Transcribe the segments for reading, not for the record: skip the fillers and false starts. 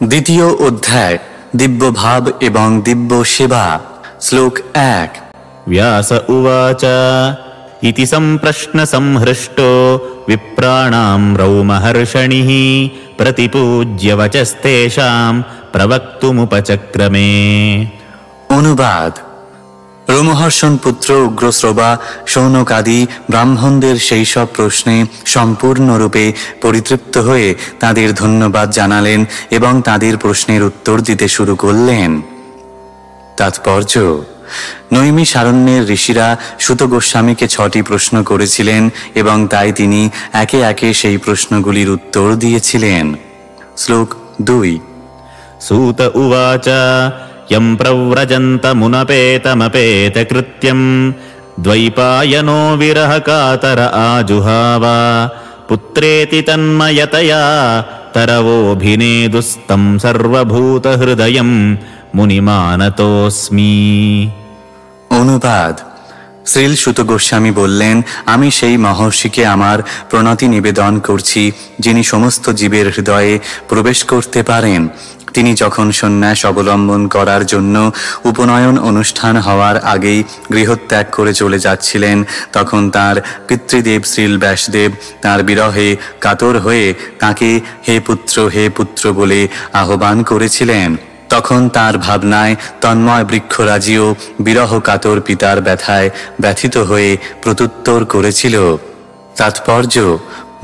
দ্বিতীয় অধ্যায় দিব্য ভাব এবং দিব্য সেবা। শ্লোক 1। व्यास उवाच इति सम्प्रश्न संहृष्टो विप्राणां रौमहर्षणिः प्रतिपूज्य वचस्तेषां प्रवक्तुमुपचक्रमे। অনুবাদ। রোমহর্ষণ পুত্র উগ্রশ্রবা শৌনকাদি ব্রাহ্মণদের সেই সব প্রশ্নে সম্পূর্ণরূপে পরিতৃপ্ত হয়ে তাদের ধন্যবাদ জানালেন এবং তাদের প্রশ্নের উত্তর দিতে শুরু করলেন। তাৎপর্য: নৈমিষারণ্যের ঋষিরা সুত গোস্বামীকে 6টি প্রশ্ন করেছিলেন এবং তাই তিনি একে একে সেই প্রশ্নগুলির উত্তর দিয়েছিলেন। শ্লোক 2। सूत उवाच यं प्रव्रजन्तमुनपेतमपेतकृत्यं द्वैपायनो विरहकातर आजुहाव पुत्रेति तन्मयतया तरवोऽभिनेदुस्तं सर्वभूतहृदयं मुनिमानतोऽस्मि। অনুবাদ। শ্রীল সুত গোস্বামী বললেন, আমি সেই মহর্ষিকে আমার প্রণতি নিবেদন করছি যিনি সমস্ত জীবের হৃদয়ে প্রবেশ করতে পারেন। তিনি যখন সন্ন্যাস অবলম্বন করার জন্য উপনয়ন অনুষ্ঠান হওয়ার আগেই গৃহত্যাগ করে চলে যাচ্ছিলেন, তখন তার পিতৃদেব শ্রীল ব্যাসদেব তাঁর বিরহে কাতর হয়ে তাঁকে হে পুত্র বলে আহ্বান করেছিলেন। তখন তার ভাবনায় তন্ময় বৃক্ষরাজিও বিরহ কাতর পিতার ব্যথায় ব্যথিত হয়ে প্রত্যুত্তর করেছিল। তাৎপর্য: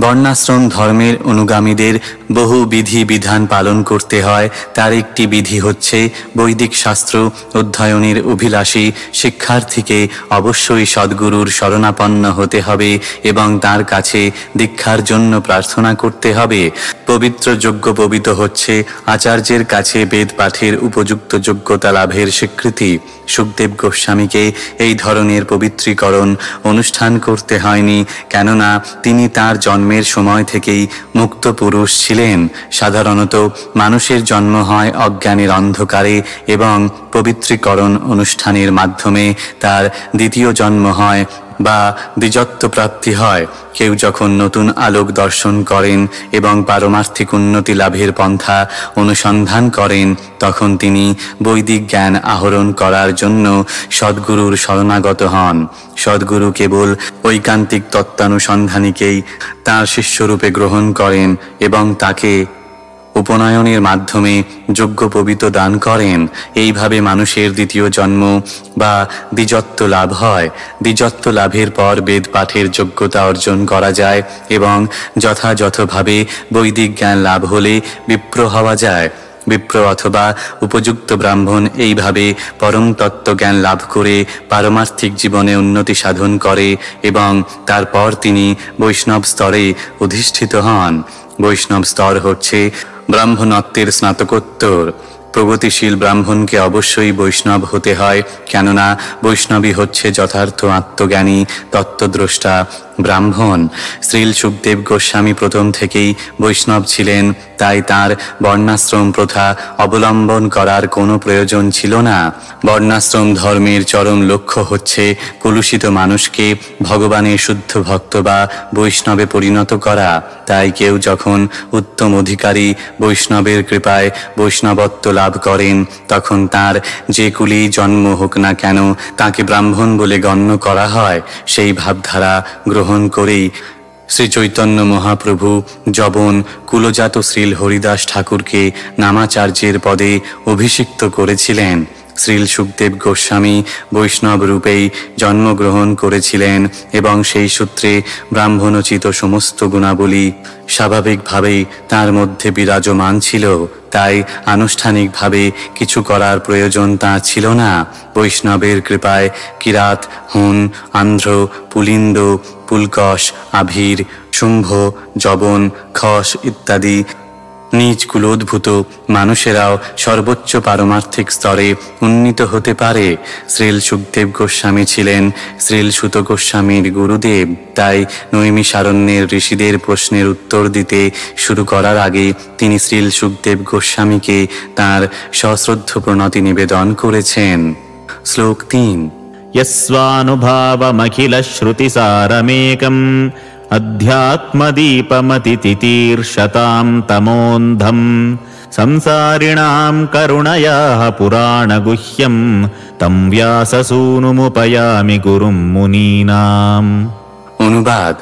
বর্ণাশ্রম ধর্মের অনুগামীদের বহু বিধি বিধান পালন করতে হয়। তার একটি বিধি হচ্ছে বৈদিক শাস্ত্র অধ্যয়নের অভিলাষী শিক্ষার্থীকে অবশ্যই সদ্গুরুর শরণাপন্ন হতে হবে এবং তার কাছে দীক্ষার জন্য প্রার্থনা করতে হবে। পবিত্র যজ্ঞোপবীত হচ্ছে আচার্যের কাছে বেদ পাঠের উপযুক্ত যোগ্যতা লাভের স্বীকৃতি। সুখদেব গোস্বামীকে এই ধরনের পবিত্রীকরণ অনুষ্ঠান করতে হয়নি, কেননা তিনি তার জন্মের সময় থেকেই মুক্ত পুরুষ ছিলেন। সাধারণত মানুষের জন্ম হয় অজ্ঞানের অন্ধকারে এবং পবিত্রীকরণ অনুষ্ঠানের মাধ্যমে তার দ্বিতীয় জন্ম হয় বা দ্বিজত্ব প্রাপ্তি হয়। কেউ যখন নতুন আলোক দর্শন করেন এবং পারমার্থিক উন্নতি লাভের পন্থা অনুসন্ধান করেন, তখন তিনি বৈদিক জ্ঞান আহরণ করার জন্য সদ্গুরুর শরণাগত হন। সদ্গুরু কেবল ঐকান্তিক তত্ত্বানুসন্ধানীকেই তাঁর শিষ্যরূপে গ্রহণ করেন এবং তাকে উপনয়নের মাধ্যমে যজ্ঞোপবীত দান করেন। এইভাবে মানুষের দ্বিতীয় জন্ম বা দ্বিজত্ব লাভ হয়। দ্বিজত্ব লাভের পর বেদ পাঠের যোগ্যতা অর্জন করা যায় এবং যথাযথভাবে বৈদিক জ্ঞান লাভ হলে বিপ্র হওয়া যায়। বিপ্র অথবা উপযুক্ত ব্রাহ্মণ এইভাবে পরম তত্ত্ব জ্ঞান লাভ করে পারমার্থিক জীবনে উন্নতি সাধন করে এবং তারপর তিনি বৈষ্ণব স্তরে অধিষ্ঠিত হন। বৈষ্ণব স্তর হচ্ছে ব্রাহ্মণত্বের স্নাতকোত্তর। প্রগতিশীল ব্রাহ্মণকে অবশ্যই বৈষ্ণব হতে হয়, কেননা বৈষ্ণবী হচ্ছে যথার্থ আত্মজ্ঞানী তত্ত্বদ্রষ্টা ব্রাহ্মণ। শ্রীল সুখদেব গোস্বামী প্রথম থেকেই বৈষ্ণব ছিলেন, তাই তার বর্ণাশ্রম প্রথা অবলম্বন করার কোনো প্রয়োজন ছিল না। বর্ণাশ্রম ধর্মের চরম লক্ষ্য হচ্ছে কলুষিত মানুষকে ভগবানের শুদ্ধ ভক্ত বা বৈষ্ণবে পরিণত করা। তাই কেউ যখন উত্তম অধিকারী বৈষ্ণবের কৃপায় বৈষ্ণবত্ব লাভ করেন, তখন তার যে কুলেই জন্ম হোক না কেন তাকে ব্রাহ্মণ বলে গণ্য করা হয়। সেই ভাবধারা গ্রহণ করেই শ্রী চৈতন্য মহাপ্রভু যবন কুলজাত শ্রীল হরিদাস ঠাকুরকে নামাচার্যের পদে অভিষিক্ত করেছিলেন। শ্রীল সুখদেব গোস্বামী বৈষ্ণব রূপেই জন্মগ্রহণ করেছিলেন এবং সেই সূত্রে ব্রাহ্মণোচিত সমস্ত গুণাবলী স্বাভাবিকভাবেই তার মধ্যে বিরাজমান ছিল। তাই আনুষ্ঠানিকভাবে কিছু করার প্রয়োজন তাঁর ছিল না। বৈষ্ণবের কৃপায় কিরাত, হুন, আন্ধ্র, পুলিন্দ, পুলকশ, আভীর, শুম্ভ, যবন, খস ইত্যাদি নিজ কুলোদ্ভূত মানুষেরাও সর্বোচ্চ পারমার্থিক স্তরে উন্নীত হতে পারে। শ্রীল সুখদেব গোস্বামী ছিলেন শ্রীল সুত গোস্বামীর গুরুদেব। তাই নৈমিষারণ্যের ঋষিদের প্রশ্নের উত্তর দিতে শুরু করার আগে তিনি শ্রীল সুখদেব গোস্বামীকে তাঁর সশ্রদ্ধ প্রণতি নিবেদন করেছেন। শ্লোক 3। यस्वानुभावमखिलश्रुतिसारमेकम् अध्यात्मदीपमतितितीर्षतां तमोन्धम् संसारिणां करुणया पुराणगुह्यं तं व्याससूनुमुपयामि गुरुं मुनीनाम्। অনুবাদ।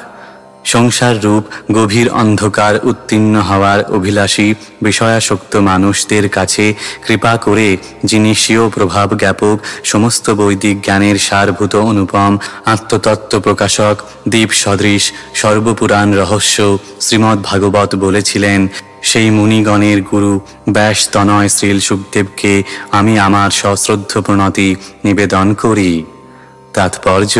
সংসার রূপ গভীর অন্ধকার উত্তীর্ণ হওয়ার অভিলাষী বিষয়াসক্ত মানুষদের কাছে কৃপা করে যিনি স্বীয় প্রভাব জ্ঞাপক সমস্ত বৈদিক জ্ঞানের সারভূত অনুপম আত্মতত্ত্ব প্রকাশক দ্বীপ সদৃশ সর্বপুরাণ রহস্য শ্রীমদ্ ভাগবত বলেছিলেন, সেই মুনিগণের গুরু ব্যাস তনয় শ্রীল সুখদেবকে আমি আমার সশ্রদ্ধ প্রণতি নিবেদন করি। তাৎপর্য: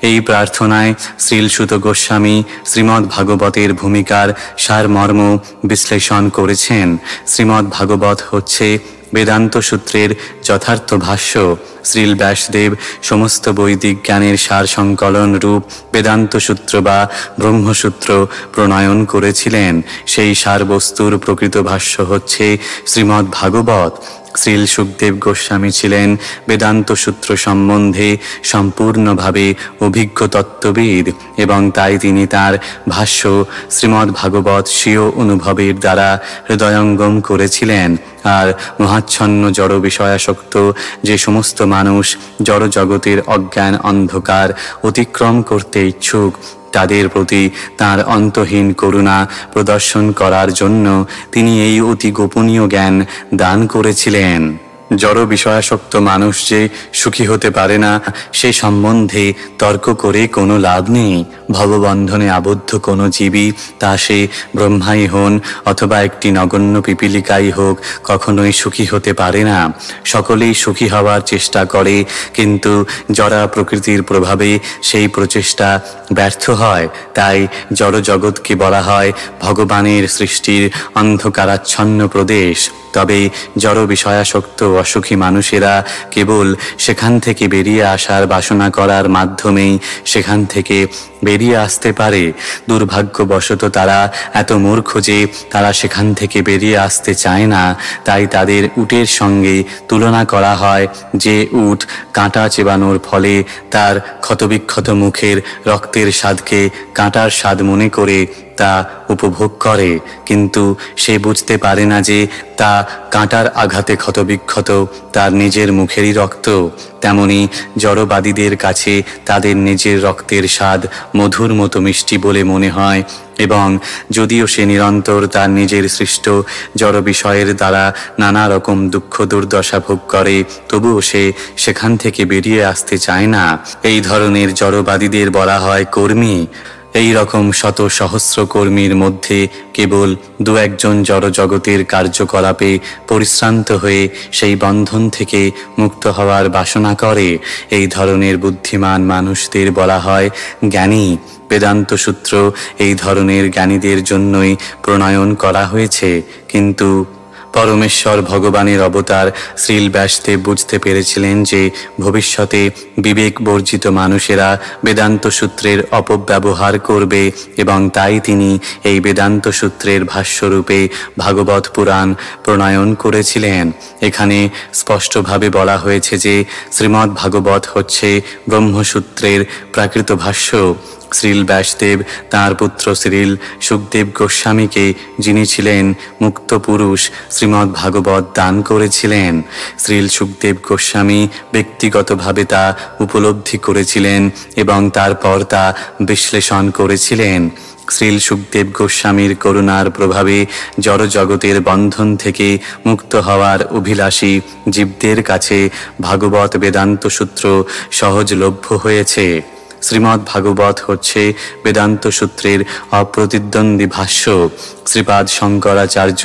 এই প্রার্থনায় শ্রীল সুত গোস্বামী শ্রীমদ্ ভাগবতের ভূমিকার সারমর্ম বিশ্লেষণ করেছেন। শ্রীমদ্ ভাগবত হচ্ছে বেদান্ত সূত্রের যথার্থ ভাষ্য। শ্রীল ব্যাসদেব সমস্ত বৈদিক জ্ঞানের সার সংকলন রূপ বেদান্ত সূত্র বা ব্রহ্মসূত্র প্রণয়ন করেছিলেন। সেই সারবস্তুর প্রকৃত ভাষ্য হচ্ছে শ্রীমদ্ ভাগবত। শ্রীল সুখদেব গোস্বামী ছিলেন বেদান্ত সূত্র সম্বন্ধে সম্পূর্ণভাবে অভিজ্ঞ তত্ত্ববিদ এবং তাই তিনি তার ভাষ্য শ্রীমদ্ ভাগবত স্বীয় অনুভবের দ্বারা হৃদয়ঙ্গম করেছিলেন। আর মহাচ্ছন্ন জড় বিষয়াসক্ত যে সমস্ত মানুষ জড় জগতের অজ্ঞান অন্ধকার অতিক্রম করতে ইচ্ছুক তাদের প্রতি তার অন্তহীন করুণা প্রদর্শন করার জন্য তিনি এই অতি গোপনীয় জ্ঞান দান করেছিলেন। জড় বিষয়াসক্ত মানুষ যে সুখী হতে পারে না সে সম্বন্ধে তর্ক করে কোনো লাভ নেই। ভববন্ধনে আবদ্ধ কোনো জীবী, তা সে ব্রহ্মাই হন অথবা একটি নগণ্য পিপীলিকাই হোক, কখনোই সুখী হতে পারে না। সকলেই সুখী হওয়ার চেষ্টা করে, কিন্তু জড়া প্রকৃতির প্রভাবে সেই প্রচেষ্টা ব্যর্থ হয়। তাই জড় জগৎকে বলা হয় ভগবানের সৃষ্টির অন্ধকারাচ্ছন্ন প্রদেশ। তবে জড় বিষয়াসক্ত অসুখী মানুষেরা কেবল সেখান থেকে বেরিয়ে আসার বাসনা করার মাধ্যমেই সেখান থেকে বেরিয়ে আসতে পারে। দুর্ভাগ্যবশত তারা এত মূর্খ যে তারা সেখান থেকে বেরিয়ে আসতে চায় না। তাই তাদের উটের সঙ্গে তুলনা করা হয়। যে উট কাঁটা চেবানোর ফলে তার ক্ষতবিক্ষত মুখের রক্তের স্বাদকে কাঁটার স্বাদ মনে করে তা উপভোগ করে, কিন্তু সে বুঝতে পারে না যে তা কাঁটার আঘাতে ক্ষতবিক্ষত তার নিজের মুখেরই রক্ত। তেমনি জড়বাদীদের কাছে তাদের নিজের রক্তের স্বাদ মধুর মতো মিষ্টি বলে মনে হয়, এবং যদিও সে নিরন্তর তার নিজের সৃষ্ট জড় বিষয়ের দ্বারা নানা রকম দুঃখ দুর্দশা ভোগ করে, তবুও সে সেখান থেকে বেরিয়ে আসতে চায় না। এই ধরনের জড়বাদীদের বলা হয় কর্মী। এই রকম শত সহস্র কর্মীর মধ্যে কেবল দু একজন জড় জগতের কার্যকলাপে পরিশ্রান্ত হয়ে সেই বন্ধন থেকে মুক্ত হওয়ার বাসনা করে। এই ধরনের বুদ্ধিমান মানুষদের বলা হয় জ্ঞানী। বেদান্ত সূত্র এই ধরনের জ্ঞানীদের জন্যই প্রণয়ন করা হয়েছে। কিন্তু পরমেশ্বর ভগবানের অবতার শ্রীল ব্যাসদেব বুঝতে পেরেছিলেন যে ভবিষ্যতে বিবেক বর্জিত মানুষেরা বেদান্ত সূত্রের অপব্যবহার করবে, এবং তাই তিনি এই বেদান্ত সূত্রের ভাষ্যরূপে ভাগবত পুরাণ প্রণয়ন করেছিলেন। এখানে স্পষ্টভাবে বলা হয়েছে যে শ্রীমদ্ ভাগবত হচ্ছে ব্রহ্মসূত্রের প্রাকৃত ভাষ্য। শ্রীল ব্যাসদেব তাঁর পুত্র শ্রীল সুখদেব গোস্বামীকে, যিনি ছিলেন মুক্ত পুরুষ, শ্রীমদ্ ভাগবত দান করেছিলেন। শ্রীল সুখদেব গোস্বামী ব্যক্তিগতভাবে তা উপলব্ধি করেছিলেন এবং তারপর তা বিশ্লেষণ করেছিলেন। শ্রীল সুখদেব গোস্বামীর করুণার প্রভাবে জড় জগতের বন্ধন থেকে মুক্ত হওয়ার অভিলাষী জীবদের কাছে ভাগবত বেদান্ত সূত্র সহজলভ্য হয়েছে। শ্রীমদ্ ভাগবত হচ্ছে বেদান্ত সূত্রের অপ্রতিদ্বন্দ্বী ভাষ্য। শ্রীপাদ শঙ্করাচার্য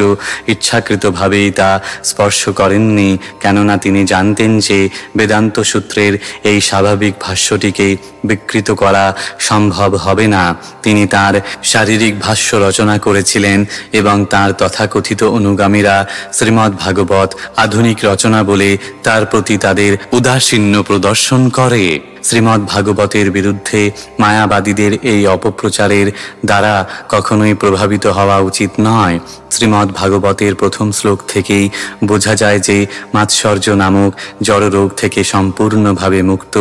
ইচ্ছাকৃতভাবেই তা স্পর্শ করেননি, কেননা তিনি জানতেন যে বেদান্ত সূত্রের এই স্বাভাবিক ভাষ্যটিকে বিকৃত করা সম্ভব হবে না। তিনি তার শারীরিক ভাষ্য রচনা করেছিলেন এবং তার তথাকথিত অনুগামীরা শ্রীমদ্ ভাগবত আধুনিক রচনা বলে তার প্রতি তাদের উদাসীন্য প্রদর্শন করে। শ্রীমদ্ ভাগবতের বিরুদ্ধে মায়াবাদীদের এই অপপ্রচারের দ্বারা কখনোই প্রভাবিত হওয়া উচিত নয়। শ্রীমদ্ ভাগবতের প্রথম শ্লোক থেকেই বোঝা যায় যে মাৎসর্য নামক জড় রোগ থেকে সম্পূর্ণভাবে মুক্ত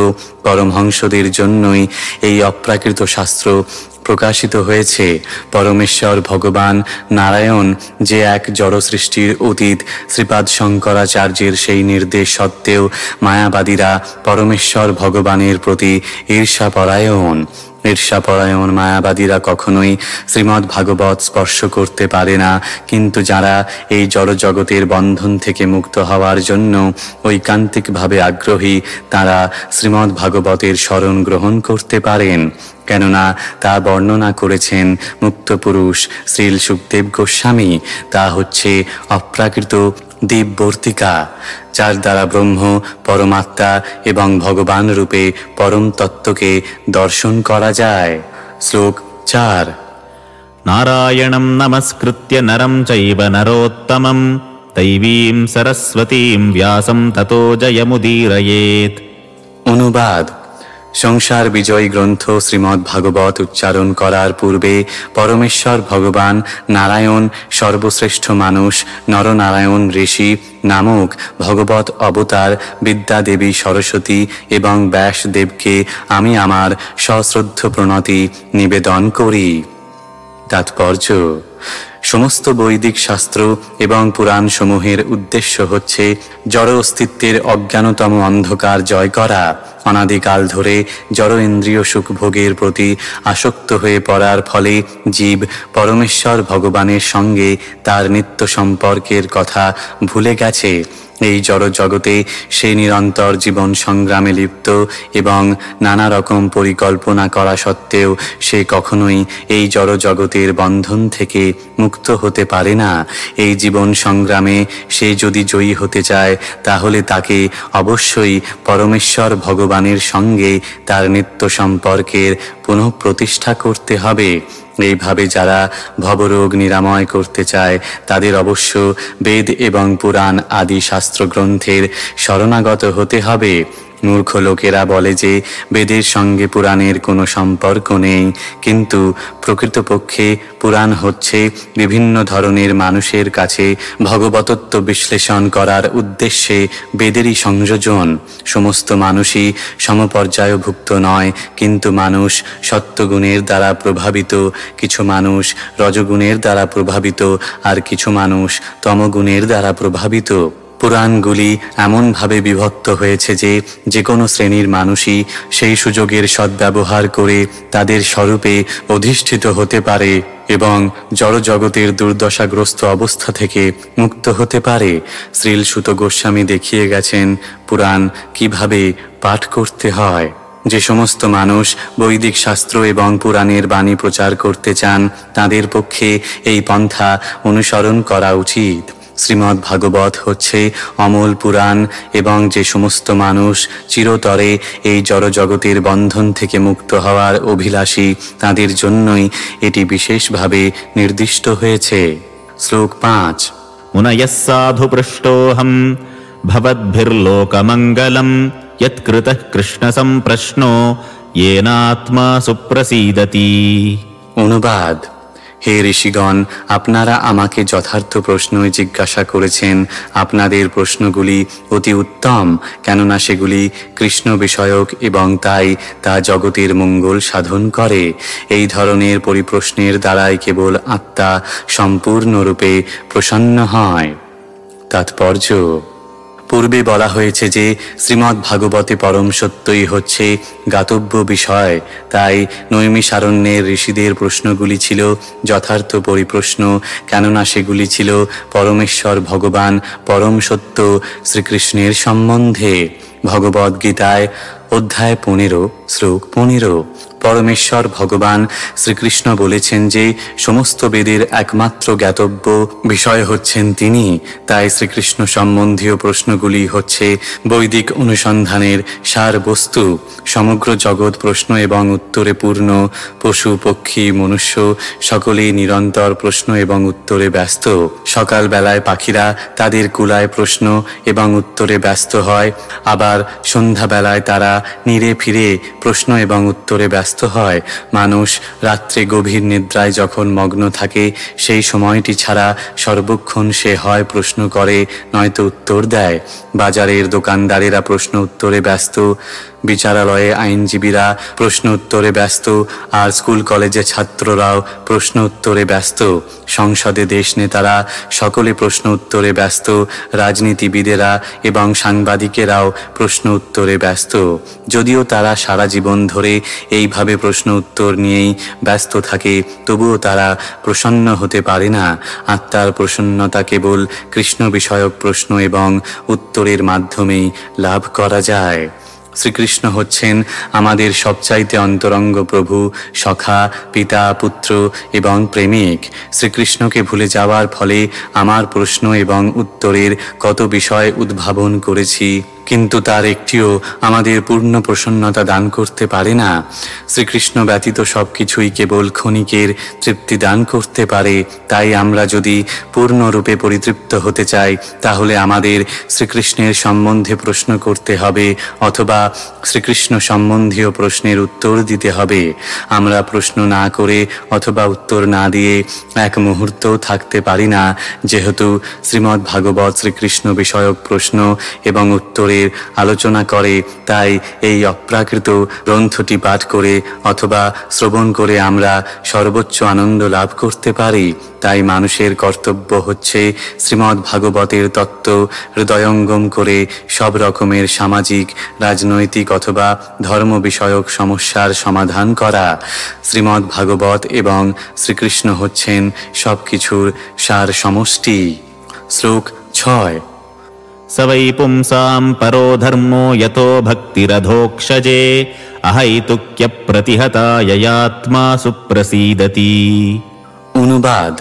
পরমহংসদের জন্যই এই অপ্রাকৃত শাস্ত্র প্রকাশিত হয়েছে। পরমেশ্বর ভগবান নারায়ণ যে এক জড় সৃষ্টির অতীত, শ্রীপাদ শঙ্করাচার্যের সেই নির্দেশ সত্ত্বেও মায়াবাদীরা পরমেশ্বর ভগবানের প্রতি ঈর্ষাপরায়ণ মায়াবাদীরা কখনোই শ্রীমদ্ ভাগবত স্পর্শ করতে পারে না। কিন্তু যারা এই জড় জগতের বন্ধন থেকে মুক্ত হওয়ার জন্য ঐকান্তিকভাবে আগ্রহী, তারা শ্রীমদ্ ভাগবতের শরণ গ্রহণ করতে পারেন, কেননা তা বর্ণনা করেছেন মুক্ত পুরুষ শ্রীল সুখদেব গোস্বামী। তা হচ্ছে অপ্রাকৃত দিব্যবর্তিকা, যার দ্বারা ব্রহ্ম, পরমাত্মা এবং ভগবান রূপে পরম তত্ত্বকে দর্শন করা যায়। শ্লোক 4। নারায়ণং নমস্কৃত্য নরং চৈব নরোত্তমং দৈবীং সরস্বতীং ব্যাসং ততো জয়মুদীরয়েৎ। অনুবাদ: সংসার বিজয় গ্রন্থ শ্রীমদ্ ভাগবত উচ্চারণ করার পূর্বে পরমেশ্বর ভগবান নারায়ণ সর্বশ্রেষ্ঠ মানুষ নরনারায়ণ ঋষি নামক ভগবত অবতার বিদ্যা দেবী সরস্বতী এবং ব্যাসদেবকে আমি আমার সশ্রদ্ধ প্রণতি নিবেদন করি। তাৎপর্য: সমস্ত বৈদিক শাস্ত্র এবং পুরাণ সমূহের উদ্দেশ্য হচ্ছে জড় অস্তিত্বের অজ্ঞানতম অন্ধকার জয় করা। অনাদিকাল ধরে জড় ইন্দ্রিয় সুখভোগের প্রতি আসক্ত হয়ে পড়ার ফলে জীব পরমেশ্বর ভগবানের সঙ্গে তার নিত্য সম্পর্কের কথা ভুলে গেছে। এই জড় জগতে সে নিরন্তর জীবন সংগ্রামে লিপ্ত এবং নানা রকম পরিকল্পনা করা সত্ত্বেও সে কখনোই এই জড় জগতের বন্ধন থেকে মুক্ত হতে পারে না। এই জীবন সংগ্রামে সে যদি জয়ী হতে চায়, তাহলে তাকে অবশ্যই পরমেশ্বর ভগবানের সঙ্গে তার নিত্য সম্পর্কের পুনঃপ্রতিষ্ঠা করতে হবে। এইভাবে যারা ভবরোগ নিরাময় করতে চায়, তাদের অবশ্য বেদ এবং পুরাণ আদি শাস্ত্র গ্রন্থের শরণাগত হতে হবে। মূর্খ লোকেরা বলে যে বেদের সঙ্গে পুরাণের কোনো সম্পর্ক নেই, কিন্তু প্রকৃতপক্ষে পুরাণ হচ্ছে বিভিন্ন ধরনের মানুষের কাছে ভগবতত্ত্ব বিশ্লেষণ করার উদ্দেশ্যে বেদেরই সংযোজন। সমস্ত মানুষই সমপর্যায়ভুক্ত নয়, কিন্তু মানুষ সত্যগুণের দ্বারা প্রভাবিত, কিছু মানুষ রজগুণের দ্বারা প্রভাবিত, আর কিছু মানুষ তমগুণের দ্বারা প্রভাবিত। পুরাণগুলি এমনভাবে বিভক্ত হয়েছে যে যে কোনো শ্রেণীর মানুষই সেই সুযোগের সদ্ব্যবহার করে তাদের স্বরূপে অধিষ্ঠিত হতে পারে এবং জড়জগতের দুর্দশাগ্রস্ত অবস্থা থেকে মুক্ত হতে পারে। শ্রীল সুত গোস্বামী দেখিয়ে গেছেন পুরাণ কিভাবে পাঠ করতে হয়। যে সমস্ত মানুষ বৈদিক শাস্ত্র এবং পুরাণের বাণী প্রচার করতে চান, তাদের পক্ষে এই পন্থা অনুসরণ করা উচিত। শ্রীমদ্ ভাগবত হচ্ছে অমল পুরাণ এবং যে সমস্ত মানুষ চিরতরে এই জড়জগতের বন্ধন থেকে মুক্ত হওয়ার অভিলাষী, তাদের জন্যই এটি বিশেষভাবে নির্দিষ্ট হয়েছে। শ্লোক 5। মুনয়ঃ সাধু পৃষ্টোহম ভবদ্ভির্লোকমঙ্গলম যৎকৃতঃ কৃষ্ণ সম্প্রশ্নো येनात्मा সুপ্রসীদতি। অনুবাদ: হে ঋষিগণ, আপনারা আমাকে যথার্থ প্রশ্নই জিজ্ঞাসা করেছেন। আপনাদের প্রশ্নগুলি অতি উত্তম, কেননা সেগুলি কৃষ্ণ বিষয়ক এবং তাই তা জগতের মঙ্গল সাধন করে। এই ধরনের পরিপ্রশ্নের দ্বারাই কেবল আত্মা সম্পূর্ণরূপে প্রসন্ন হয়। তাৎপর্য: পূর্বে বলা হয়েছে যে শ্রীমদ্ ভাগবতে পরম সত্যই হচ্ছে জ্ঞাতব্য বিষয়। তাই নৈমিষারণ্যের ঋষিদের প্রশ্নগুলি ছিল যথার্থ পরিপ্রশ্ন, কেননা সেগুলি ছিল পরমেশ্বর ভগবান পরম সত্য শ্রীকৃষ্ণের সম্বন্ধে। ভগবদ গীতায় অধ্যায় 15 শ্লোক 15 পরমেশ্বর ভগবান শ্রীকৃষ্ণ বলেছেন যে সমস্ত বেদের একমাত্র জ্ঞাতব্য বিষয় হচ্ছেন তিনি। তাই শ্রীকৃষ্ণ সম্বন্ধীয় প্রশ্নগুলি হচ্ছে বৈদিক অনুসন্ধানের সার বস্তু। সমগ্র জগৎ প্রশ্ন এবং উত্তরে পূর্ণ। পশু পক্ষী মনুষ্য সকলেই নিরন্তর প্রশ্ন এবং উত্তরে ব্যস্ত। সকালবেলায় পাখিরা তাদের কুলায় প্রশ্ন এবং উত্তরে ব্যস্ত হয়, আবার সন্ধ্যাবেলায় তারা নিরে ফিরে প্রশ্ন এবং উত্তরে ব্যস্ত ব্যস্ত হয়। মানুষ রাত্রে গভীর নিদ্রায় যখন মগ্ন থাকে, সেই সময়টি ছাড়া সর্বক্ষণ সে হয় প্রশ্ন করে, নয়তো উত্তর দেয়। বাজারের দোকানদারেরা প্রশ্ন উত্তরে ব্যস্ত, বিচারালয়ে আইনজীবীরা প্রশ্ন উত্তরে ব্যস্ত, আর স্কুল কলেজে ছাত্ররাও প্রশ্ন উত্তরে ব্যস্ত। সংসদে দেশ নেতারা সকলে প্রশ্ন উত্তরে ব্যস্ত, রাজনীতিবিদেরা এবং সাংবাদিকেরাও প্রশ্ন উত্তরে ব্যস্ত। যদিও তারা সারা জীবন ধরে এইভাবে প্রশ্ন উত্তর নিয়েই ব্যস্ত থাকে, তবুও তারা প্রসন্ন হতে পারে না। আত্মার প্রসন্নতা কেবল কৃষ্ণ বিষয়ক প্রশ্ন এবং উত্তরের মাধ্যমেই লাভ করা যায়। শ্রীকৃষ্ণ হচ্ছেন আমাদের সবচাইতে অন্তরঙ্গ প্রভু, সখা, পিতা, পুত্র এবং প্রেমিক। শ্রীকৃষ্ণকে ভুলে যাওয়ার ফলে আমার প্রশ্ন এবং উত্তরের কত বিষয় উদ্ভাবন করেছি, কিন্তু তার একটিও আমাদের পূর্ণ প্রসন্নতা দান করতে পারে না। শ্রীকৃষ্ণ ব্যতীত সব কিছুই কেবল ক্ষণিকের তৃপ্তি দান করতে পারে। তাই আমরা যদি পূর্ণরূপে পরিতৃপ্ত হতে চাই, তাহলে আমাদের শ্রীকৃষ্ণের সম্বন্ধে প্রশ্ন করতে হবে, অথবা শ্রীকৃষ্ণ সম্বন্ধীয় প্রশ্নের উত্তর দিতে হবে। আমরা প্রশ্ন না করে অথবা উত্তর না দিয়ে এক মুহূর্তও থাকতে পারি না। যেহেতু শ্রীমদ্ ভাগবত শ্রীকৃষ্ণ বিষয়ক প্রশ্ন এবং উত্তরের আলোচনা করে, তাই এই অপ্রাকৃত গ্রন্থটি পাঠ করে অথবা শ্রবণ করে আমরা সর্বোচ্চ আনন্দ লাভ করতে পারি। তাই মানুষের কর্তব্য হচ্ছে শ্রীমদ্ ভাগবতের তত্ত্ব হৃদয়ঙ্গম করে সব রকমের সামাজিক, রাজনৈতিক অথবা ধর্ম বিষয়ক সমস্যার সমাধান করা। শ্রীমদ্ ভাগবত এবং শ্রীকৃষ্ণ হচ্ছেন সব কিছুর সার সমষ্টি। শ্লোক 6। स वै पुंसां परो धर्मो यतो भक्तिरधोक्षजे अहैतुक्यप्रतिहता ययात्मा सुप्रसीदति। অনুবাদ: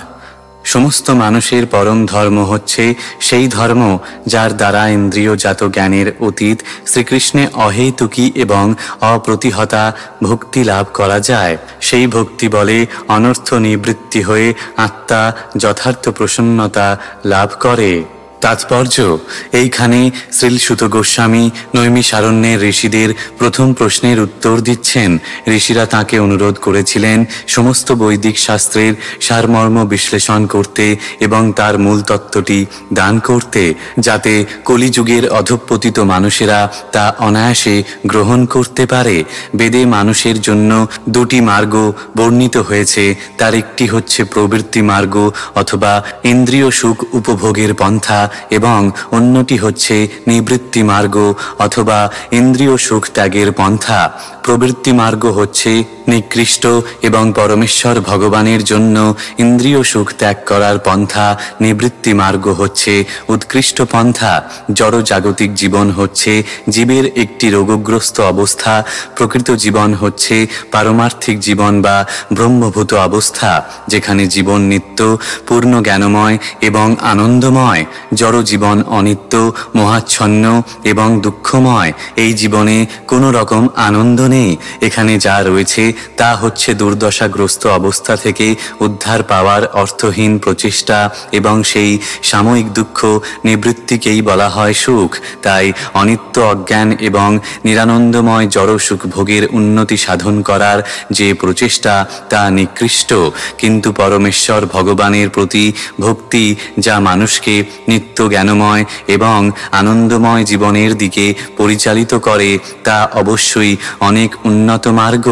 সমস্ত মানুষের পরম ধর্ম হচ্ছে সেই ধর্ম যার দ্বারা ইন্দ্রিয়জাত জ্ঞানের অতীত শ্রীকৃষ্ণে অহেতুকী এবং অপ্রতিহতা ভক্তি লাভ করা যায়। সেই ভক্তি বলে অনর্থ নিবৃত্তি হয়ে আত্মা যথার্থ প্রসন্নতা লাভ করে। তাৎপর্য: এইখানে শ্রীল সুত গোস্বামী নৈমিষারণ্যের ঋষিদের প্রথম প্রশ্নের উত্তর দিচ্ছেন। ঋষিরা তাঁকে অনুরোধ করেছিলেন সমস্ত বৈদিক শাস্ত্রের সারমর্ম বিশ্লেষণ করতে এবং তার মূল তত্ত্বটি দান করতে, যাতে কলিযুগের অধঃপতিত মানুষেরা তা অনায়াসে গ্রহণ করতে পারে। বেদে মানুষের জন্য দুটি মার্গ বর্ণিত হয়েছে। তার একটি হচ্ছে প্রবৃত্তি মার্গ অথবা ইন্দ্রিয় সুখ উপভোগের পন্থা, এবং অন্যটি হচ্ছে নিবৃত্তি মার্গ অথবা ইন্দ্রিয় সুখ ত্যাগের পন্থা। প্রবৃত্তি মার্গ হচ্ছে নিকৃষ্ট এবং পরমেশ্বর ভগবানের জন্য ইন্দ্রিয় সুখ ত্যাগ করার পন্থা। নিবৃত্তি মার্গ হচ্ছে উৎকৃষ্ট পন্থা। জড় জাগতিক জীবন হচ্ছে জীবের একটি রোগগ্রস্ত অবস্থা। প্রকৃত জীবন হচ্ছে পারমার্থিক জীবন বা ব্রহ্মভূত অবস্থা, যেখানে জীবন নিত্য, পূর্ণ জ্ঞানময় এবং আনন্দময়। জড় জীবন অনিত্য, মোহাচ্ছন্ন এবং দুঃখময়। এই জীবনে কোনো রকম আনন্দ নেই। এখানে যা রয়েছে তা হচ্ছে দুর্দশাগ্রস্ত অবস্থা থেকে উদ্ধার পাওয়ার অর্থহীন প্রচেষ্টা, এবং সেই সাময়িক দুঃখ নিবৃত্তিকেই বলা হয় সুখ। তাই অনিত্য, অজ্ঞান এবং নিরানন্দময় জড় সুখ ভোগের উন্নতি সাধন করার যে প্রচেষ্টা, তা নিকৃষ্ট। কিন্তু পরমেশ্বর ভগবানের প্রতি ভক্তি, যা মানুষকে নিত্য জ্ঞানময় এবং আনন্দময় জীবনের দিকে পরিচালিত করে, তা অবশ্যই অনেক উন্নত মার্গ।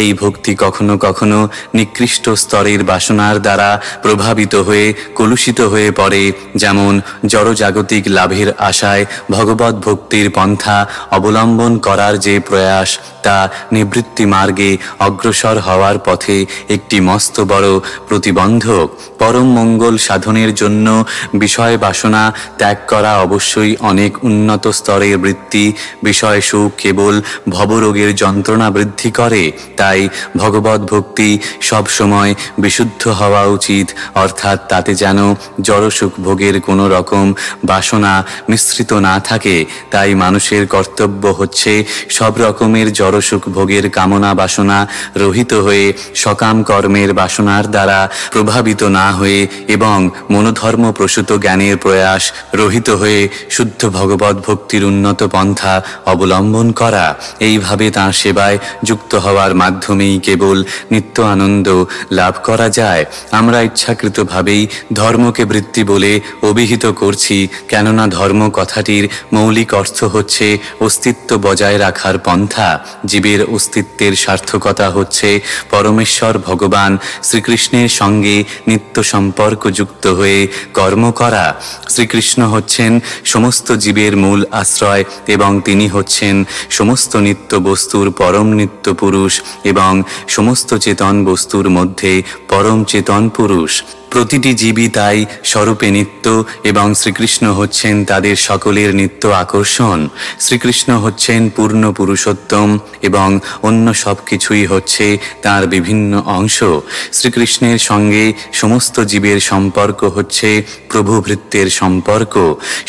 এই ভক্তি কখনো কখনো নিকৃষ্ট স্তরের বাসনার দ্বারা প্রভাবিত হয়ে কলুষিত হয়ে পড়ে। যেমন জড়জাগতিক লাভের আশায় ভগবত ভক্তির পন্থা অবলম্বন করার যে প্রয়াস, তা নিবৃত্তি মার্গে অগ্রসর হওয়ার পথে একটি মস্ত বড় প্রতিবন্ধক। পরম মঙ্গল সাধনের জন্য বিষয় বাসনা ত্যাগ করা অবশ্যই অনেক উন্নত স্তরের বৃত্তি। বিষয় সুখ কেবল ভবরোগের যন্ত্রণা বৃদ্ধি করে। তাই ভগবত ভক্তি সব সময় বিশুদ্ধ হওয়া উচিত, অর্থাৎ তাতে যেন জড়সুখ ভোগের কোনো রকম বাসনা মিশ্রিত না থাকে। তাই মানুষের কর্তব্য হচ্ছে সব রকমের জড়সুখ ভোগের কামনা বাসনা রহিত হয়ে সকাম কর্মের বাসনার দ্বারা প্রভাবিত না হয়ে এবং মনোধর্ম প্রসূত জ্ঞানের প্রয়াস প্রয়াস রহিত হয়ে শুদ্ধ ভগবত ভক্তির উন্নত পন্থা অবলম্বন করা। এইভাবে তাঁর সেবায় যুক্ত হওয়ার মাধ্যমেই কেবল নিত্য আনন্দ লাভ করা যায়। আমরা ইচ্ছাকৃতভাবেই ধর্মকে বৃত্তি বলে অভিহিত করছি, কেননা ধর্ম কথাটির মৌলিক অর্থ হচ্ছে অস্তিত্ব বজায় রাখার পন্থা। জীবের অস্তিত্বের সার্থকতা হচ্ছে পরমেশ্বর ভগবান শ্রীকৃষ্ণের সঙ্গে নিত্য সম্পর্ক যুক্ত হয়ে কর্ম করা। শ্রীকৃষ্ণ হচ্ছেন সমস্ত জীবের মূল আশ্রয় এবং তিনি হচ্ছেন সমস্ত নিত্য বস্তুর পরম নিত্য পুরুষ এবং সমস্ত চেতন বস্তুর মধ্যে পরম চেতন পুরুষ। প্রতিটি জীবই তাই স্বরূপে নিত্য এবং শ্রীকৃষ্ণ হচ্ছেন তাদের সকলের নিত্য আকর্ষণ। শ্রীকৃষ্ণ হচ্ছেন পূর্ণ পুরুষোত্তম এবং অন্য সব কিছুই হচ্ছে তার বিভিন্ন অংশ। শ্রীকৃষ্ণের সঙ্গে সমস্ত জীবের সম্পর্ক হচ্ছে প্রভুভৃত্যের সম্পর্ক।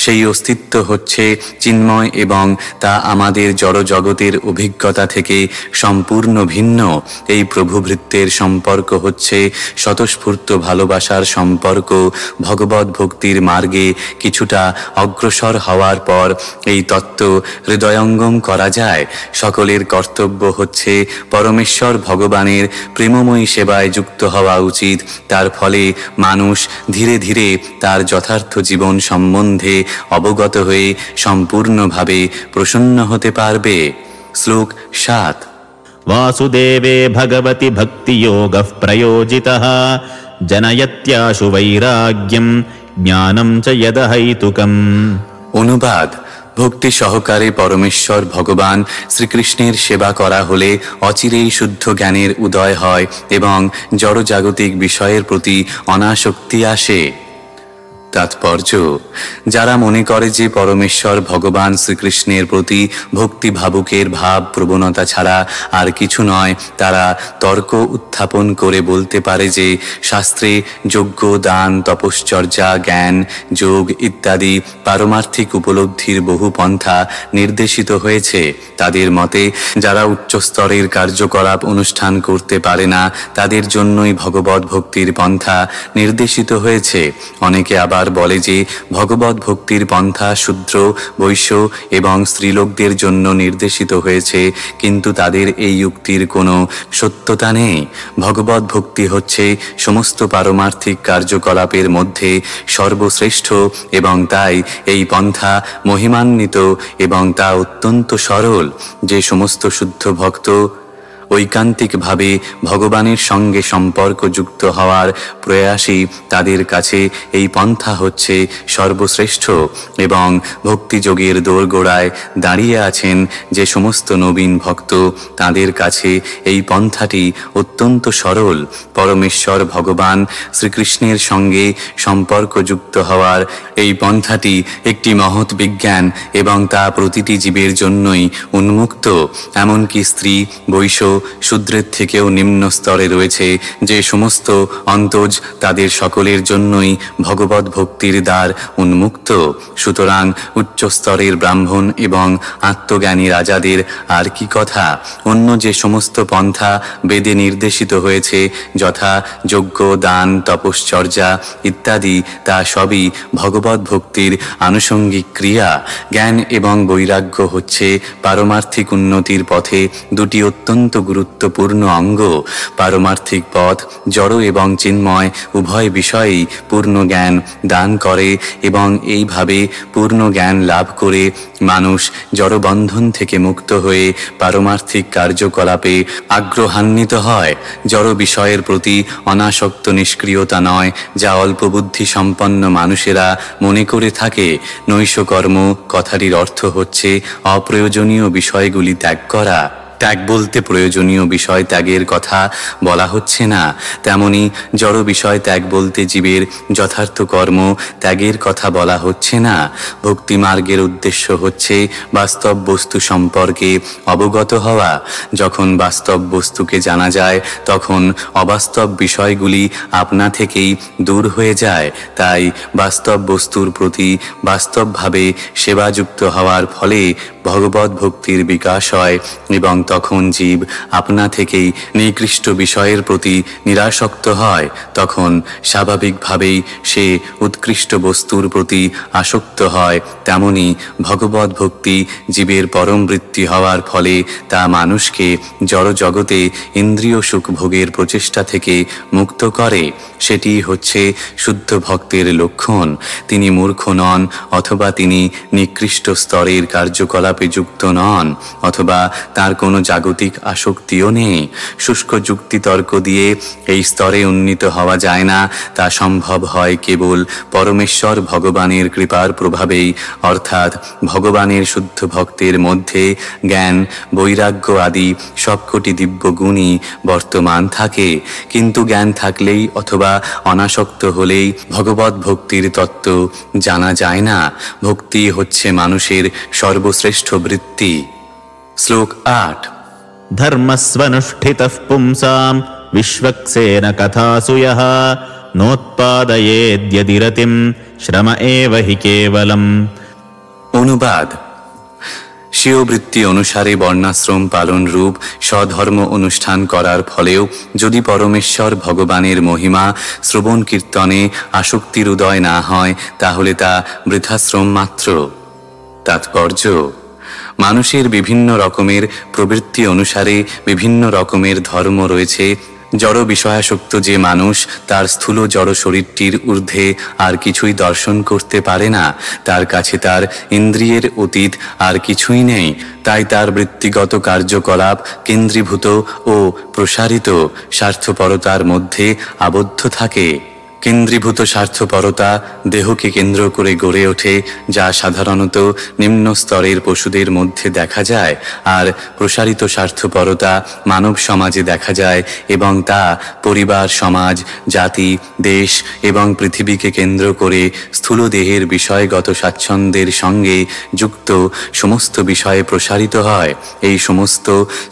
সেই অস্তিত্ব হচ্ছে চিন্ময় এবং তা আমাদের জড় জগতের অভিজ্ঞতা থেকে সম্পূর্ণ ভিন্ন। এই প্রভুভৃত্যের সম্পর্ক হচ্ছে স্বতঃস্ফূর্ত ভালোবাসার সম্পর্ক। ভগবত ভক্তির মার্গে কিছুটা অগ্রসর হওয়ার পর এই তত্ত্ব হৃদয়ঙ্গম করা যায়। সকলের কর্তব্য হচ্ছে পরমেশ্বর ভগবানের প্রেমময়ী সেবায় যুক্ত হওয়া উচিত। তার ফলে মানুষ ধীরে ধীরে তার যথার্থ জীবন সম্বন্ধে অবগত হয়ে সম্পূর্ণভাবে প্রসন্ন হতে পারবে। শ্লোক 7। वासुदेवे भगवति भक्तियोगः प्रयोजितः जनयत्याशु वैराग्यं ज्ञानं च यदहैतुकम्। অনুবাদ: ভক্তি সহকারে পরমেশ্বর ভগবান শ্রীকৃষ্ণের সেবা করা হলে অচিরেই শুদ্ধ জ্ঞানের উদয় হয় এবং জড়জাগতিক বিষয়ের প্রতি অনাসক্তি আসে। তাৎপর্য: যারা মনে করে যে পরমেশ্বর ভগবান শ্রীকৃষ্ণের প্রতি ভক্তি ভাবুকের ভাব প্রবণতা ছাড়া আর কিছু নয়, তারা তর্ক উত্থাপন করে বলতে পারে যে শাস্ত্রে যজ্ঞ, দান, তপশ্চর্যা, জ্ঞান, যোগ ইত্যাদি পারমার্থিক উপলব্ধির বহু পন্থা নির্দেশিত হয়েছে। তাদের মতে যারা উচ্চ স্তরের কার্যকলাপ অনুষ্ঠান করতে পারে না, তাদের জন্যই ভগবত ভক্তির পন্থা নির্দেশিত হয়েছে। অনেকে আবার বলে যে ভগবত ভক্তির পন্থা শূদ্র, বৈশ্য এবং স্ত্রীলোকদের জন্য নির্দেশিত হয়েছে, কিন্তু তাদের এই যুক্তির কোনো সত্যতা নেই। ভগবত ভক্তি হচ্ছে সমস্ত পারমার্থিক কার্যকলাপের মধ্যে সর্বশ্রেষ্ঠ এবং তাই এই পন্থা মহিমান্বিত এবং তা অত্যন্ত সরল। যে সমস্ত শুদ্ধ ভক্ত ঐকান্তিকভাবে ভগবানের সঙ্গে সম্পর্কযুক্ত হওয়ার প্রয়াসী, তাদের কাছে এই পন্থা হচ্ছে সর্বশ্রেষ্ঠ। এবং ভক্তিযোগের দোরগোড়ায় দাঁড়িয়ে আছেন যে সমস্ত নবীন ভক্ত, তাদের কাছে এই পন্থাটি অত্যন্ত সরল। পরমেশ্বর ভগবান শ্রীকৃষ্ণের সঙ্গে সম্পর্কযুক্ত হওয়ার এই পন্থাটি একটি মহৎ বিজ্ঞান এবং তা প্রতিটি জীবের জন্যই উন্মুক্ত। এমনকি স্ত্রী, বৈশ্য, শূদ্রের থেকেও নিম্ন স্তরে রয়েছে যে সমস্ত অন্তজ, তাদের সকলের জন্যই ভগবত ভক্তির দ্বার উন্মুক্ত। সুতরাং উচ্চ স্তরের ব্রাহ্মণ এবং আত্মজ্ঞানী রাজাদের আর কি কথা। অন্য যে সমস্ত পন্থা বেদে নির্দেশিত হয়েছে, যথা যজ্ঞ, দান, তপশ্চর্যা ইত্যাদি, তা সবই ভগবত ভক্তির আনুষঙ্গিক ক্রিয়া। জ্ঞান এবং বৈরাগ্য হচ্ছে পারমার্থিক উন্নতির পথে দুটি অত্যন্ত গুরুত্বপূর্ণ অঙ্গ। পারমার্থিক পথ জড় এবং চিন্ময় উভয় বিষয়েই পূর্ণ জ্ঞান দান করে এবং এইভাবে পূর্ণ জ্ঞান লাভ করে মানুষ জড়বন্ধন থেকে মুক্ত হয়ে পারমার্থিক কার্যকলাপে আগ্রহান্বিত হয়। জড় বিষয়ের প্রতি অনাসক্ত নিষ্ক্রিয়তা নয়, যা অল্প বুদ্ধি সম্পন্ন মানুষেরা মনে করে থাকে। নৈশকর্ম কথাটির অর্থ হচ্ছে অপ্রয়োজনীয় বিষয়গুলি ত্যাগ করা। ত্যাগ বলতে প্রয়োজনীয় বিষয় ত্যাগের কথা বলা হচ্ছে না, তেমনি জড় বিষয় ত্যাগ বলতে জীবের যথার্থ কর্ম ত্যাগের কথা বলা হচ্ছে না। ভক্তিমার্গের উদ্দেশ্য হচ্ছে বাস্তব বস্তু সম্পর্কে অবগত হওয়া। যখন বাস্তব বস্তুকে জানা যায়, তখন অবাস্তব বিষয়গুলি আপনা থেকেই দূর হয়ে যায়। তাই বাস্তব বস্তুর প্রতি বাস্তবভাবে সেবাযুক্ত হওয়ার ফলে ভগবত ভক্তির বিকাশ হয় এবং তখন জীব আপনা থেকেই নিকৃষ্ট বিষয়ের প্রতি নিরাসক্ত হয়, তখন স্বাভাবিকভাবেই সে উৎকৃষ্ট বস্তুর প্রতি আসক্ত হয়। তেমনি ভগবত ভক্তি জীবের পরম বৃত্তি হওয়ার ফলে তা মানুষকে জড় জগতে ইন্দ্রিয় সুখ ভোগের প্রচেষ্টা থেকে মুক্ত করে। সেটি হচ্ছে শুদ্ধ ভক্তের লক্ষণ। তিনি মূর্খ নন, অথবা তিনি নিকৃষ্ট স্তরের কার্যকলাপে যুক্ত নন, অথবা তার কোনো জাগতিক আসক্তিও নেই। শুষ্ক যুক্তিতর্ক দিয়ে এই স্তরে উন্নীত হওয়া যায় না। তা সম্ভব হয় কেবল পরমেশ্বর ভগবানের কৃপার প্রভাবেই, অর্থাৎ ভগবানের শুদ্ধ ভক্তের মধ্যে জ্ঞান, বৈরাগ্য আদি সবকটি দিব্য গুণই বর্তমান থাকে। কিন্তু জ্ঞান থাকলেই অথবা অনাসক্ত হলেই ভগবত ভক্তির তত্ত্ব জানা যায় না। ভক্তি হচ্ছে মানুষের সর্বশ্রেষ্ঠ বৃত্তি। শ্লোক ৮। ধর্মস্বনুষ্ঠিতঃ পুংসাং বিশ্বক্সেন কথাসু ইয়ঃ নোৎপাদয়েদ্যদি রতিম শ্রম এব হি কেবলম। অনুবাদ: স্বীয় বৃত্তি অনুসারে বর্ণাশ্রম পালন রূপ স্বধর্ম অনুষ্ঠান করার ফলেও যদি পরমেশ্বর ভগবানের মহিমা শ্রবণ কীর্তনে আসক্তির উদয় না হয়, তাহলে তা বৃথাশ্রম মাত্র। তাৎপর্য: মানুষের বিভিন্ন রকমের প্রবৃত্তি অনুসারে বিভিন্ন রকমের ধর্ম রয়েছে। জড় বিষয়াসক্ত যে মানুষ তার স্থূল জড় শরীরটির ঊর্ধ্বে আর কিছুই দর্শন করতে পারে না, তার কাছে তার ইন্দ্রিয়ের অতীত আর কিছুই নেই। তাই তার বৃত্তিগত কার্যকলাপ কেন্দ্রীভূত ও প্রসারিত স্বার্থপরতার মধ্যে আবদ্ধ থাকে। কেন্দ্রীভূত স্বার্থপরতা দেহকে কেন্দ্র করে গড়ে ওঠে, যা সাধারণত নিম্ন স্তরের পশুদের মধ্যে দেখা যায়, আর প্রসারিত স্বার্থপরতা মানব সমাজে দেখা যায় এবং তা পরিবার, সমাজ, জাতি, দেশ এবং পৃথিবীকে কেন্দ্র করে স্থূল দেহের বিষয়গত স্বাচ্ছন্দ্যের সঙ্গে যুক্ত সমস্ত বিষয়ে প্রসারিত হয়। এই সমস্ত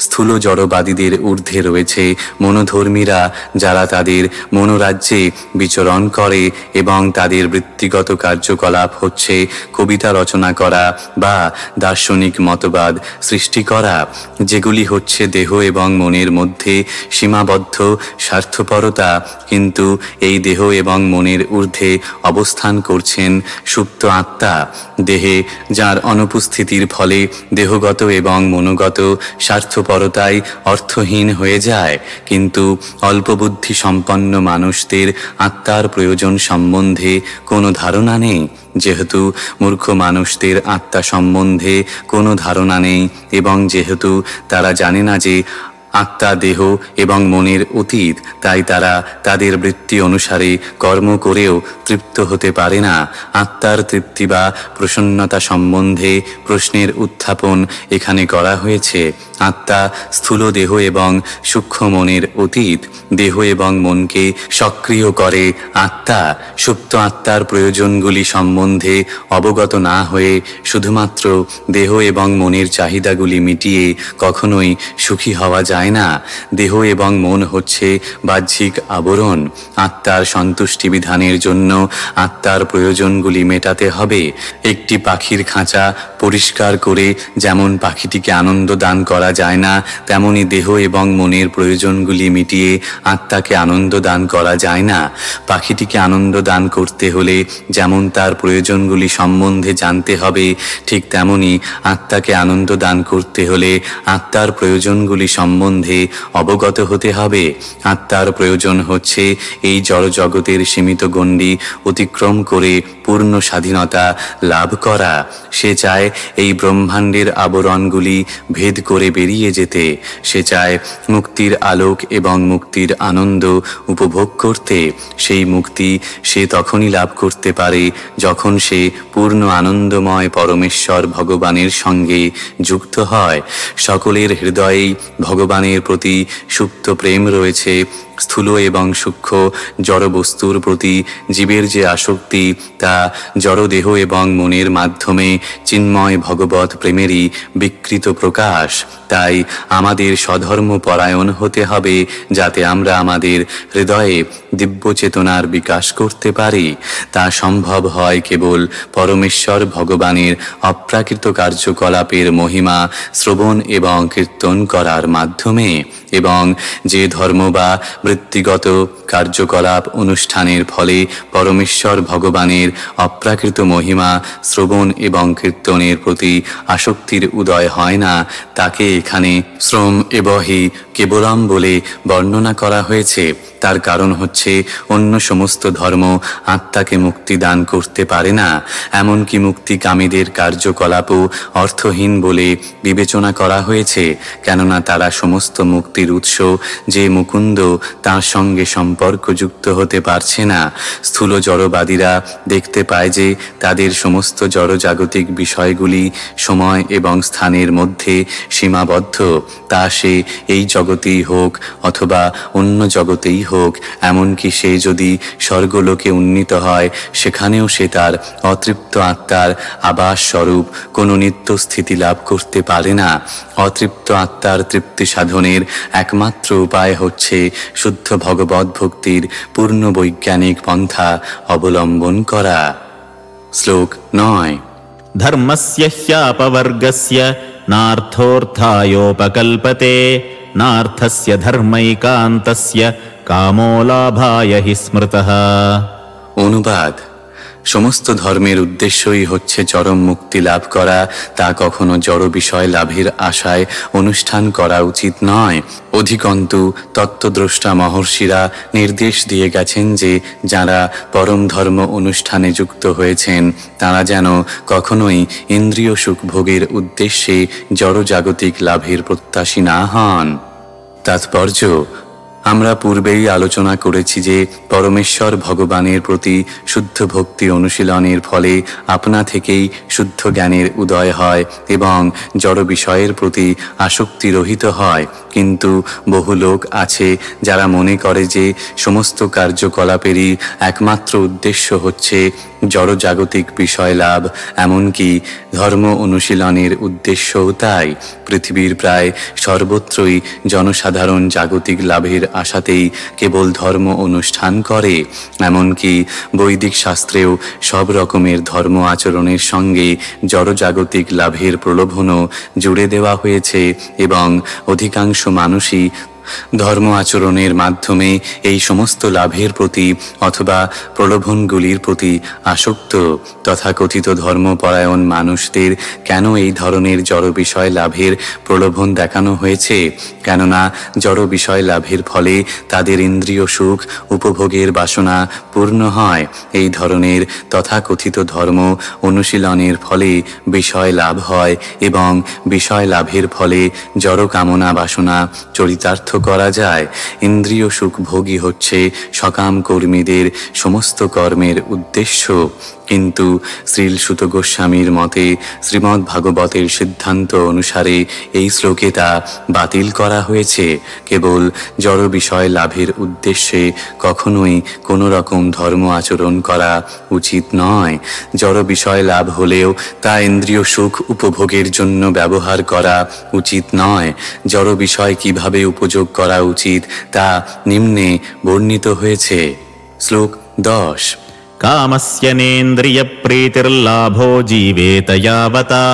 স্থূল জড়বাদীদের ঊর্ধ্বে রয়েছে মনোধর্মীরা, যারা তাদের মনোরাজ্যে বিচরণ করে এবং তাদের বৃত্তিগত কার্যকলাপ হচ্ছে কবিতা রচনা করা বা দার্শনিক মতবাদ সৃষ্টি করা, যেগুলি হচ্ছে দেহ এবং মনের মধ্যে সীমাবদ্ধ স্বার্থপরতা। কিন্তু এই দেহ এবং মনের ঊর্ধ্বে অবস্থান করছেন সুপ্ত আত্মা। দেহে যার অনুপস্থিতির ফলে দেহগত এবং মনোগত স্বার্থপরতাই অর্থহীন হয়ে যায়। কিন্তু অল্পবুদ্ধি সম্পন্ন মানুষদের আত্মার প্রয়োজন সম্বন্ধে কোনো ধারণা নেই। যেহেতু মূর্খ মানুষদের আত্মা সম্বন্ধে কোনো ধারণা নেই এবং যেহেতু তারা জানে না যে আত্মা দেহ এবং মনের অতীত, তাই তারা তাদের বৃত্তি অনুসারে কর্ম করেও তৃপ্ত হতে পারে না। আত্মার তৃপ্তি বা প্রসন্নতা সম্বন্ধে প্রশ্নের উত্থাপন এখানে করা হয়েছে। আত্মা স্থূল দেহ এবং সূক্ষ্ম মনের অতীত। দেহ এবং মনকে সক্রিয় করে আত্মা। সুপ্ত আত্মার প্রয়োজনগুলি সম্বন্ধে অবগত না হয়ে শুধুমাত্র দেহ এবং মনের চাহিদাগুলি মিটিয়ে কখনোই সুখী হওয়া যায় না। দেহ এবং মন হচ্ছে বাহ্যিক আবরণ। আত্মার সন্তুষ্টি বিধানের জন্য আত্মার প্রয়োজনগুলি মেটাতে হবে। একটি পাখির খাঁচা পরিষ্কার করে যেমন পাখিটিকে আনন্দ দান করা যায় না, তেমনি দেহ এবং মনের প্রয়োজনগুলি মিটিয়ে আত্মাকে আনন্দ দান করা যায় না। পাখিটিকে আনন্দ দান করতে হলে যেমন তার প্রয়োজনগুলি সম্বন্ধে জানতে হবে, ঠিক তেমনি আত্মাকে আনন্দ দান করতে হলে আত্মার প্রয়োজনগুলি সম্বন্ধে অবগত হতে হবে। আত্মার প্রয়োজন হচ্ছে এই জড় জগতের সীমিত গণ্ডি অতিক্রম করে পূর্ণ স্বাধীনতা লাভ করা। সে চায় এই ব্রহ্মাণ্ডের আবরণগুলি ভেদ করে বেরিয়ে যেতে। সে চায় মুক্তির আলোক এবং মুক্তির আনন্দ উপভোগ করতে। সেই মুক্তি সে তখনই লাভ করতে পারে যখন সে পূর্ণ আনন্দময় পরমেশ্বর ভগবানের সঙ্গে যুক্ত হয়। সকলের হৃদয়েই ভগবানের ভগবানের প্রতি সুপ্ত প্রেম রয়েছে, স্থূল এবং সূক্ষ্ম জড়বস্তুর প্রতি জীবের যে আসক্তি তা জড়দেহ এবং মনের মাধ্যমে চিন্ময় ভগবৎ প্রেমেরই বিকৃত প্রকাশ। তাই আমাদের স্বধর্ম পরায়ণ হতে হবে, যাতে আমরা আমাদের হৃদয়ে দিব্য চেতনার বিকাশ করতে পারি। তা সম্ভব হয় কেবল পরমেশ্বর ভগবানের অপ্রাকৃত কার্যকলাপের মহিমা শ্রবণ এবং কীর্তন করার মাধ্যমে। এবং যে ধর্ম বা বৃত্তিগত কার্যকলাপ অনুষ্ঠানের ফলে পরমেশ্বর ভগবানের অপ্রাকৃত মহিমা শ্রবণ এবং কীর্তনের প্রতি আসক্তির উদয় হয় না, তাকে এখানে শ্রম এবহি কেবলম বলে বর্ণনা করা হয়েছে। তার কারণ হচ্ছে অন্য সমস্ত ধর্ম আত্মাকে মুক্তি দান করতে পারে না। এমনকি মুক্তিকামীদের কার্যকলাপও অর্থহীন বলে বিবেচনা করা হয়েছে, কেননা তারা সমস্ত মুক্তির উৎস যে মুকুন্দ তার সঙ্গে সম্পর্কযুক্ত হতে পারছে না। স্থূল জড়বাদীরা দেখতে পায় যে তাদের সমস্ত জড়জাগতিক বিষয়গুলি সময় এবং স্থানের মধ্যে সীমাবদ্ধ, তা সে এই জগতেই হোক অথবা অন্য জগতেই হোক। এমনকি সে যদি স্বর্গলোকে উন্নীত হয়, সেখানেও সে তার অতৃপ্ত আত্মার আবাস স্বরূপ কোনো নিত্য স্থিতি লাভ করতে পারে না। অতৃপ্ত আত্মার তৃপ্তি সাধনের একমাত্র উপায় হচ্ছে শুদ্ধ ভগবৎ ভক্তির পূর্ণ বৈজ্ঞানিক পন্থা অবলম্বন করা। শ্লোক 9। ধর্মস্য হ্যাপবর্গস্য নার্থোর্থায়োপকল্পতে নার্থস্য ধর্মৈকান্তস্য কামো লাভায় হি স্মৃতঃ। অনুবাদ: সমস্ত ধর্মের উদ্দেশ্যই হচ্ছে চরম মুক্তি লাভ করা। তা কখনো জড় বিষয় লাভের আশায় অনুষ্ঠান করা উচিত নয়। অধিকন্তু তত্ত্বদ্রষ্টা মহর্ষিরা নির্দেশ দিয়ে গেছেন যে যারা পরম ধর্ম অনুষ্ঠানে যুক্ত হয়েছেন তারা যেন কখনোই ইন্দ্রিয় সুখ ভোগের উদ্দেশ্যে জড়জাগতিক লাভের প্রত্যাশী না হন। তাৎপর্য: আমরা পূর্বেই আলোচনা করেছি যে পরমেশ্বর ভগবানের প্রতি শুদ্ধ ভক্তি অনুশীলনের ফলে আপনা থেকেই শুদ্ধ জ্ঞানের উদয় হয় এবং জড় বিষয়ের প্রতি আসক্তি রহিত হয়। কিন্তু বহু লোক আছে যারা মনে করে যে সমস্ত কার্যকলাপেরই একমাত্র উদ্দেশ্য হচ্ছে জড়জাগতিক বিষয় লাভ। এমনকি ধর্ম অনুশীলনের উদ্দেশ্যও তাই। পৃথিবীর প্রায় সর্বত্রই জনসাধারণ জাগতিক লাভের আশাতেই কেবল ধর্ম অনুষ্ঠান করে। এমনকি বৈদিক শাস্ত্রেও সব রকমের ধর্ম আচরণের সঙ্গে জড়জাগতিক লাভের প্রলোভনও জুড়ে দেওয়া হয়েছে এবং অধিকাংশ মানুষই ধর্ম আচরণের মাধ্যমে এই সমস্ত লাভের প্রতি অথবা প্রলোভনগুলির প্রতি আসক্ত। তথাকথিত ধর্মপরায়ণ মানুষদের কেন এই ধরনের জড় বিষয় লাভের প্রলোভন দেখানো হয়েছে? কেননা জড় বিষয় লাভের ফলে তাদের ইন্দ্রিয় সুখ উপভোগের বাসনা পূর্ণ হয়। এই ধরনের তথাকথিত ধর্ম অনুশীলনের ফলে বিষয় লাভ হয় এবং বিষয় লাভের ফলে জড় কামনা বাসনা চরিতার্থ করা যায়। ইন্দ্রিয় সুখ ভোগই হচ্ছে সকাম কর্মীদের সমস্ত কর্মের উদ্দেশ্য। কিন্তু শ্রীল সুত গোস্বামীর মতে শ্রীমদ্ ভাগবতের সিদ্ধান্ত অনুসারে এই শ্লোকে তা বাতিল করা হয়েছে। কেবল জড় বিষয় লাভের উদ্দেশ্যে কখনোই কোনো রকম ধর্ম আচরণ করা উচিত নয়। জড় বিষয় লাভ হলেও তা ইন্দ্রিয় সুখ উপভোগের জন্য ব্যবহার করা উচিত নয়। জড় বিষয় কিভাবে উপযোগ করা উচিত তা নিম্নে বর্ণিত হয়েছে। শ্লোক 10। কামস্য নেন্দ্রিয় প্রীতির্লাভো জীবেত যাবতা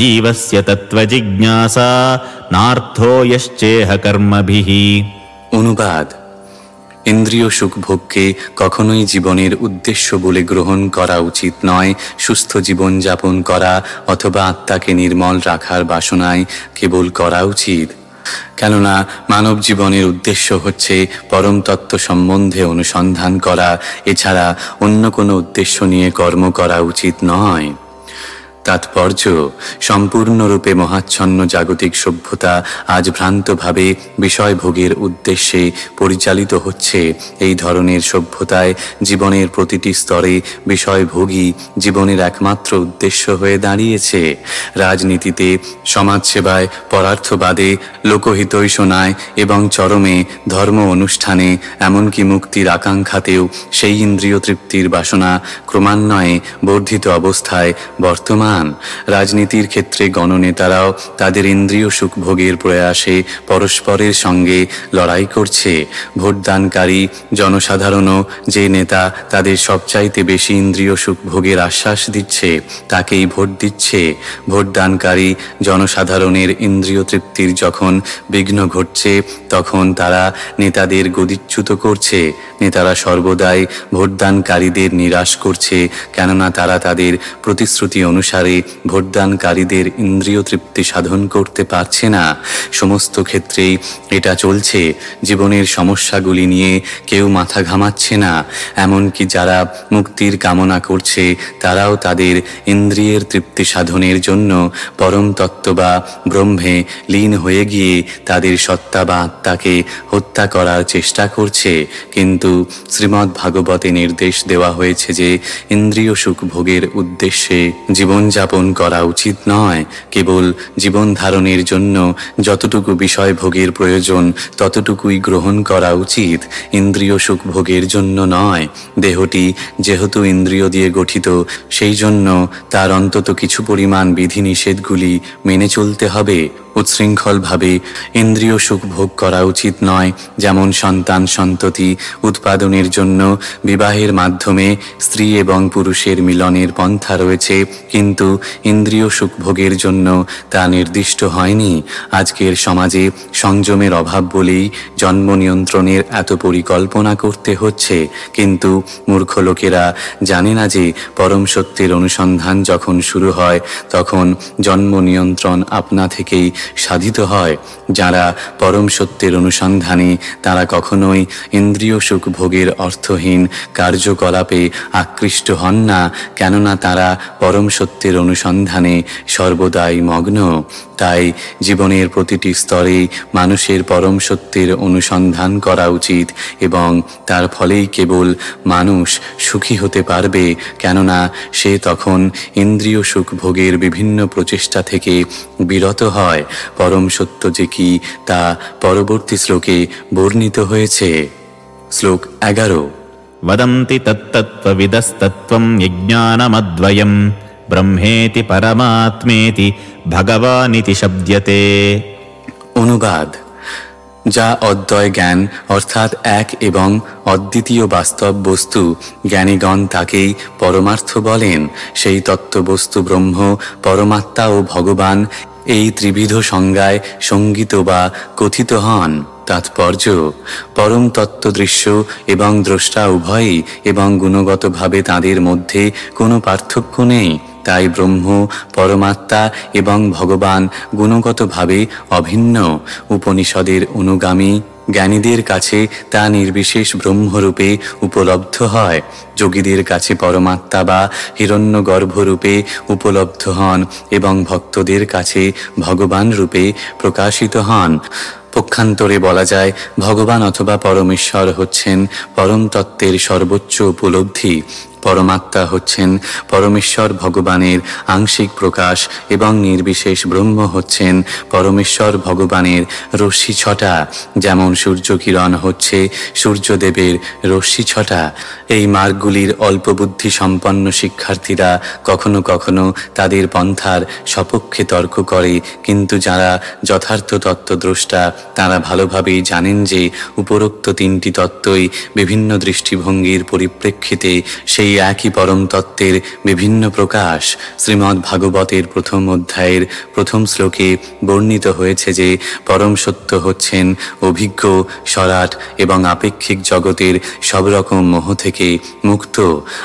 জীবস্য তত্ত্বজিজ্ঞাসা নার্থো যশ্চেহ কর্মভিঃ। অনুবাদ: ইন্দ্রিয় সুখ ভোগকে কখনোই জীবনের উদ্দেশ্য বলে গ্রহণ করা উচিত নয়। সুস্থ জীবন যাপন করা অথবা আত্মাকে নির্মল রাখার বাসনায় কেবল করা উচিত। কেননা মানব জীবনের উদ্দেশ্য হচ্ছে পরম তত্ত্ব সম্বন্ধে অনুসন্ধান করা। এছাড়া অন্য কোনো উদ্দেশ্য নিয়ে কর্ম করা উচিত নয়। তাৎপর্য, সম্পূর্ণরূপে মহাচ্ছন্ন জাগতিক সভ্যতা আজ ভ্রান্তভাবে বিষয়ভোগের উদ্দেশ্যে পরিচালিত হচ্ছে। এই ধরনের সভ্যতায় জীবনের প্রতিটি স্তরে বিষয়ভোগী জীবনের একমাত্র উদ্দেশ্য হয়ে দাঁড়িয়েছে। রাজনীতিতে, সমাজসেবায়, পরার্থবাদে, লোকহিতৈষণায় এবং চরমে ধর্ম অনুষ্ঠানে, এমনকি মুক্তির আকাঙ্ক্ষাতেও সেই ইন্দ্রিয় তৃপ্তির বাসনা ক্রমান্বয়ে বর্ধিত অবস্থায় বর্তমান। রাজনীতির ক্ষেত্রে গণনেতারাও তাদের ইন্দ্রিয় সুখভোগের প্রয়াসে পরস্পরের সঙ্গে লড়াই করছে। ভোটদানকারী জনসাধারণও যে নেতা তাদের সবচাইতে বেশি ইন্দ্রিয় সুখভোগের আশ্বাস দিচ্ছে তাকেই ভোট দিচ্ছে। ভোটদানকারী জনসাধারণের ইন্দ্রিয় তৃপ্তির যখন বিঘ্ন ঘটছে তখন তারা নেতাদের গদিচ্যুত করছে। নেতারা সর্বদাই ভোটদানকারীদের নিরাশ করছে, কেননা তারা তাদের প্রতিশ্রুতি অনুসারে ভোটদানকারীদের ইন্দ্রিয় তৃপ্তি সাধন করতে পারছে না। সমস্ত ক্ষেত্রেই এটা চলছে। জীবনের সমস্যাগুলি নিয়ে কেউ মাথা ঘামাচ্ছে না। এমনকি যারা মুক্তির কামনা করছে তারাও তাদের ইন্দ্রিয়ের তৃপ্তি সাধনের জন্য পরম তত্ত্ব বা ব্রহ্মে লীন হয়ে গিয়ে তাদের সত্তা বা আত্মাকে হত্যা করার চেষ্টা করছে। কিন্তু শ্রীমদ্ ভাগবতে নির্দেশ দেওয়া হয়েছে যে ইন্দ্রিয় সুখ ভোগের উদ্দেশ্যে জীবনযাপন করা উচিত নয়। কেবল জীবন ধারণের জন্য যতটুকু বিষয় ভোগের প্রয়োজন ততটুকুই গ্রহণ করা উচিত, ইন্দ্রিয় সুখ ভোগের জন্য নয়। দেহটি যেহেতু ইন্দ্রিয় দিয়ে গঠিত, সেই জন্য তার অন্তত কিছু পরিমাণ বিধিনিষেধগুলি মেনে চলতে হবে। উচ্ছৃঙ্খলভাবে ইন্দ্রিয় সুখ ভোগ করা উচিত নয়। যেমন সন্তান সন্ততি উৎপাদনের জন্য বিবাহের মাধ্যমে স্ত্রী এবং পুরুষের মিলনের পন্থা রয়েছে, কিন্তু ইন্দ্রিয় সুখ ভোগের জন্য তা নির্দিষ্ট হয়নি। আজকের সমাজে সংযমের অভাব বলেই জন্ম নিয়ন্ত্রণের এত পরিকল্পনা করতে হচ্ছে। কিন্তু মূর্খ লোকেরা জানে না যে পরম সত্যের অনুসন্ধান যখন শুরু হয় তখন জন্ম নিয়ন্ত্রণ আপনা থেকেই সাধিত হয়। যারা পরম সত্যের অনুসন্ধানে তারা কখনোই ইন্দ্রিয় সুখ ভোগের অর্থহীন কার্যকলাপে আকৃষ্ট হন না, কেননা তারা পরম সত্যের অনুসন্ধানে সর্বদাই মগ্ন। তাই জীবনের প্রতিটি স্তরে মানুষের পরম সত্যের অনুসন্ধান করা উচিত এবং তার ফলেই কেবল মানুষ সুখী হতে পারবে, কেননা সে তখন ইন্দ্রিয় সুখ ভোগের বিভিন্ন প্রচেষ্টা থেকে বিরত হয়। পরম সত্য যে কি তা পরবর্তী শ্লোকে বর্ণিত হয়েছে। শ্লোক 11। वदन्ति तत्तत्त्वविदस्तत्त्वं यज्ञानमद्वयं ब्रह्मेति परमात्मेति भगवानिति शब्द्यते। অনুবাদ, যা অদ্বয় জ্ঞান অর্থাৎ এক এবং অদ্বিতীয় বাস্তব বস্তু, জ্ঞানীগণ তাকেই পরমার্থ বলেন। সেই তত্ত্ববস্তু ব্রহ্ম, পরমাত্মা ও ভগবান এই ত্রিবিধ সংজ্ঞায় সঙ্গীত বা কথিত হন। তাৎপর্য, পরম তত্ত্ব দৃশ্য এবং দ্রষ্টা উভয়ই এবং গুণগতভাবে তাদের মধ্যে কোনো পার্থক্য নেই। তাই ব্রহ্ম, পরমাত্মা এবং ভগবান গুণগতভাবে অভিন্ন। উপনিষদের অনুগামী জ্ঞানীদের কাছে তা নির্বিশেষ ব্রহ্মরূপে উপলব্ধ হয়। যোগীদের কাছে পরমাত্মা বা হিরণ্যগর্ভরূপে উপলব্ধ হন এবং ভক্তদের কাছে ভগবান রূপে প্রকাশিত হন। পক্ষান্তরে বলা যায়, ভগবান অথবা পরমেশ্বর হচ্ছেন পরম তত্ত্বের সর্বোচ্চ উপলব্ধি। পরমাত্মা হচ্ছেন পরমেশ্বর ভগবানের আংশিক প্রকাশ এবং নির্বিশেষ ব্রহ্ম হচ্ছেন পরমেশ্বর ভগবানের রশ্মি ছটা। যেমন সূর্যকিরণ হচ্ছে সূর্যদেবের রশ্মি ছটা। এই মার্গগুলির অল্প বুদ্ধি সম্পন্ন শিক্ষার্থীরা কখনো কখনো তাদের পন্থার সপক্ষে তর্ক করে, কিন্তু যারা যথার্থ তত্ত্বদ্রষ্টা তারা ভালোভাবেই জানেন যে উপরোক্ত তিনটি তত্ত্বই বিভিন্ন দৃষ্টিভঙ্গির পরিপ্রেক্ষিতে সেই একই পরম তত্ত্বের বিভিন্ন প্রকাশ। শ্রীমদ্ ভাগবতের প্রথম অধ্যায়ের প্রথম শ্লোকে বর্ণিত হয়েছে যে পরম সত্য হচ্ছেন অভিজ্ঞ, সরাট এবং আপেক্ষিক জগতের সব রকম মোহ থেকে মুক্ত।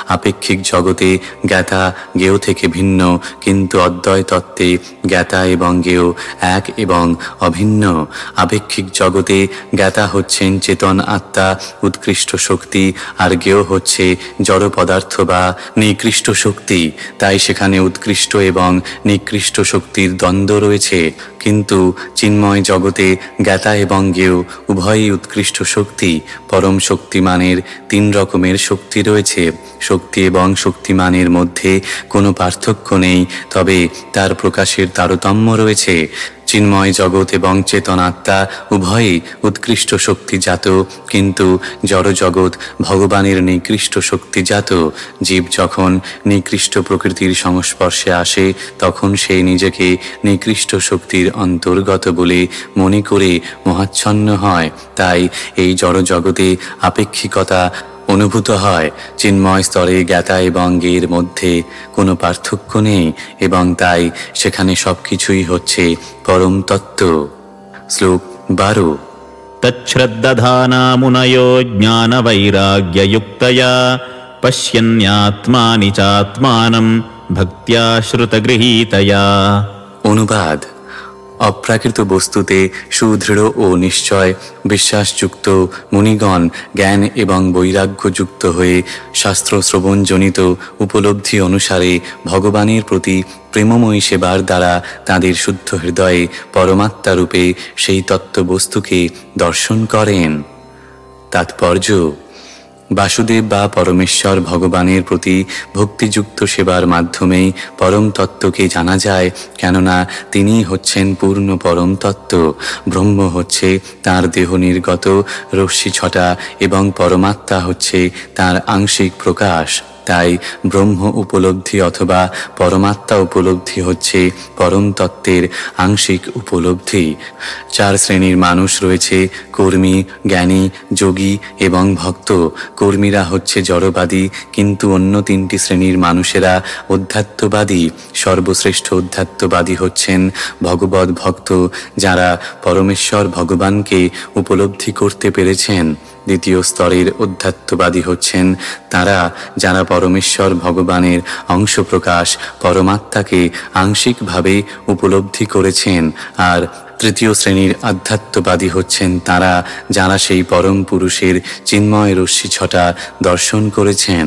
আপেক্ষিক জগতে জ্ঞাতা জ্ঞেয় থেকে ভিন্ন, কিন্তু অদ্বয় তত্ত্বে জ্ঞাতা এবং জ্ঞেয় এক এবং অভিন্ন। আপেক্ষিক জগতে জ্ঞাতা হচ্ছেন চেতন আত্মা, উৎকৃষ্ট শক্তি, আর জ্ঞেয় হচ্ছে জড় পদার্থ পদার্থ বা নিকৃষ্ট শক্তি, তাই সেখানে উৎকৃষ্ট এবং নিকৃষ্ট শক্তির দ্বন্দ্ব রয়েছে। কিন্তু চিন্ময় জগতে জ্ঞাতা এবং জ্ঞেয় উভয়ই উৎকৃষ্ট শক্তি। পরম শক্তিমানের 3 রকমের শক্তি রয়েছে। শক্তি এবং শক্তিমানের মধ্যে কোনো পার্থক্য নেই, তবে তার প্রকাশের তারতম্য রয়েছে। চিন্ময় জগৎ এবং চেতনাত্মা উভয়ই উৎকৃষ্ট শক্তিজাত, কিন্তু জড়জগৎ ভগবানের নিকৃষ্ট শক্তিজাত। জীব যখন নিকৃষ্ট প্রকৃতির সংস্পর্শে আসে তখন সে নিজেকে নিকৃষ্ট শক্তির অন্তর্গত বলে মনে করে মোহাচ্ছন্ন হয়। তাই এই জড়জগতে আপেক্ষিকতা অনুভূত হয়। চিন্ময় স্তরে জ্ঞাতা এবং জ্ঞেয়ের মধ্যে কোনো পার্থক্য নেই এবং তাই সেখানে সবকিছুই হচ্ছে পরম তত্ত্ব। শ্লোক 12। তচ্ছ্রদ্দধানা মুনয়ো জ্ঞানবৈরাগ্যযুক্তয়া পশ্যন্যাত্মানি চাত্মানম ভক্ত্যা শ্রুতগৃহীতয়া। অনুবাদ: অপ্রাকৃত বস্তুতে সুদৃঢ় ও নিশ্চয় বিশ্বাসযুক্ত মুনিগণ জ্ঞান এবং বৈরাগ্যযুক্ত হয়ে শাস্ত্র শ্রবণজনিত উপলব্ধি অনুসারে ভগবানের প্রতি প্রেমময়ী সেবার দ্বারা তাঁদের শুদ্ধ হৃদয়ে পরমাত্মারূপে সেই তত্ত্ববস্তুকে দর্শন করেন। তাৎপর্য: বাসুদেব বা পরমেশ্বর ভগবানের প্রতি ভক্তিযুক্ত সেবার মাধ্যমেই পরম তত্ত্বকে জানা যায়, কেননা তিনি হচ্ছেন পূর্ণ পরম তত্ত্ব। ব্রহ্ম হচ্ছে তাঁর দেহ নির্গত রশ্মি ছটা এবং পরমাত্মা হচ্ছে তাঁর আংশিক প্রকাশ। তাই ব্রহ্ম উপলব্ধি অথবা পরমাত্মা উপলব্ধি হচ্ছে পরম তত্ত্বের আংশিক উপলব্ধি। 4 শ্রেণীর মানুষ রয়েছে: কর্মী, জ্ঞানী, যোগী এবং ভক্ত। কর্মীরা হচ্ছে জড়বাদী, কিন্তু অন্য 3টি শ্রেণীর মানুষেরা অধ্যাত্মবাদী। সর্বশ্রেষ্ঠ অধ্যাত্মবাদী হচ্ছেন ভগবৎ ভক্ত, যারা পরমেশ্বর ভগবানকে উপলব্ধি করতে পেরেছেন। দ্বিতীয় স্তরের অধ্যাত্মবাদী হচ্ছেন তারা যারা পরমেশ্বর ভগবানের অংশপ্রকাশ পরমাত্মাকে আংশিকভাবে উপলব্ধি করেছেন। আর তৃতীয় শ্রেণীর আধ্যাত্মবাদী হচ্ছেন তারা যারা সেই পরম পুরুষের চিন্ময় রশ্মি ছটা দর্শন করেছেন।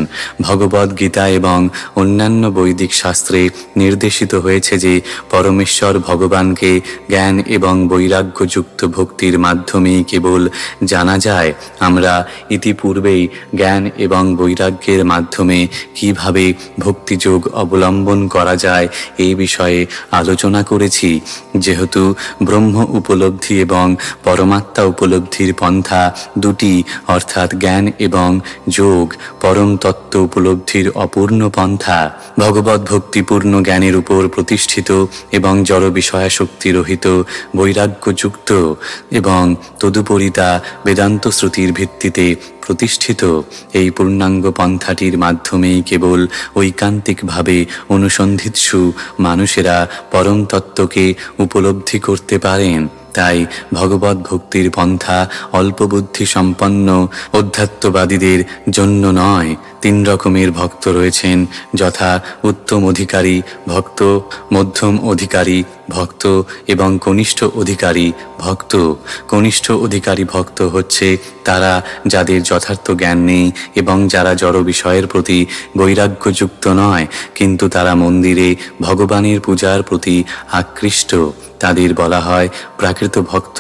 ভগবদ গীতা এবং অন্যান্য বৈদিক শাস্ত্রে নির্দেশিত হয়েছে যে পরমেশ্বর ভগবানকে জ্ঞান এবং বৈরাগ্যযুক্ত ভক্তির মাধ্যমেই কেবল জানা যায়। আমরা ইতিপূর্বেই জ্ঞান এবং বৈরাগ্যের মাধ্যমে কিভাবে ভক্তিযোগ অবলম্বন করা যায় এই বিষয়ে আলোচনা করেছি। যেহেতু ব্রহ্ম উপলব্ধি এবং পরমাত্মা উপলব্ধির পন্থা দুটি, অর্থাৎ জ্ঞান এবং যোগ পরম তত্ত্ব উপলব্ধির অপূর্ণ পন্থা। ভগবত ভক্তিপূর্ণ জ্ঞানের উপর প্রতিষ্ঠিত এবং জড় বিষয়াসক্তি রহিত বৈরাগ্যযুক্ত এবং তদুপরি তা বেদান্ত শ্রুতির ভিত্তিতে প্রতিষ্ঠিত। এই পূর্ণাঙ্গ পন্থাটির মাধ্যমেই কেবল ঐকান্তিকভাবে অনুসন্ধিৎসু মানুষেরা পরম তত্ত্বকে উপলব্ধি করতে পারেন। তাই ভগবত ভক্তির পন্থা অল্পবুদ্ধি সম্পন্ন অধ্যাত্মবাদীদের জন্য নয়। 3 রকমের ভক্ত রয়েছেন, যথা উত্তম অধিকারী ভক্ত, মধ্যম অধিকারী ভক্ত এবং কনিষ্ঠ অধিকারী ভক্ত। কনিষ্ঠ অধিকারী ভক্ত হচ্ছে তারা যাদের যথার্থ জ্ঞান নেই এবং যারা জড় বিষয়ের প্রতি বৈরাগ্যযুক্ত নয়, কিন্তু তারা মন্দিরে ভগবানের পূজার প্রতি আকৃষ্ট। তাদের বলা হয় প্রাকৃত ভক্ত।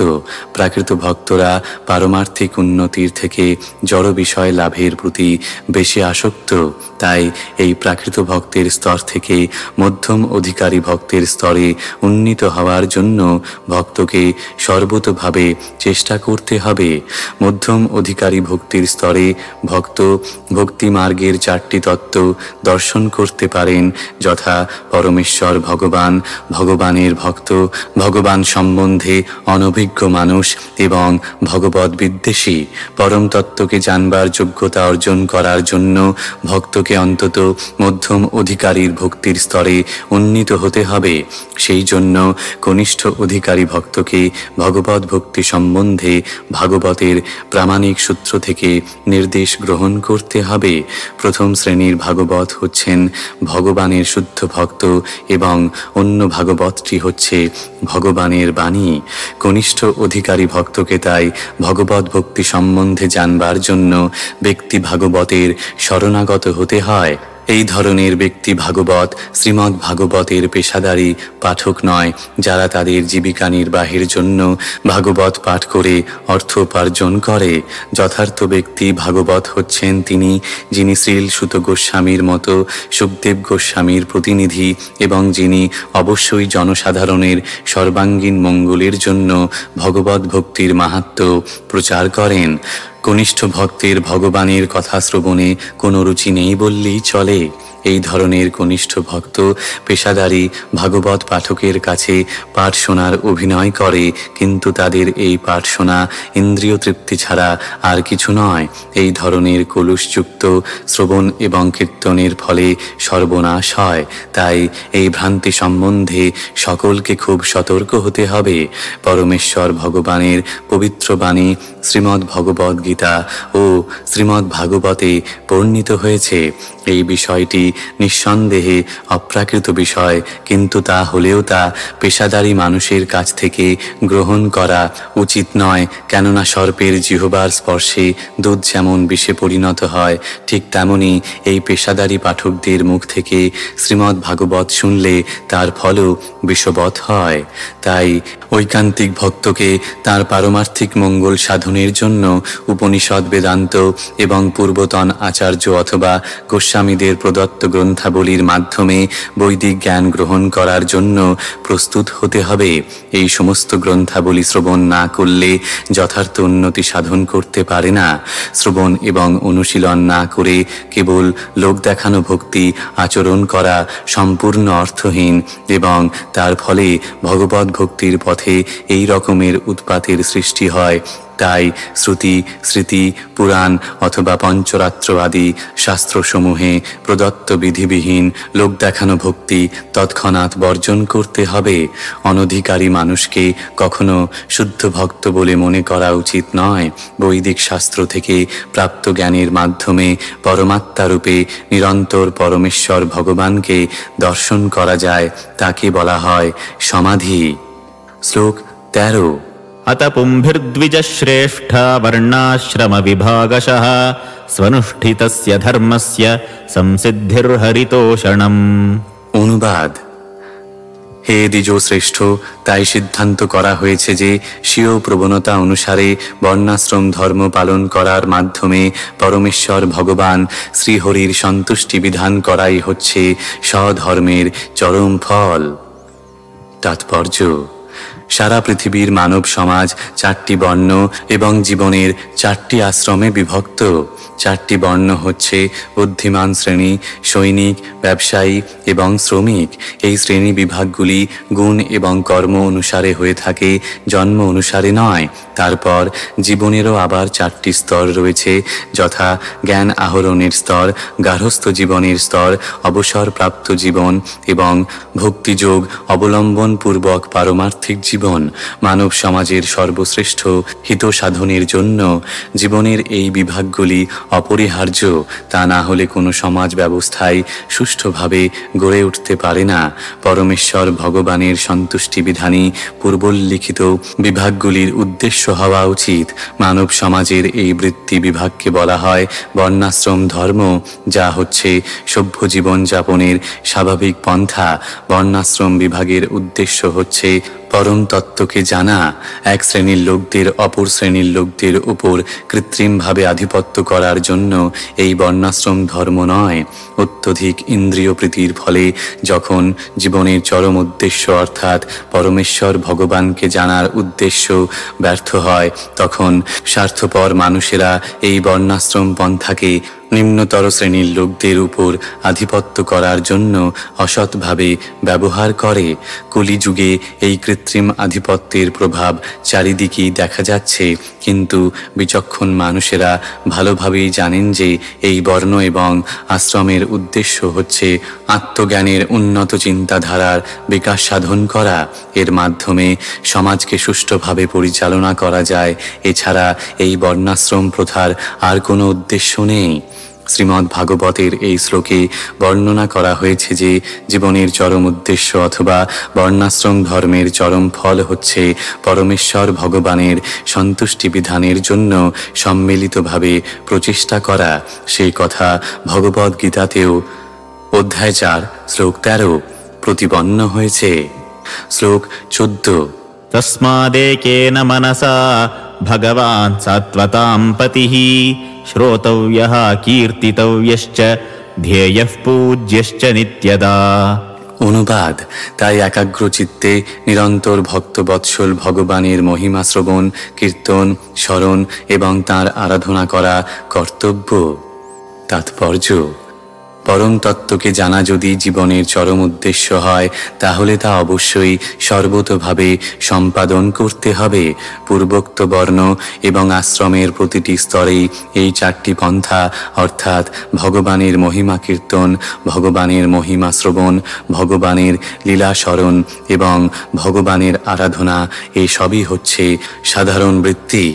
প্রাকৃত ভক্তরা পারমার্থিক উন্নতির থেকে জড় বিষয় লাভের প্রতি বেশি আসক্ত। তাই এই প্রাকৃত ভক্তের স্তর থেকে মধ্যম অধিকারী ভক্তের স্তরে উন্নীত হওয়ার জন্য ভক্তকে সর্বতোভাবে চেষ্টা করতে হবে। মধ্যম অধিকারী ভক্তির স্তরে ভক্ত ভক্তি মার্গের 4টি তত্ত্ব দর্শন করতে পারেন, যথা পরমেশ্বর ভগবান, ভগবানের ভক্ত, ভগবান সম্বন্ধে অনভিজ্ঞ মানুষ এবং ভগবৎ বিদ্বেষী। পরম তত্ত্বকে জানবার যোগ্যতা অর্জন করার জন্য ভক্তকে অন্তত মধ্যম অধিকারীর ভক্তির স্তরে উন্নীত হতে হবে। সেই জন্য কনিষ্ঠ অধিকারী ভক্তকে ভগবত ভক্তি সম্বন্ধে ভাগবতের প্রামাণিক সূত্র থেকে নির্দেশ গ্রহণ করতে হবে। প্রথম শ্রেণীর ভাগবত হচ্ছেন ভগবানের শুদ্ধ ভক্ত এবং অন্য ভাগবতটি হচ্ছে ভগবানের বাণী। কনিষ্ঠ অধিকারী ভক্তকে তাই ভগবত ভক্তি সম্বন্ধে জানবার জন্য ব্যক্তি ভাগবতের শরণাগত হতে হয়। এই ধরনের ব্যক্তি ভাগবত শ্রীমদ্ ভাগবতের পেশাদারী পাঠক নয়, যারা তাদের জীবিকা নির্বাহের জন্য ভাগবত পাঠ করে অর্থ উপার্জন করে। যথার্থ ব্যক্তি ভাগবত হচ্ছেন তিনি, যিনি শ্রীল সুত গোস্বামীর মতো সুখদেব গোস্বামীর প্রতিনিধি এবং যিনি অবশ্যই জনসাধারণের সর্বাঙ্গীন মঙ্গলের জন্য ভগবত ভক্তির মাহাত্ম্য প্রচার করেন। কনিষ্ঠ ভক্তের ভগবানের কথা শ্রবণে কোনো রুচি নেই বললেই চলে। এই ধরনের কনিষ্ঠ ভক্ত পেশাদারী ভাগবত পাঠকের কাছে পাঠ শোনার অভিনয় করে, কিন্তু তাদের এই পাঠ শোনা ইন্দ্রিয় তৃপ্তি ছাড়া আর কিছু নয়। এই ধরনের কলুষযুক্ত শ্রবণ এবং কীর্তনের ফলে সর্বনাশ হয়। তাই এই ভ্রান্তি সম্বন্ধে সকলকে খুব সতর্ক হতে হবে। পরমেশ্বর ভগবানের পবিত্র বাণী শ্রীমদ্ ভগবদ্ গীতা ও শ্রীমদ্ ভাগবতে বর্ণিত হয়েছে। এই বিষয়টি নিঃসন্দেহে অপ্রাকৃত বিষয়, কিন্তু তা হলেও তা পেশাদারী মানুষের কাছ থেকে গ্রহণ করা উচিত নয়। কেননা সর্পের জিহ্বার স্পর্শে দুধ যেমন বিষে পরিণত হয়, ঠিক তেমনি এই পেশাদারী পাঠকদের মুখ থেকে শ্রীমদ্ ভাগবত শুনলে তার ফলও বিষবৎ হয়। তাই ঐকান্তিক ভক্তকে তার পারমার্থিক মঙ্গল সাধনের জন্য উপনিষদ, বেদান্ত এবং পূর্বতন আচার্য অথবা গোস্বামীদের প্রদত্ত গ্রন্থাবলীর মাধ্যমে বৈদিক জ্ঞান গ্রহণ করার জন্য প্রস্তুত হতে হবে। এই সমস্ত গ্রন্থাবলী শ্রবণ না করলে যথার্থ উন্নতি সাধন করতে পারে না। শ্রবণ এবং অনুশীলন না করে কেবল লোক দেখানো ভক্তি আচরণ করা সম্পূর্ণ অর্থহীন এবং তার ফলে ভগবত ভক্তির পথে এই রকমের উৎপাতের সৃষ্টি হয়। তাই শ্রুতি, স্মৃতি, পুরাণ অথবা পঞ্চরাত্র আদি শাস্ত্রসমূহে প্রদত্ত বিধিবিহীন লোক দেখানো ভক্তি তৎক্ষণাৎ বর্জন করতে হবে। অনধিকারী মানুষকে কখনো শুদ্ধ ভক্ত বলে মনে করা উচিত নয়। বৈদিক শাস্ত্র থেকে প্রাপ্ত জ্ঞানের মাধ্যমে পরমাত্মারূপে নিরন্তর পরমেশ্বর ভগবানকে দর্শন করা যায়, তাকে বলা হয় সমাধি। শ্লোক 13। अत पुंभिर्द्विजश्रेष्ठा वर्णाश्रम विभागशः स्वनुष्ठितस्य धर्मस्य संसिद्धिर्हरितोषणम्। অনুবাদ: হে দ্বিজশ্রেষ্ঠ, তাই সিদ্ধান্ত করা হয়েছে যে স্বীয় প্রবণতা অনুসারে বর্ণাশ্রম ধর্ম পালন করার মাধ্যমে পরমেশ্বর ভগবান শ্রীহরির সন্তুষ্টি বিধান করাই হচ্ছে স্বধর্মের চরম ফল। তাৎপর্য: সারা পৃথিবীর মানব সমাজ 4টি বর্ণ এবং জীবনের 4টি আশ্রমে বিভক্ত। 4টি বর্ণ হচ্ছে বুদ্ধিমান শ্রেণী, সৈনিক, ব্যবসায়ী এবং শ্রমিক। এই শ্রেণী বিভাগগুলি গুণ এবং কর্ম অনুসারে হয়ে থাকে, জন্ম অনুসারে নয়। তারপর জীবনেরও আবার 4টি স্তর রয়েছে, যথা জ্ঞান আহরণের স্তর, গার্হস্থ্য জীবনের স্তর, অবসরপ্রাপ্ত জীবন এবং ভক্তিযোগ অবলম্বন পূর্বক পারমার্থিক জীবন। মানব সমাজের সর্বশ্রেষ্ঠ হিত সাধনের জন্য জীবনের এই বিভাগগুলি অপরিহার্য। তা না হলে কোনো সমাজ ব্যবস্থায় সুষ্ঠুভাবে গড়ে উঠতে পারে না। পরমেশ্বর ভগবানের সন্তুষ্টি বিধানী পূর্বোল্লিখিত বিভাগগুলির উদ্দেশ্য হওয়া উচিত। মানব সমাজের এই বৃত্তি বিভাগকে বলা হয় বর্ণাশ্রম ধর্ম, যা হচ্ছে সভ্য জীবন যাপনের স্বাভাবিক পন্থা। বর্ণাশ্রম বিভাগের উদ্দেশ্য হচ্ছে পরম তত্ত্বকে জানা। এক শ্রেণীর লোকদের অপর শ্রেণীর লোকদের উপর কৃত্রিমভাবে আধিপত্য করার জন্য এই বর্ণাশ্রম ধর্ম নয়। অত্যধিক ইন্দ্রিয় প্রীতির ফলে যখন জীবনের চরম উদ্দেশ্য অর্থাৎ পরমেশ্বর ভগবানকে জানার উদ্দেশ্য ব্যর্থ হয়, তখন স্বার্থপর মানুষেরা এই বর্ণাশ্রম পন্থাকে নিম্নতর শ্রেণীর লোকদের উপর আধিপত্য করার জন্য অসৎভাবে ব্যবহার করে। কলিযুগে এই কৃত্রিম আধিপত্যের প্রভাব চারিদিকেই দেখা যাচ্ছে। কিন্তু বিচক্ষণ মানুষেরা ভালোভাবেই জানেন যে এই বর্ণ এবং আশ্রমের উদ্দেশ্য হচ্ছে আত্মজ্ঞানের উন্নত চিন্তাধারার বিকাশ সাধন করা। এর মাধ্যমে সমাজকে সুষ্ঠুভাবে পরিচালনা করা যায়। এছাড়া এই বর্ণাশ্রম প্রথার আর কোনো উদ্দেশ্য নেই। শ্রীমদ্ ভাগবতের এই শ্লোকে বর্ণনা করা হয়েছে যে জীবনের চরম উদ্দেশ্য অথবা বর্ণাশ্রম ধর্মের চরম ফল হচ্ছে পরমেশ্বর ভগবানের সন্তুষ্টি বিধানের জন্য সম্মিলিতভাবে প্রচেষ্টা করা। সেই কথা ভগবদ্ গীতাতেও অধ্যায় 4 শ্লোক 13 প্রতিপন্ন হয়েছে। শ্লোক 14। তস্মাদেকেন মনসা ভগবান সাত্বতাম পতিঃ শ্রোতব্যঃ কীর্তিতব্যশ্চ ধ্যেয়ঃ পূজ্যশ্চ নিত্যদা। অনুবাদ: তাই একাগ্র চিত্তে নিরন্তর ভক্তবৎসল ভগবানের মহিমা শ্রবণ, কীর্তন, স্মরণ এবং তাঁর আরাধনা করা কর্তব্য। তাৎপর্য: পরম তত্ত্বকে জানা যদি জীবনের চরম উদ্দেশ্য হয়, তাহলে তা অবশ্যই সর্বতোভাবে সম্পাদন করতে হবে। পূর্বোক্ত বর্ণ এবং আশ্রমের প্রতিটি স্তরেই এই 4টি পন্থা অর্থাৎ ভগবানের মহিমা কীর্তন, ভগবানের মহিমা শ্রবণ, ভগবানের লীলা স্মরণ এবং ভগবানের আরাধনা, এই সবই হচ্ছে সাধারণ বৃত্তি।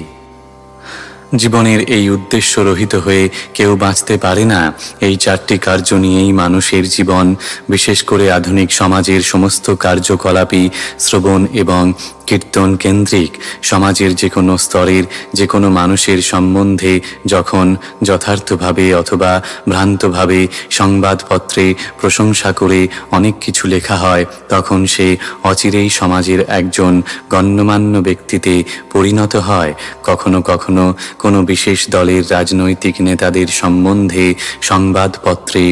জীবনের এই উদ্দেশ্য রহিত হয়ে কেউ বাঁচতে পারে না। এই 4টি কার্য নিয়েই মানুষের জীবন। বিশেষ করে আধুনিক সমাজের সমস্ত কার্যকলাপই শ্রবণ এবং কীর্তন কেন্দ্রিক। সমাজের যে কোনো স্তরের যে কোনো মানুষের সম্বন্ধে যখন যথার্থভাবে অথবা ভ্রান্তভাবে সংবাদপত্রে প্রশংসা করে অনেক কিছু লেখা হয়, তখন সে অচিরেই সমাজের একজন গণ্যমান্য ব্যক্তিতে পরিণত হয়। কখনো কখনো কোনো বিশেষ দলের রাজনৈতিক নেতাদের সম্বন্ধে সংবাদপত্রে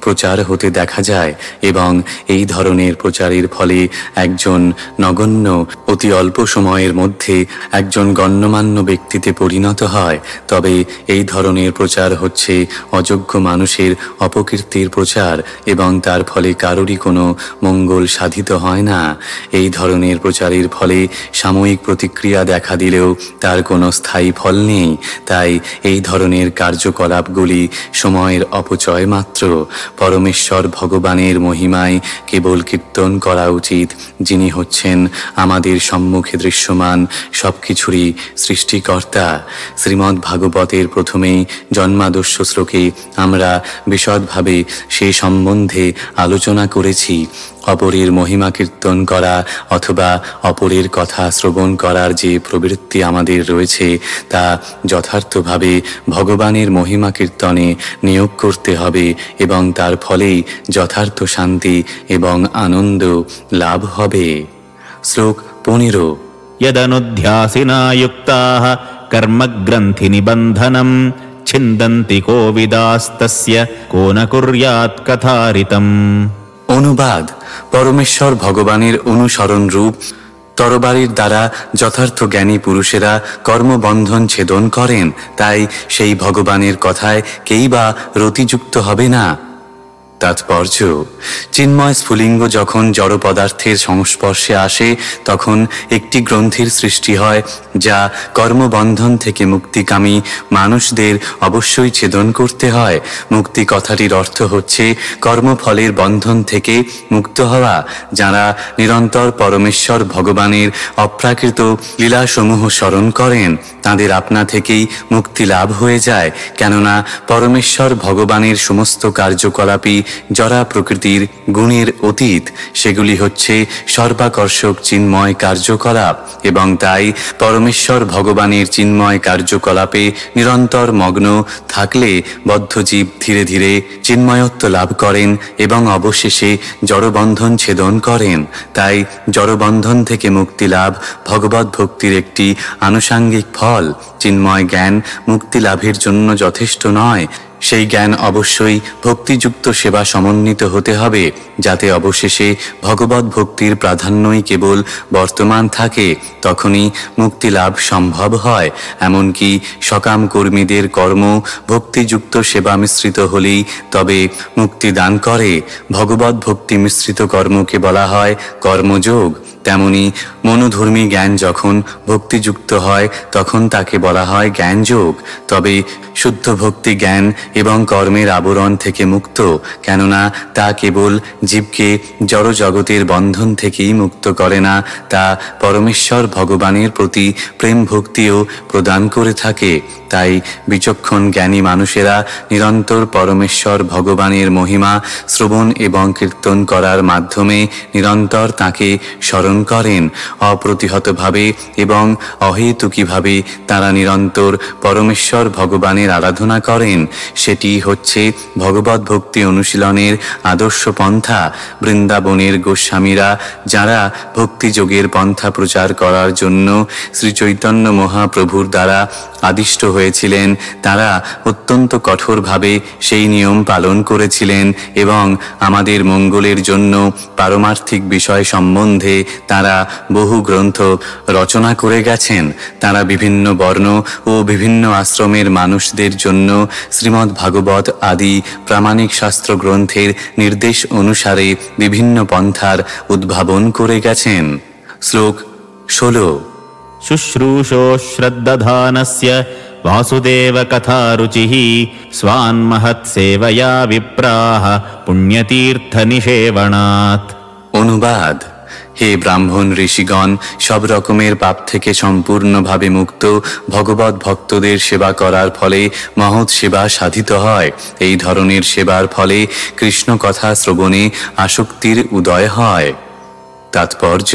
প্রচার হতে দেখা যায় এবং এই ধরনের প্রচারের ফলে একজন নগণ্য অতি অল্প সময়ের মধ্যে একজন গণ্যমান্য ব্যক্তিতে পরিণত হয়। তবে এই ধরনের প্রচার হচ্ছে অযোগ্য মানুষের অপকীর্তির প্রচার এবং তার ফলে কারোরই কোনো মঙ্গল সাধিত হয় না। এই ধরনের প্রচারের ফলে সাময়িক প্রতিক্রিয়া দেখা দিলেও তার কোনো স্থায়ী ফল নেই। তাই এই ধরনের কার্যকলাপগুলি সময়ের অপচয় মাত্র। পরমেশ্বর ভগবানের মহিমায় কেবল কীর্তন করা উচিত, যিনি হচ্ছেন আমাদের সম্মুখে দৃশ্যমান সবকিছুরই সৃষ্টিকর্তা। শ্রীমদ্ ভাগবতের প্রথমেই জন্মাদস্য শ্লোকে আমরা বিশদভাবে সে সম্বন্ধে আলোচনা করেছি। অপরের মহিমা কীর্তন করা অথবা অপরের কথা শ্রবণ করার যে প্রবৃত্তি আমাদের রয়েছে, তা যথার্থভাবে ভগবানের মহিমা কীর্তনে নিয়োগ করতে হবে এবং তার ফলেই যথার্থ শান্তি এবং আনন্দ লাভ হবে। শ্লোক 15। यदनुध्यासिना युक्ताः कर्मग्रन्थि निबन्धनं छिन्दन्ति कोविदास्तस्य को न कुर्यात् कथारितम्। অনুবাদ: পরমেশ্বর ভগবানের অনুসরণ রূপ তরবারির দ্বারা যথার্থ জ্ঞানী পুরুষেরা কর্মবন্ধন ছেদন করেন। তাই সেই ভগবানের কথায় কেই বা রতিযুক্ত হবে না। তাৎপর্য: চিন্ময় স্ফুলিঙ্গ যখন জড় পদার্থের সংস্পর্শে আসে, তখন একটি গ্রন্থির সৃষ্টি হয়, যা কর্মবন্ধন থেকে মুক্তিকামী মানুষদের অবশ্যই ছেদন করতে হয়। মুক্তি কথাটির অর্থ হচ্ছে কর্মফলের বন্ধন থেকে মুক্ত হওয়া। যারা নিরন্তর পরমেশ্বর ভগবানের অপ্রাকৃত লীলাসমূহ স্মরণ করেন, তাদের আপনা থেকেই মুক্তি লাভ হয়ে যায়। কেননা পরমেশ্বর ভগবানের সমস্ত কার্যকলাপই জড়া প্রকৃতির গুণের অতীত। সেগুলি হচ্ছে সর্বাকর্ষক চিন্ময় কার্যকলাপ এবং তাই পরমেশ্বর ভগবানের চিন্ময় কার্যকলাপে নিরন্তর মগ্ন থাকলে বদ্ধজীব ধীরে ধীরে চিন্ময়ত্ব লাভ করেন এবং অবশেষে জড়বন্ধন ছেদন করেন। তাই জড়বন্ধন থেকে মুক্তি লাভ ভগবত ভক্তির একটি আনুষাঙ্গিক ফল। চিন্ময় জ্ঞান মুক্তি লাভের জন্য যথেষ্ট নয়। সেই জ্ঞান অবশ্যই ভক্তিযুক্ত সেবা সমন্বিত হতে হবে, যাতে অবশেষে ভগবত ভক্তির প্রাধান্যই কেবল বর্তমান থাকে। তখনই মুক্তি লাভ সম্ভব হয়। এমনকি সকাম কর্মীদের কর্ম ভক্তিযুক্ত সেবা মিশ্রিত হলেই তবে মুক্তি দান করে। ভগবত ভক্তি মিশ্রিত কর্মকে বলা হয় কর্মযোগ। তেমনি মনোধর্মী জ্ঞান যখন ভক্তিযুক্ত হয় তখন তাকে বলা হয় জ্ঞানযোগ। তবে শুদ্ধ ভক্তি জ্ঞান এবং কর্মের আবরণ থেকে মুক্ত, কেননা তা কেবল জীবকে জড় জগতের বন্ধন থেকেই মুক্ত করে না, তা পরমেশ্বর ভগবানের প্রতি প্রেম ভক্তিও প্রদান করে থাকে। তাই বিচক্ষণ জ্ঞানী মানুষেরা নিরন্তর পরমেশ্বর ভগবানের মহিমা শ্রবণ এবং কীর্তন করার মাধ্যমে নিরন্তর তাকে স্মরণ করেন। অপ্রতিহতভাবে এবং অহেতুকীভাবে তারা নিরন্তর পরমেশ্বর ভগবানের আরাধনা করেন। সেটি হচ্ছে ভগবত ভক্তি অনুশীলনের আদর্শ পন্থা। বৃন্দাবনের গোস্বামীরা যারা ভক্তিযোগের পন্থা প্রচার করার জন্য শ্রী চৈতন্য মহাপ্রভুর দ্বারা আদিষ্ট হয়েছিলেন, তারা অত্যন্ত কঠোরভাবে সেই নিয়ম পালন করেছিলেন এবং আমাদের মঙ্গলের জন্য পারমার্থিক বিষয় সম্বন্ধে তারা বহু গ্রন্থ রচনা করে গেছেন। তারা বিভিন্ন বর্ণ ও বিভিন্ন আশ্রমের মানুষদের জন্য শ্রীমদ্ ভাগবত আদি প্রামাণিক শাস্ত্র গ্রন্থের নির্দেশ অনুসারে বিভিন্ন পন্থার উদ্ভাবন করে গেছেন। শ্লোক 16। शुश्रूषो श्रद्दधानस्य वासुदेव कथा रुचिः स्वान्महत्सेवया विप्राः पुण्यतीर्थनिषेवणात्। অনুবাদ: হে ব্রাহ্মণ ঋষিগণ, সব রকমের পাপ থেকে সম্পূর্ণভাবে মুক্ত ভগবত ভক্তদের সেবা করার ফলে মহৎ সেবা সাধিত হয়। এই ধরনের সেবার ফলে কৃষ্ণ কথা শ্রবণে আসক্তির উদয় হয়। তাৎপর্য: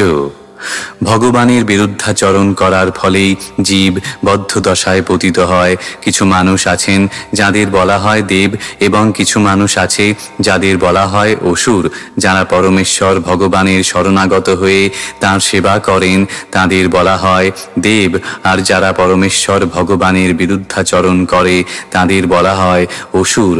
ভগবানের বিরুদ্ধাচরণ করার ফলেই জীব বদ্ধ দশায় পতিত হয়। কিছু মানুষ আছেন যাদের বলা হয় দেব এবং কিছু মানুষ আছে যাদের বলা হয় অসুর। যারা পরমেশ্বর ভগবানের শরণাগত হয়ে তাঁর সেবা করেন তাদের বলা হয় দেব, আর যারা পরমেশ্বর ভগবানের বিরুদ্ধাচরণ করে তাদের বলা হয় অসুর।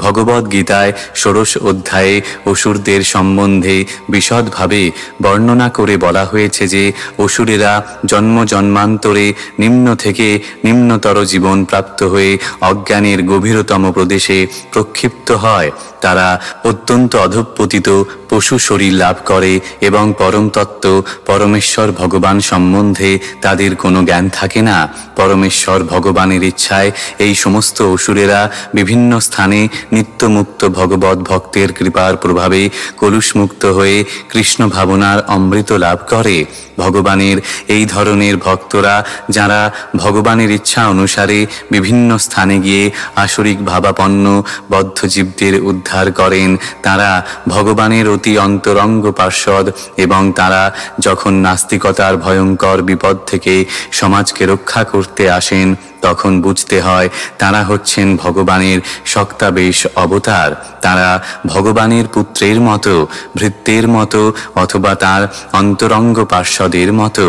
ভগবদ গীতায় 16 অধ্যায়ে অসুরদের সম্বন্ধে বিশদভাবে বর্ণনা করে বলা হয়েছে যে অসুরেরা জন্ম জন্মান্তরে নিম্ন থেকে নিম্নতর জীবন প্রাপ্ত হয়ে অজ্ঞানের গভীরতম প্রদেশে প্রক্ষিপ্ত হয়। তারা অত্যন্ত অধঃপতিত পশু শরীর লাভ করে এবং পরম তত্ত্ব পরমেশ্বর ভগবান সম্বন্ধে তাদের কোনো জ্ঞান থাকে না। পরমেশ্বর ভগবানের ইচ্ছায় এই সমস্ত অসুরেরা বিভিন্ন স্থানে নিত্যমুক্ত ভগবত ভক্তের কৃপার প্রভাবে কলুষমুক্ত হয়ে কৃষ্ণ ভাবনার অমৃত লাভ করে। ভগবানের এই ধরনের ভক্তরা যারা ভগবানের ইচ্ছা অনুসারে বিভিন্ন স্থানে গিয়ে আসরিক ভাবাপন্ন বদ্ধ জীবদের উদ্ধার করেন, তারা ভগবানের অতি অন্তরঙ্গ পার্ষদ এবং তারা যখন নাস্তিকতার ভয়ঙ্কর বিপদ থেকে সমাজকে রক্ষা করতে আসেন তখন বুঝতে হয় তারা হচ্ছেন ভগবানের শক্তাবেশ অবতার। তারা ভগবানের পুত্রের মতো, ভৃত্যের মতো অথবা তার অন্তরঙ্গ পার্ষদের মতো,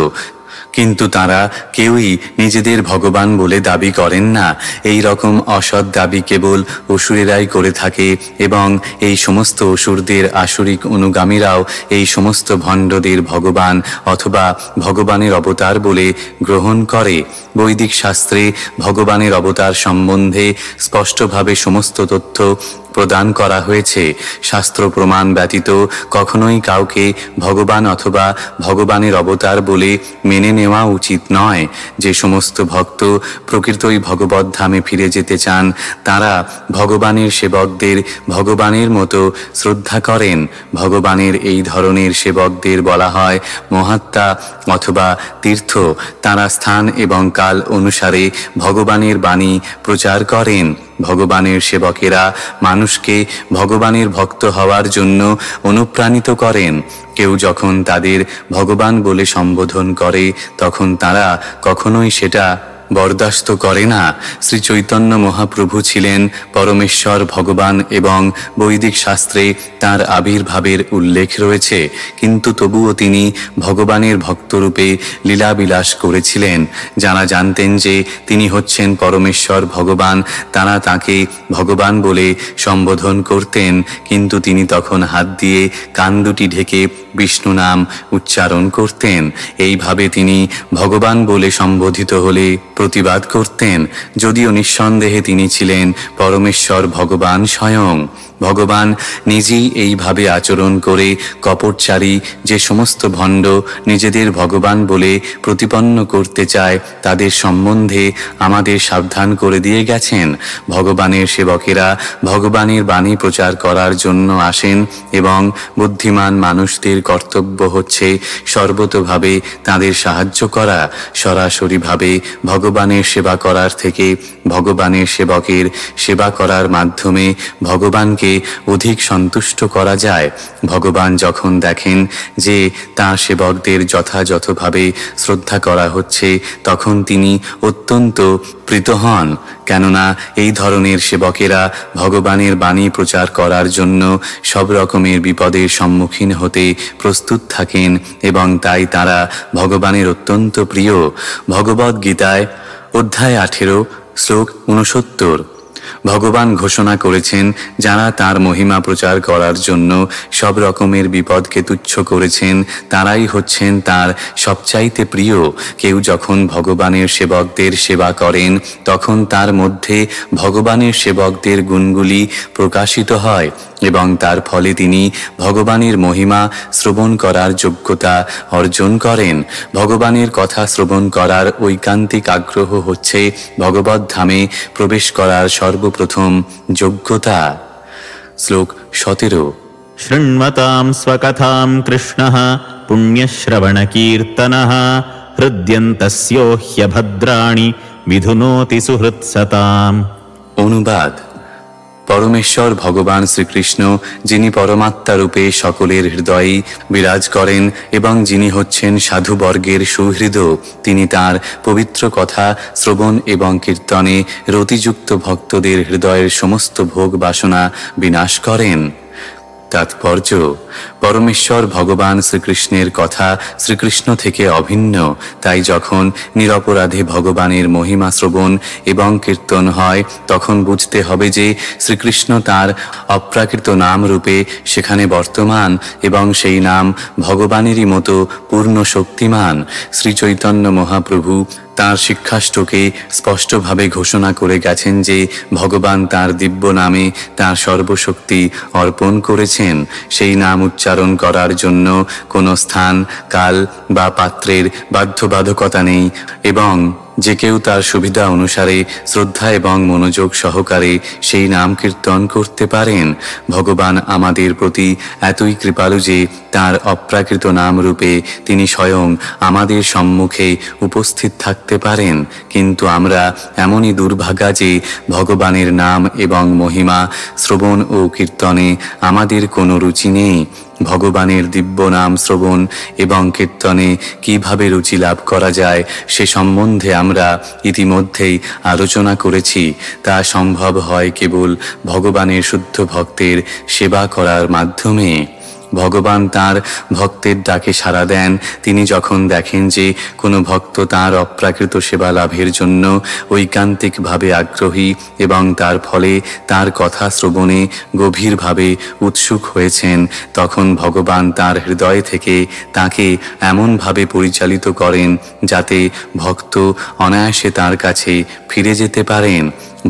কিন্তু তারা কেউই নিজেদের ভগবান বলে দাবি করেন না। এই রকম অসৎ দাবি কেবল অসুরেরাই করে থাকে এবং এই সমস্ত অসুরদের আসরিক অনুগামীরাও এই সমস্ত ভণ্ডদের ভগবান অথবা ভগবানের অবতার বলে গ্রহণ করে। বৈদিক শাস্ত্রে ভগবানের অবতার সম্বন্ধে স্পষ্টভাবে সমস্ত তথ্য প্রদান করা হয়েছে। শাস্ত্র প্রমাণ ব্যতীত কখনোই কাউকে ভগবান অথবা ভগবানের অবতার বলে মেনে নেওয়া উচিত নয়। যে সমস্ত ভক্ত প্রকৃতই ভগবত ধামে ফিরে যেতে চান তারা ভগবানের সেবকদের ভগবানের মতো শ্রদ্ধা করেন। ভগবানের এই ধরনের সেবকদের বলা হয় মহাত্মা অথবা তীর্থ। তারা স্থান এবং কাল অনুসারে ভগবানের বাণী প্রচার করেন। ভগবানের সেবকেরা মানুষকে ভগবানের ভক্ত হওয়ার জন্য অনুপ্রাণিত করেন। কেউ যখন তাদের ভগবান বলে সম্বোধন করে তখন তারা কখনোই সেটা বরদাস্ত করে না। শ্রী চৈতন্য মহাপ্রভু ছিলেন পরমেশ্বর ভগবান এবং বৈদিক শাস্ত্রে তাঁর আবির্ভাবের উল্লেখ রয়েছে, কিন্তু তবুও তিনি ভগবানের ভক্তরূপে লীলাবিলাস করেছিলেন। যারা জানতেন যে তিনি হচ্ছেন পরমেশ্বর ভগবান তারা তাঁকে ভগবান বলে সম্বোধন করতেন, কিন্তু তিনি তখন হাত দিয়ে কান দুটি ঢেকে বিষ্ণু নাম উচ্চারণ করতেন। এইভাবে তিনি ভগবান বলে সম্বোধিত হলে প্রতিবাদ করতেন, যদিও নিঃসন্দেহে তিনি ছিলেন পরমেশ্বর ভগবান স্বয়ং। ভগবান নিজেই এইভাবে আচরণ করে কপটচারী যে সমস্ত ভণ্ড নিজেদের ভগবান বলে প্রতিপন্ন করতে চায় তাদের সম্বন্ধে আমাদের সাবধান করে দিয়ে গেছেন। ভগবানের সেবকেরা ভগবানের বাণী প্রচার করার জন্য আসেন এবং বুদ্ধিমান মানুষদের কর্তব্য হচ্ছে সর্বতোভাবে তাদের সাহায্য করা। সরাসরিভাবে ভগবানের সেবা করার থেকে ভগবানের সেবকের সেবা করার মাধ্যমে ভগবানকে অধিক সন্তুষ্ট করা যায়। ভগবান যখন দেখেন যে তাঁর সেবকদের যথাযথভাবে শ্রদ্ধা করা হচ্ছে তখন তিনি অত্যন্ত প্রীত হন, কেননা এই ধরনের সেবকেরা ভগবানের বাণী প্রচার করার জন্য সব রকমের বিপদের সম্মুখীন হতে প্রস্তুত থাকেন এবং তাই তারা ভগবানের অত্যন্ত প্রিয়। ভগবদ্ গীতায় অধ্যায় 18 শ্লোক 69 ভগবান ঘোষণা করেছেন, যারা তার মহিমা প্রচার করার জন্য সব রকমের বিপদকে তুচ্ছ করেছেন তারাই হচ্ছেন তার সবচাইতে প্রিয়। কেউ যখন ভগবানের সেবকদের সেবা করেন তখন তার মধ্যে ভগবানের সেবকদের গুণগুলি প্রকাশিত হয় এবং তার ফলে তিনি ভগবানের মহিমা শ্রবণ করার যোগ্যতা অর্জন করেন। ভগবানের কথা শ্রবণ করার ঐকান্তিক আগ্রহ হচ্ছে ভগবদ্ ধামে প্রবেশ করার সর্বপ্রথম যোগ্যতা। শ্লোক 17 শৃণ্বতাম স্বকথাম কৃষ্ণঃ পুণ্যশ্রবণকীর্তনঃ হৃদ্যন্তস্যো হ্যভদ্রাণি বিধুনোতি সুহৃৎসতাম। অনুবাদ: পরমেশ্বর ভগবান শ্রীকৃষ্ণ, যিনি পরমাত্মা রূপে সকলের হৃদয়ে বিরাজ করেন এবং যিনি হচ্ছেন সাধুবর্গের সুহৃদ, তিনি তার পবিত্র কথা শ্রবণ এবং কীর্তনে রতিযুক্ত ভক্তদের হৃদয়ের সমস্ত ভোগ বাসনা বিনাশ করেন। তাৎপর্য: পরমেশ্বর ভগবান শ্রীকৃষ্ণের কথা শ্রীকৃষ্ণ থেকে অভিন্ন, তাই যখন নিরপরাধে ভগবানের মহিমা শ্রবণ এবং কীর্তন হয় তখন বুঝতে হবে যে শ্রীকৃষ্ণ তার অপ্রাকৃত নাম রূপে সেখানে বর্তমান এবং সেই নাম ভগবানেরই মতো পূর্ণ শক্তিমান। শ্রী চৈতন্য মহাপ্রভু তাঁর শিক্ষাষ্টকে স্পষ্টভাবে ঘোষণা করে গেছেন যে ভগবান তাঁর দিব্য নামে তাঁর সর্বশক্তি অর্পণ করেছেন। সেই নাম উচ্চারণ করার জন্য কোনো স্থান, কাল বা পাত্রের বাধ্যবাধকতা নেই এবং যে কেউ তার সুবিধা অনুসারে শ্রদ্ধা এবং মনোযোগ সহকারে সেই নাম কীর্তন করতে পারেন। ভগবান আমাদের প্রতি এতই কৃপালু যে তাঁর অপ্রাকৃত নাম রূপে তিনি স্বয়ং আমাদের সম্মুখে উপস্থিত থাকতে পারেন, কিন্তু আমরা এমনই দুর্ভাগা যে ভগবানের নাম এবং মহিমা শ্রবণ ও কীর্তনে আমাদের কোনো রুচি নেই। ভগবানের দিব্য নাম শ্রবণ এবং কীর্তনে কিভাবে রুচি লাভ করা যায় সে সম্বন্ধে আমরা ইতিমধ্যেই আলোচনা করেছি। তা সম্ভব হয় কেবল ভগবানের শুদ্ধ ভক্তের সেবা করার মাধ্যমে। ভগবান তাঁর ভক্তের ডাকে সাড়া দেন। তিনি যখন দেখেন যে কোনো ভক্ত তাঁর অপ্রাকৃত সেবা লাভের জন্য ঐকান্তিকভাবে আগ্রহী এবং তার ফলে তাঁর কথা শ্রবণে গভীরভাবে উৎসুক হয়েছেন, তখন ভগবান তাঁর হৃদয় থেকে তাঁকে এমনভাবে পরিচালিত করেন যাতে ভক্ত অনায়াসে তাঁর কাছে ফিরে যেতে পারেন।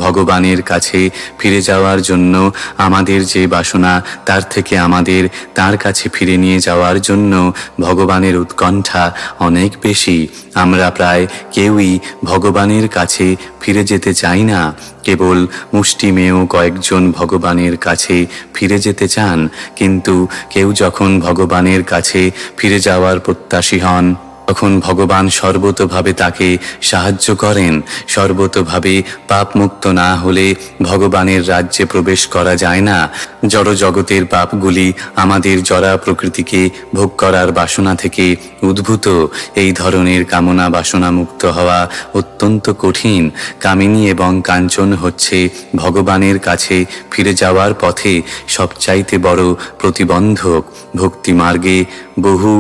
ভগবানের কাছে ফিরে যাওয়ার জন্য আমাদের যে বাসনা, তার থেকে আমাদের তার কাছে ফিরে নিয়ে যাওয়ার জন্য ভগবানের উৎকণ্ঠা অনেক বেশি। আমরা প্রায় কেউই ভগবানের কাছে ফিরে যেতে চাই না। কেবল মুষ্টিমেয় কয়েকজন ভগবানের কাছে ফিরে যেতে চান, কিন্তু কেউ যখন ভগবানের কাছে ফিরে যাওয়ার প্রত্যাশী হন তখন ভগবান সর্বতোভাবে তাকে সাহায্য করেন। সর্বতোভাবে পাপমুক্ত না হলে ভগবানের রাজ্যে প্রবেশ করা যায় না। জড় জগতের পাপগুলি আমাদের জড়া প্রকৃতিকে ভোগ করার বাসনা থেকে উদ্ভূত। এই ধরনের কামনা বাসনা মুক্ত হওয়া অত্যন্ত কঠিন। কামিনী এবং কাঞ্চন হচ্ছে ভগবানের কাছে ফিরে যাওয়ার পথে সবচাইতে বড় প্রতিবন্ধক। ভক্তি মার্গে বহু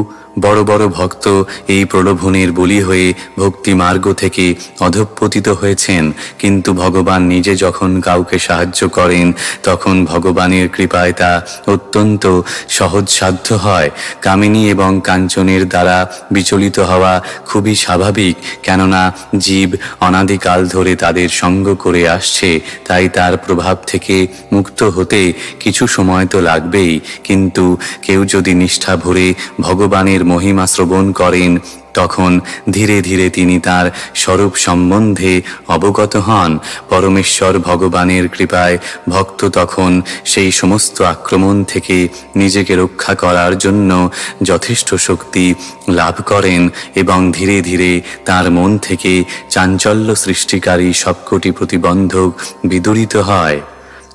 বড় বড় ভক্ত এই প্রলোভনের বলি হয়ে ভক্তি মার্গ থেকে অধঃপতিত হয়েছেন, কিন্তু ভগবান নিজে যখন কাউকে সাহায্য করেন তখন ভগবানের কৃপায় তা অত্যন্ত সহজসাধ্য হয়। কামিনী এবং কাঞ্চনের দ্বারা বিচলিত হওয়া খুবই স্বাভাবিক, কেননা জীব অনাদিকাল ধরে তাদের সঙ্গ করে আসছে, তাই তার প্রভাব থেকে মুক্ত হতে কিছু সময় তো লাগবেই। কিন্তু কেউ যদি নিষ্ঠা ভরে ভগবানের মহিমা শ্রবণ করেন তখন ধীরে ধীরে তিনি তার স্বরূপ সম্বন্ধে অবগত হন। পরমেশ্বর ভগবানের কৃপায় ভক্ত তখন সেই সমস্ত আক্রমণ থেকে নিজেকে রক্ষা করার জন্য যথেষ্ট শক্তি লাভ করেন এবং ধীরে ধীরে তার মন থেকে চাঞ্চল্য সৃষ্টিকারী সবকটি প্রতিবন্ধক বিদূরিত হয়।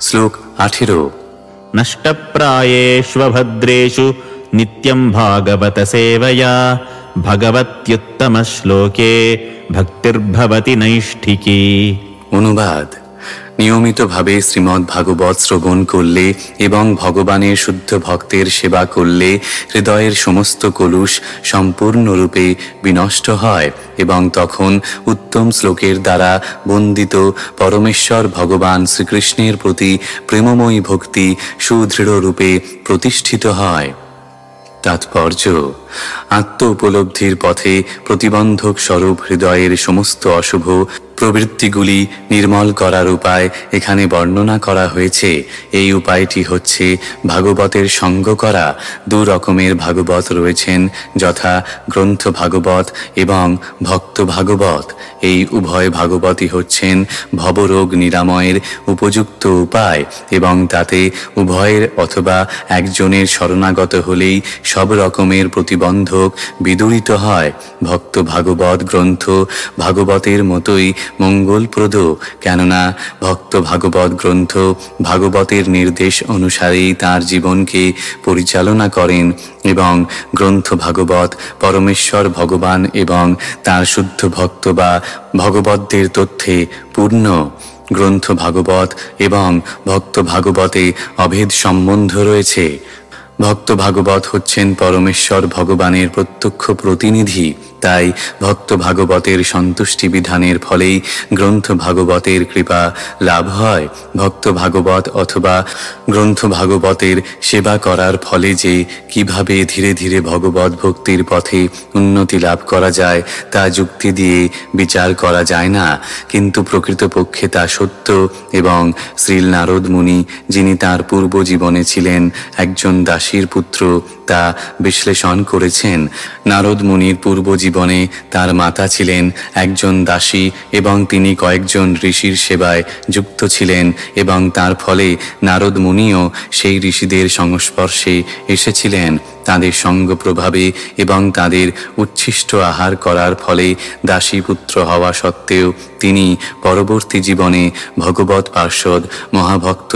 শ্লোক 18। নষ্টপ্রায়েষ্বভদ্রেষু নিত্যং ভাগবত সেবয়া ভগবত্युत्तम শ্লোকে ভক্তির্ভবতি নৈষ্ঠিকী। অনুবাদ: নিয়মিতভাবে শ্রীমদ্ ভাগবত শ্রবণ করলে এবং ভগবানের শুদ্ধ ভক্তের সেবা করলে হৃদয়ের সমস্ত কলুষ সম্পূর্ণরূপে বিনষ্ট হয় এবং তখন উত্তম শ্লোকের দ্বারা বন্দিত পরমেশ্বর ভগবান শ্রীকৃষ্ণের প্রতি প্রেমময়ী ভক্তি সুদৃঢ়রূপে প্রতিষ্ঠিত হয়। তাৎপর্য: আত্ম উপলব্ধির পথে প্রতিবন্ধক স্বরূপ হৃদয়ের সমস্ত অশুভ প্রবৃত্তিগুলি নির্মল করার উপায় এখানে বর্ণনা করা হয়েছে। এই উপায়টি হচ্ছে ভাগবতের সঙ্গ করা। দু রকমের ভাগবত রয়েছেন, যথা গ্রন্থ ভাগবত এবং ভক্ত ভাগবত। এই উভয় ভাগবতই হচ্ছেন ভবরোগ নিরাময়ের উপযুক্ত উপায় এবং তাতে উভয়ের অথবা একজনের শরণাগত হলেই সব রকমের প্রতিবন্ধক বিদূরিত হয়। ভক্ত ভাগবত গ্রন্থ ভাগবতের মতোই মঙ্গলপ্রদ, কেননা ভক্ত ভাগবত গ্রন্থ ভাগবতের নির্দেশ অনুসারেই তার জীবনকে পরিচালনা করেন এবং গ্রন্থ ভাগবত পরমেশ্বর ভগবান এবং তার শুদ্ধ ভক্ত বা ভগবতদের তথ্যে পূর্ণ। গ্রন্থ ভাগবত এবং ভক্ত ভাগবতে অভেদ সম্বন্ধ রয়েছে। ভক্ত ভাগবত হচ্ছেন পরমেশ্বর ভগবানের প্রত্যক্ষ প্রতিনিধি, তাই ভক্ত ভাগবতের সন্তুষ্টি বিধানের ফলেই গ্রন্থ ভাগবতের কৃপা লাভ হয়। ভক্ত ভাগবত অথবা গ্রন্থ ভাগবতের সেবা করার ফলে যে কিভাবে ধীরে ধীরে ভগবত ভক্তির পথে উন্নতি লাভ করা যায় তা যুক্তি দিয়ে বিচার করা যায় না, কিন্তু প্রকৃতপক্ষে তা সত্য এবং শ্রীল নারদ মুনি, যিনি তাঁর পূর্ব জীবনে ছিলেন একজন দাসীর পুত্র, তা বিশ্লেষণ করেছেন। নারদ মুনির পূর্ব জীবনে তার মাতা ছিলেন একজন দাসী এবং তিনি কয়েকজন ঋষির সেবায় যুক্ত ছিলেন এবং তার ফলে নারদ মুনিও সেই ঋষিদের সংস্পর্শে এসেছিলেন। তাদের সঙ্গ প্রভাবে এবং তাদের উচ্ছিষ্ট আহার করার ফলে দাসীপুত্র হওয়া সত্ত্বেও তিনি পরবর্তী জীবনে ভগবৎ পার্ষদ মহাভক্ত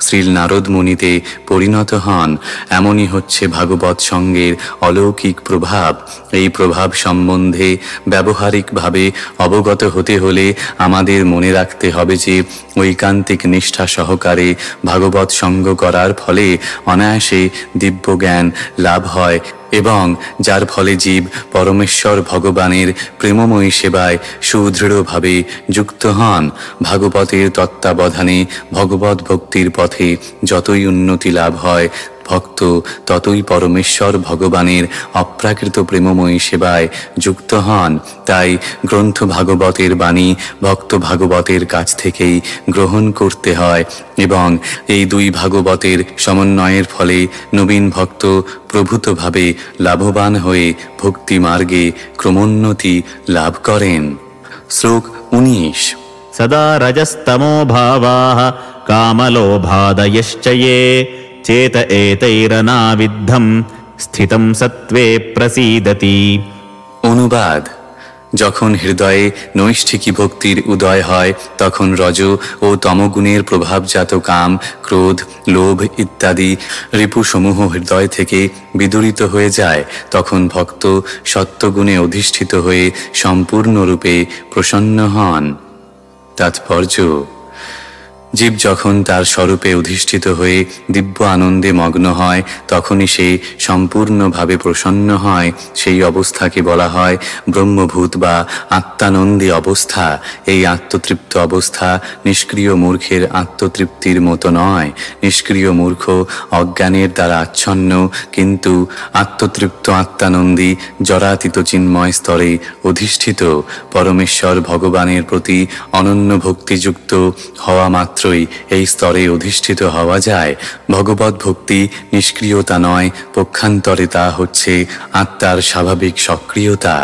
শ্রীল নারদ মুনিতে পরিণত হন। এমনই হচ্ছে ভাগবত সঙ্গের অলৌকিক প্রভাব। এই প্রভাব সম্বন্ধে ব্যবহারিকভাবে অবগত হতে হলে আমাদের মনে রাখতে হবে যে ঐকান্তিক নিষ্ঠা সহকারে ভাগবত সঙ্গ করার ফলে অনায়াসে দিব্য জ্ঞান লাভ হয় এবং যার ফলে জীব পরমেশ্বর ভগবানের প্রেমময়ী সেবায় সুদৃঢ়ভাবে যুক্ত হন। ভাগবতের তত্ত্বাবধানে ভগবত ভক্তির পথে যতই উন্নতি লাভ হয়, ভক্ত ততই পরমেশ্বর ভগবানের অপ্রাকৃত প্রেমময়ী সেবায় যুক্ত হন। তাই গ্রন্থ ভাগবতের বাণী ভক্ত ভাগবতের কাছ থেকেই গ্রহণ করতে হয় এবং এই দুই ভাগবতের সমন্বয়ের ফলে নবীন ভক্ত প্রভূতভাবে লাভবান হয়ে ভক্তি মার্গে ক্রমোন্নতি লাভ করেন। শ্লোক 19। সদা রজস্তমো ভাবাঃ কামলোভাদয়শ্চ ये চেত এতৈরনাবিদ্ধম স্থিতম সত্ত্বে প্রসীদতি। অনুবাদ: যখন হৃদয়ে নৈষ্ঠিকী ভক্তির উদয় হয় তখন রজ ও তমগুণের প্রভাবজাত কাম, ক্রোধ, লোভ ইত্যাদি রিপুসমূহ হৃদয় থেকে বিদূরিত হয়ে যায়। তখন ভক্ত সত্ত্বগুণে অধিষ্ঠিত হয়ে সম্পূর্ণরূপে প্রসন্ন হন। তাৎপর্য: জীব যখন তার স্বরূপে অধিষ্ঠিত হয়ে দিব্য আনন্দে মগ্ন হয় তখনই সে সম্পূর্ণভাবে প্রসন্ন হয়। সেই অবস্থাকে বলা হয় ব্রহ্মভূত বা আত্মানন্দী অবস্থা। এই আত্মতৃপ্ত অবস্থা নিষ্ক্রিয় মূর্খের আত্মতৃপ্তির মতো নয়। নিষ্ক্রিয় মূর্খ অজ্ঞানের দ্বারা আচ্ছন্ন, কিন্তু আত্মতৃপ্ত আত্মানন্দী জরাতীত চিন্ময় স্তরে অধিষ্ঠিত। পরমেশ্বর ভগবানের প্রতি অনন্য ভক্তিযুক্ত হওয়া মাত্রই এই স্তরে অধিষ্ঠিত হওয়া যায়। ভগবত ভক্তি নিষ্ক্রিয়তা নয়, পক্ষান্তরে তা হচ্ছে আত্মার স্বাভাবিক সক্রিয়তা।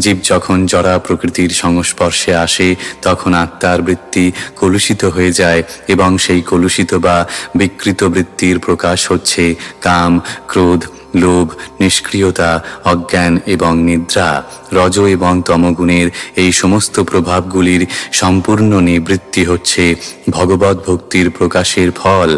জীব যখন জরা প্রকৃতির সংস্পর্শে আসে তখন আত্মার বৃত্তি কলুষিত হয়ে যায় এবং সেই কলুষিত বা বিকৃত বৃত্তির প্রকাশ হচ্ছে কাম, ক্রোধ, লোভ, নিষ্ক্রিয়তা, অজ্ঞান এবং নিদ্রা। রজ এবং তমগুণের এই সমস্ত প্রভাবগুলির সম্পূর্ণ নিবৃত্তি হচ্ছে ভগবত ভক্তির প্রকাশের ফল।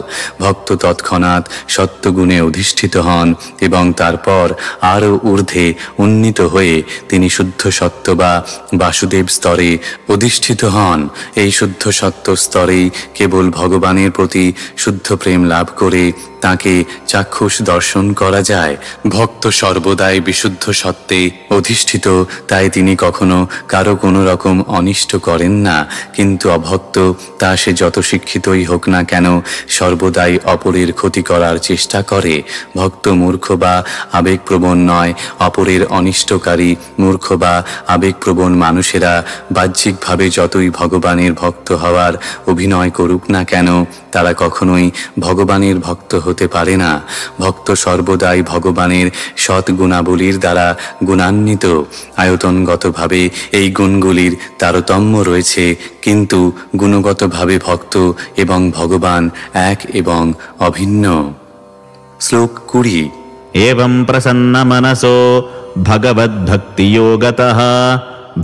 ভক্ত তৎক্ষণাৎ সত্যগুণে অধিষ্ঠিত হন এবং তারপর আরও ঊর্ধ্বে উন্নীত হয়ে তিনি শুদ্ধ সত্য বা বাসুদেব স্তরে অধিষ্ঠিত হন। এই শুদ্ধ সত্য স্তরেই কেবল ভগবানের প্রতি শুদ্ধ প্রেম লাভ করে তাকে চাক্ষুষ দর্শন করা যায়। ভক্ত সর্বদাই বিশুদ্ধ সত্ত্বে অধিষ্ঠিত, তাই তিনি কখনো কারো কোনো রকম অনিষ্ট করেন না। কিন্তু অভক্ত, তা সে যত শিক্ষিতই হোক না কেন, সর্বদাই অপরের ক্ষতি করার চেষ্টা করে। ভক্ত মূর্খ বা আবেগপ্রবণ নয়। অপরের অনিষ্টকারী মূর্খ বা আবেগপ্রবণ মানুষেরা বাহ্যিকভাবে যতই ভগবানের ভক্ত হওয়ার অভিনয় করুক না কেন, তারা কখনোই ভগবানের ভক্ত হতে পারে না। ভক্ত সর্বদাই ভগবানের সৎ গুণাবলীর দ্বারা গুণান্বিত। আয়তনগতভাবে এই গুণগুলির তারতম্য রয়েছে, কিন্তু গুণগতভাবে ভক্ত এবং ভগবান এক এবং অভিন্ন। শ্লোক 20। एवं प्रसन्नमनसो भगवद्भक्तियोगतः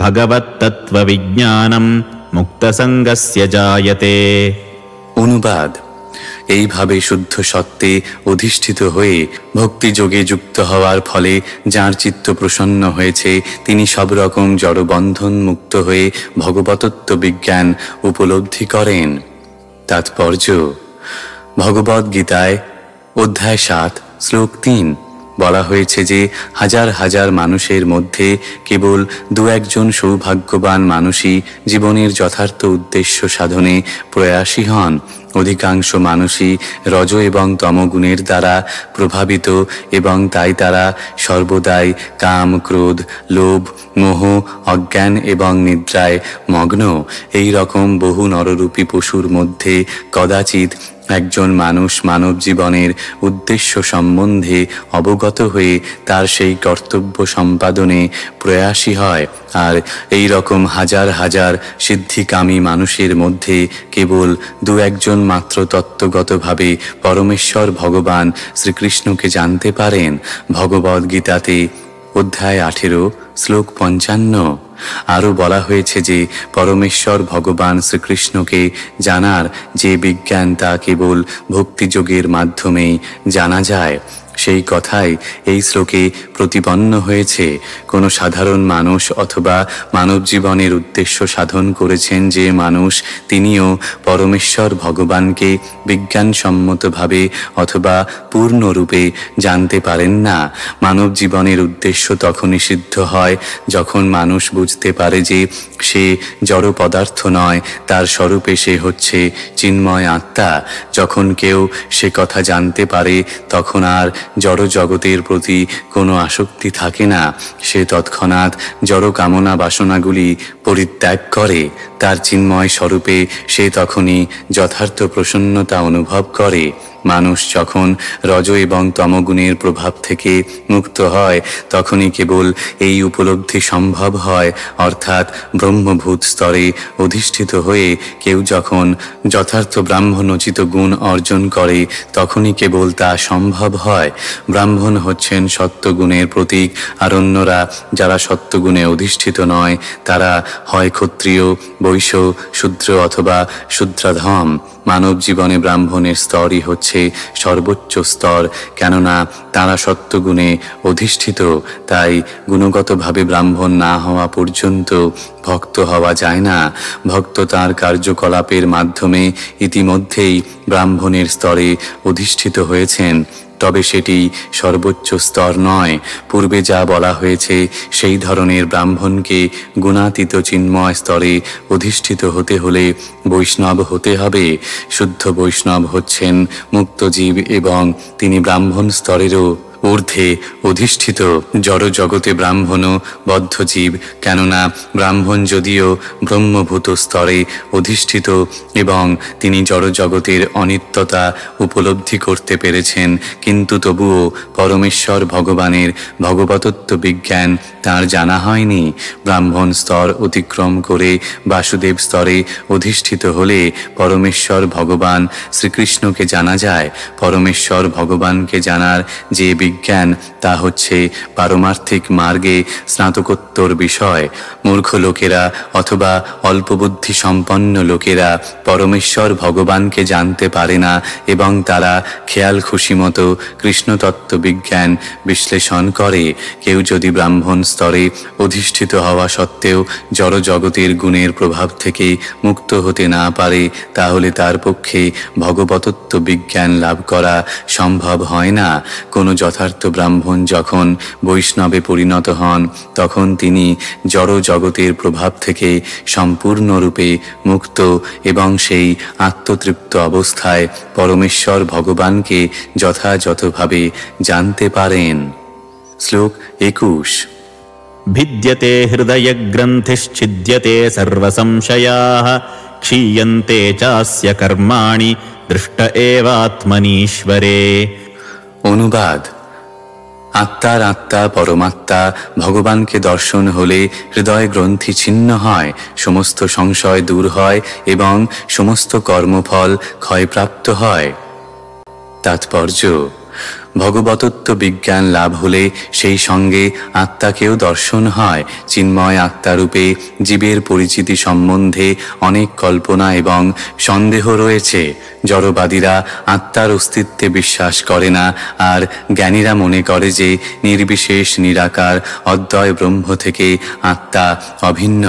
भगवत्तत्त्वविज्ञानं मुक्तसङ्गस्य जायते। অনুবাদ: এইভাবে শুদ্ধ সত্ত্বে অধিষ্ঠিত হয়ে ভক্তিযোগে যুক্ত হওয়ার ফলে যার চিত্ত প্রসন্ন হয়েছে তিনি সব রকম জড়বন্ধন মুক্ত হয়ে ভগবতত্ত্ব বিজ্ঞান উপলব্ধি করেন। তাৎপর্য: ভগবদ্গীতায় অধ্যায় 7 শ্লোক 3 বলা হয়েছে যে হাজার হাজার মানুষের মধ্যে কেবল দু একজন সৌভাগ্যবান মানুষই জীবনের যথার্থ উদ্দেশ্য সাধনে প্রয়াসী হন। অধিকাংশ মানুষই রজ এবং তমগুণের দ্বারা প্রভাবিত এবং তাই তারা সর্বদাই কাম, ক্রোধ, লোভ, মোহ, অজ্ঞান এবং নিদ্রায় মগ্ন। এই রকম বহু নররূপী পশুর মধ্যে কদাচিৎ একজন মানুষ মানব জীবনের উদ্দেশ্য সম্বন্ধে অবগত হয়ে তার সেই কর্তব্য সম্পাদনে প্রয়াসী হয়। আর এই রকম হাজার হাজার সিদ্ধিকামী মানুষের মধ্যে কেবল দু একজন মাত্র তত্ত্বগতভাবে পরমেশ্বর ভগবান শ্রীকৃষ্ণকে জানতে পারেন। ভগবদ্গীতাতে অধ্যায় 18 শ্লোক 55 আরও বলা হয়েছে যে পরমেশ্বর ভগবান শ্রীকৃষ্ণকে জানার যে বিজ্ঞান তা কেবল ভক্তিযোগের মাধ্যমেই জানা যায়। সেই কথাই এই শ্লোকে প্রতিপন্ন হয়েছে। কোনো সাধারণ মানুষ অথবা মানব জীবনের উদ্দেশ্য সাধন করেছেন যে মানুষ, তিনিও পরমেশ্বর ভগবানকে বিজ্ঞানসম্মতভাবে অথবা পূর্ণরূপে জানতে পারেন না। মানব জীবনের উদ্দেশ্য তখনই সিদ্ধ হয় যখন মানুষ বুঝতে পারে যে সে জড় পদার্থ নয়, তার স্বরূপে সে হচ্ছে চিন্ময় আত্মা। যখন কেউ সে কথা জানতে পারে তখন আর জড় জগতের প্রতি কোনো আসক্তি থাকে না। সে তৎক্ষণাৎ জড় কামনা বাসনাগুলি পরিত্যাগ করে। তার চিন্ময় স্বরূপে সে তখনই যথার্থ প্রসন্নতা অনুভব করে। মানুষ যখন রজ এবং তমগুণের প্রভাব থেকে মুক্ত হয় তখনই কেবল এই উপলব্ধি সম্ভব হয়, অর্থাৎ ব্রহ্মভূত স্তরে অধিষ্ঠিত হয়ে কেউ যখন যথার্থ ব্রাহ্মণোচিত গুণ অর্জন করে তখনই কেবল তা সম্ভব হয়। ব্রাহ্মণ হচ্ছেন সত্যগুণের প্রতীক, আর অন্যরা যারা সত্যগুণে অধিষ্ঠিত নয় তারা হয় ক্ষত্রিয়, বৈশ্য, শূদ্র অথবা শূদ্রাধম। মানব জীবনে ব্রাহ্মণের স্তরই হচ্ছে হচ্ছে সর্বোচ্চ স্তর, কেননা তারা সত্যগুণে অধিষ্ঠিত। তাই গুণগতভাবে ব্রাহ্মণ না হওয়া পর্যন্ত ভক্ত হওয়া যায় না। ভক্ত তার কার্যকলাপের মাধ্যমে ইতিমধ্যেই ব্রাহ্মণের স্তরে অধিষ্ঠিত হয়েছেন, তবে সেটি সর্বোচ্চ স্তর নয়। পূর্বে যা বলা হয়েছে সেই ধরনের ব্রাহ্মণকে গুণাতীত চিন্ময় স্তরে অধিষ্ঠিত হতে হলে বৈষ্ণব হতে হবে। শুদ্ধ বৈষ্ণব হচ্ছেন মুক্তজীব এবং তিনি ব্রাহ্মণ স্তরেরও ঊর্ধ্বে অধিষ্ঠিত। জড় জগতে ব্রাহ্মণও বদ্ধজীব, কেননা ব্রাহ্মণ যদিও ব্রহ্মভূত স্তরে অধিষ্ঠিত এবং তিনি জড় জগতের অনিত্যতা উপলব্ধি করতে পেরেছেন, কিন্তু তবুও পরমেশ্বর ভগবানের ভগবতত্ত্ব বিজ্ঞান তার জানা হয়নি। ব্রাহ্মণ স্তর অতিক্রম করে বাসুদেব স্তরে অধিষ্ঠিত হলে পরমেশ্বর ভগবান শ্রীকৃষ্ণকে জানা যায়। পরমেশ্বর ভগবানকে জানার যে বিজ্ঞান তা হচ্ছে পারমার্থিক মার্গে স্নাতকোত্তর বিষয়। মূর্খ লোকেরা অথবা অল্পবুদ্ধি সম্পন্ন লোকেরা পরমেশ্বর ভগবানকে জানতে পারে না এবং তারা খেয়াল খুশি মতো কৃষ্ণতত্ত্ব বিজ্ঞান বিশ্লেষণ করে। কেউ যদি ব্রাহ্মণ স্তরে অধিষ্ঠিত হওয়া সত্ত্বেও জড় জগতের গুণের প্রভাব থেকে মুক্ত হতে না পারে, তাহলে তার পক্ষে ভগবতত্ত্ব বিজ্ঞান লাভ করা সম্ভব হয় না। কোনো যথার্থ ব্রাহ্মণ যখন বৈষ্ণবে পরিণত হন, তখন তিনি জড় জগতের প্রভাব থেকে সম্পূর্ণরূপে মুক্ত এবং সেই আত্মতৃপ্ত অবস্থায় পরমেশ্বর ভগবানকে যথাযথভাবে জানতে পারেন। শ্লোক 21। भिद्यते हृदयग्रन्थिश्छिद्यते सर्वसंशयाः क्षीयन्ते चास्य कर्माणि दृष्ट एवात्मनीश्वरे। অনুবাদ: আত্মার আত্মা পরমাত্মা ভগবানকে দর্শন হলে হৃদয় গ্রন্থি ছিন্ন হয়, সমস্ত সংশয় দূর হয় এবং সমস্ত কর্মফল ক্ষয়প্রাপ্ত হয়। তাৎপর্য: ভগবতত্ত্ব বিজ্ঞান লাভ হলে সেই সঙ্গে আত্মাকেও দর্শন হয়। চিন্ময় আত্মারূপে জীবের পরিচিতি সম্বন্ধে অনেক কল্পনা এবং সন্দেহ রয়েছে। জড়বাদীরা আত্মার অস্তিত্বে বিশ্বাস করে না, আর জ্ঞানীরা মনে করে যে নির্বিশেষ নিরাকার অদ্বয় ব্রহ্ম থেকে আত্মা অভিন্ন।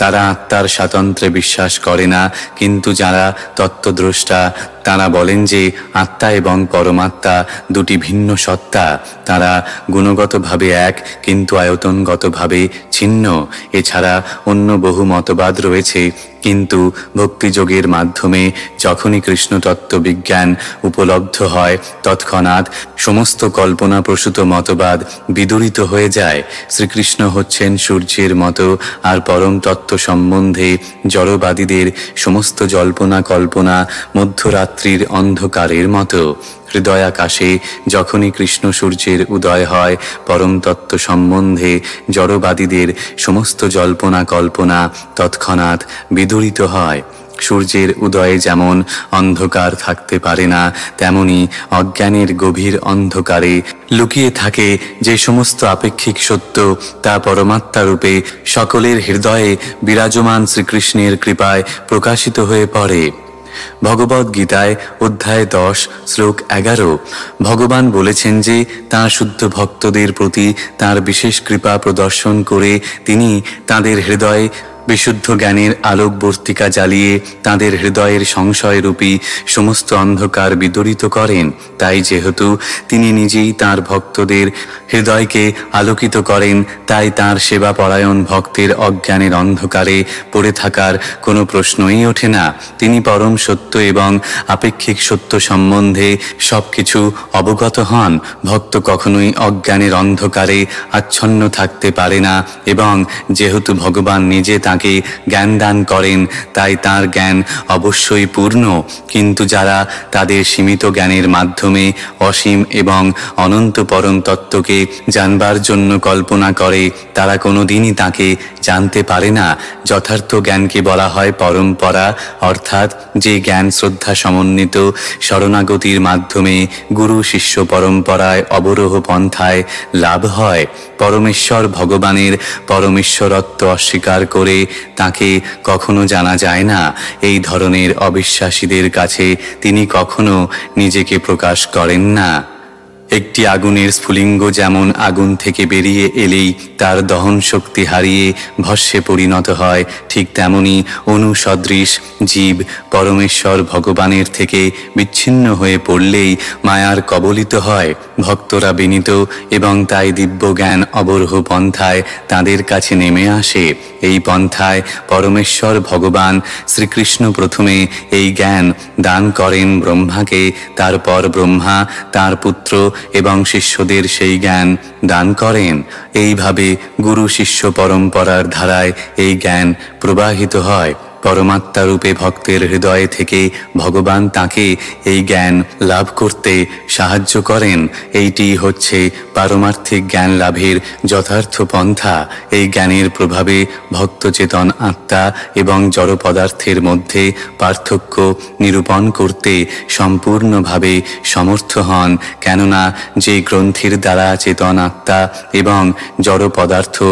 তারা আত্মার স্বাতন্ত্র্যে বিশ্বাস করে না, কিন্তু যারা তত্ত্বদ্রষ্টা তারা বলেন যে আত্মা এবং পরমাত্মা দুটি ভিন্ন সত্তা। তারা গুণগতভাবে এক, কিন্তু আয়তনগতভাবে ছিন্ন। এছাড়া অন্য বহু মতবাদ রয়েছে, কিন্তু ভক্তিযোগের মাধ্যমে যখনই কৃষ্ণতত্ত্ব বিজ্ঞান উপলব্ধ হয়, তৎক্ষণাৎ সমস্ত কল্পনাপ্রসূত মতবাদ বিদূরিত হয়ে যায়। শ্রীকৃষ্ণ হচ্ছেন সূর্যের মতো, আর পরম তত্ত্ব সম্বন্ধে জড়বাদীদের সমস্ত জল্পনা কল্পনা মধ্যরাত্রির অন্ধকারের মতো। হৃদয়াকাশে যখনই কৃষ্ণ সূর্যের উদয় হয়, পরম তত্ত্ব সম্বন্ধে জড়বাদীদের সমস্ত জল্পনা কল্পনা তৎক্ষণাৎ বিদূরিত হয়। সূর্যের উদয়ে যেমন অন্ধকার থাকতে পারে না, তেমনি অজ্ঞানের গভীর অন্ধকারে লুকিয়ে থাকে যে সমস্ত আপেক্ষিক সত্য, তা পরমাত্মারূপে সকলের হৃদয়ে বিরাজমান শ্রীকৃষ্ণের কৃপায় প্রকাশিত হয়ে পড়ে। ভগবদ্ গীতায় অধ্যায় 10 শ্লোক 11 ভগবান বলেছেন যে তাঁর শুদ্ধ ভক্তদের প্রতি তাঁর বিশেষ কৃপা প্রদর্শন করে তিনি তাঁদের হৃদয়ে বিশুদ্ধ জ্ঞানের আলোকবর্তিকা জ্বালিয়ে তাঁদের হৃদয়ের সংশয়রূপী সমস্ত অন্ধকার বিদূরিত করেন। তাই যেহেতু তিনি নিজেই তাঁর ভক্তদের হৃদয়কে আলোকিত করেন, তাই তাঁর সেবাপরায়ণ ভক্তের অজ্ঞানের অন্ধকারে পড়ে থাকার কোনো প্রশ্নই ওঠে না। তিনি পরম সত্য এবং আপেক্ষিক সত্য সম্বন্ধে সবকিছু অবগত হন। ভক্ত কখনোই অজ্ঞানের অন্ধকারে আচ্ছন্ন থাকতে পারে না, এবং যেহেতু ভগবান নিজে তাঁকে জ্ঞান দান করেন, তাই তাঁর জ্ঞান অবশ্যই পূর্ণ। কিন্তু যারা তাদের সীমিত জ্ঞানের মাধ্যমে অসীম এবং অনন্ত পরম তত্ত্বকে জানবার জন্য কল্পনা করে, তারা কোনোদিনই তাঁকে জানতে পারে না। যথার্থ জ্ঞানকে বলা হয় পরম্পরা, অর্থাৎ যে জ্ঞান শ্রদ্ধা সমন্বিত শরণাগতির মাধ্যমে গুরু শিষ্য পরম্পরায় অবরোহ পন্থায় লাভ হয়। পরমেশ্বর ভগবানের পরমেশ্বরত্ব অস্বীকার করে তাকে কখনো জানা যায় না। এই ধরনের অবিশ্বাসীদের কাছে তিনি কখনো নিজেকে প্রকাশ করেন না। একটি আগুনের স্ফুলিঙ্গ যেমন আগুন থেকে বেরিয়ে এলেই তার দহন শক্তি হারিয়ে ভস্মে পরিণত হয়, ঠিক তেমনি অনুসদৃশ জীব পরমেশ্বর ভগবানের থেকে বিচ্ছিন্ন হয়ে পড়লেই মায়ার কবলিত হয়। ভক্তরা বিনীত এবং তাই দিব্য জ্ঞান অবরোহ পন্থায় তাদের কাছে নেমে আসে। এই পন্থায় পরমেশ্বর ভগবান শ্রীকৃষ্ণ প্রথমে এই জ্ঞান দান করেন ব্রহ্মাকে, তারপর ব্রহ্মা তার পুত্র এবং শিষ্যদের সেই জ্ঞান দান করেন। এইভাবে গুরু শিষ্য পরম্পরার ধারায় এই জ্ঞান প্রবাহিত হয়। পরমাত্মা রূপে ভক্তের হৃদয় থেকে ভগবান তাকে এই জ্ঞান লাভ করতে সাহায্য করেন। এইটি হচ্ছে পারমার্থিক জ্ঞান লাভের যথার্থ পন্থা। এই জ্ঞানের প্রভাবে ভক্ত চেতন আত্মা এবং জড় পদার্থের মধ্যে পার্থক্য নিরূপণ করতে সম্পূর্ণভাবে সমর্থ হন, কেননা যে গ্রন্থির দ্বারা চেতন আত্মা এবং জড় পদার্থ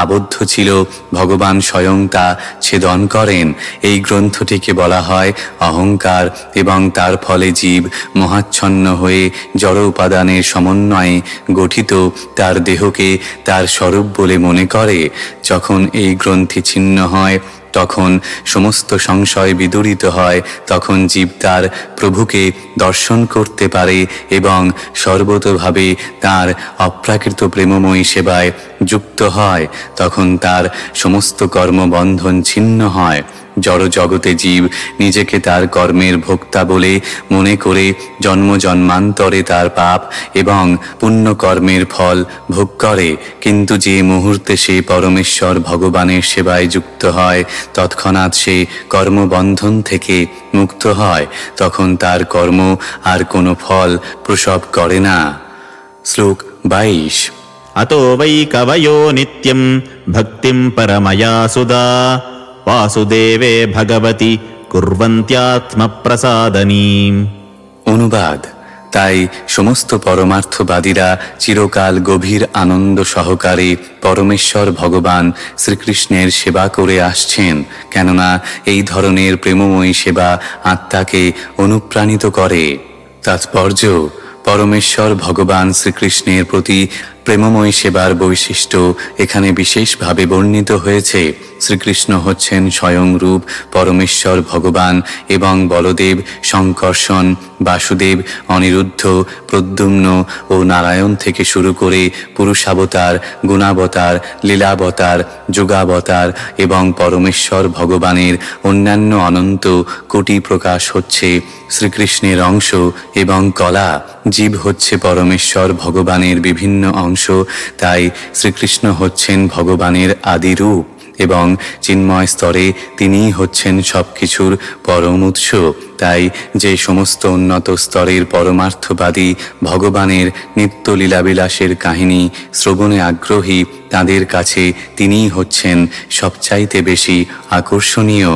আবদ্ধ ছিল, ভগবান স্বয়ং তা ছেদন করেন। এই গ্রন্থটিকে বলা হয় অহংকার, এবং তার ফলে জীব মহাচ্ছন্ন হয়ে জড় উপাদানের সমন্বয়ে গঠিত তার দেহকে তার স্বরূপ বলে মনে করে। যখন এই গ্রন্থি ছিন্ন হয়, তখন সমস্ত সংশয় বিদূরিত হয়। তখন জীব তার প্রভুকে দর্শন করতে পারে এবং সর্বতোভাবে তার অপ্রাকৃত প্রেমময়ী সেবায় যুক্ত হয়। তখন তার সমস্ত কর্মবন্ধন ছিন্ন হয়। জড় জগতে জীব নিজেকে তার কর্মের ভোক্তা বলে মনে করে জন্ম জন্মান্তরে তার পাপ এবং পুণ্য কর্মের ফল ভোগ করে। কিন্তু যে মুহূর্তে সে পরমেশ্বর ভগবানের সেবায় যুক্ত হয়, তৎক্ষণাৎ সে কর্মবন্ধন থেকে মুক্ত হয়। তখন তার কর্ম আর কোনো ফল প্রসব করে না। শ্লোক 22। अतो वै कवयो नित्यं भक्तिं परमया सुधा वासुदेवे भगवती कुर्वन्त्यात्मप्रसादनीम्। অনুবাদ। তাই সমস্ত পরমার্থবাদীরা চিরকাল গভীর আনন্দ সহকারে পরমেশ্বর ভগবান শ্রীকৃষ্ণের সেবা করে আসছেন, কেননা এই ধরনের প্রেমময়ী সেবা আত্মাকে অনুপ্রাণিত করে। তাৎপর্য: পরমেশ্বর ভগবান শ্রীকৃষ্ণের প্রতি প্রেমময়ী সেবার বৈশিষ্ট্য এখানে বিশেষভাবে বর্ণিত হয়েছে। শ্রীকৃষ্ণ হচ্ছেন স্বয়ং রূপ পরমেশ্বর ভগবান, এবং বলদেব, শঙ্কর্ষণ, বাসুদেব, অনিরুদ্ধ, প্রদ্যুম্ন ও নারায়ণ থেকে শুরু করে পুরুষাবতার, গুণাবতার, লীলাবতার, যোগাবতার এবং পরমেশ্বর ভগবানের অন্যান্য অনন্ত কোটি প্রকাশ হচ্ছে শ্রীকৃষ্ণের অংশ এবং কলা। জীব হচ্ছে পরমেশ্বর ভগবানের বিভিন্ন অংশ। তাই শ্রীকৃষ্ণ হচ্ছেন ভগবানের আদি রূপ, এবং চিন্ময় স্তরে তিনিই হচ্ছেন সবকিছুর পরম উৎস। তাই যে সমস্ত উন্নত স্তরের পরমার্থবাদী ভগবানের নিত্য লীলাবিলাসের কাহিনী শ্রবণে আগ্রহী, তাদের কাছে তিনিই হচ্ছেন সবচাইতে বেশি আকর্ষণীয়।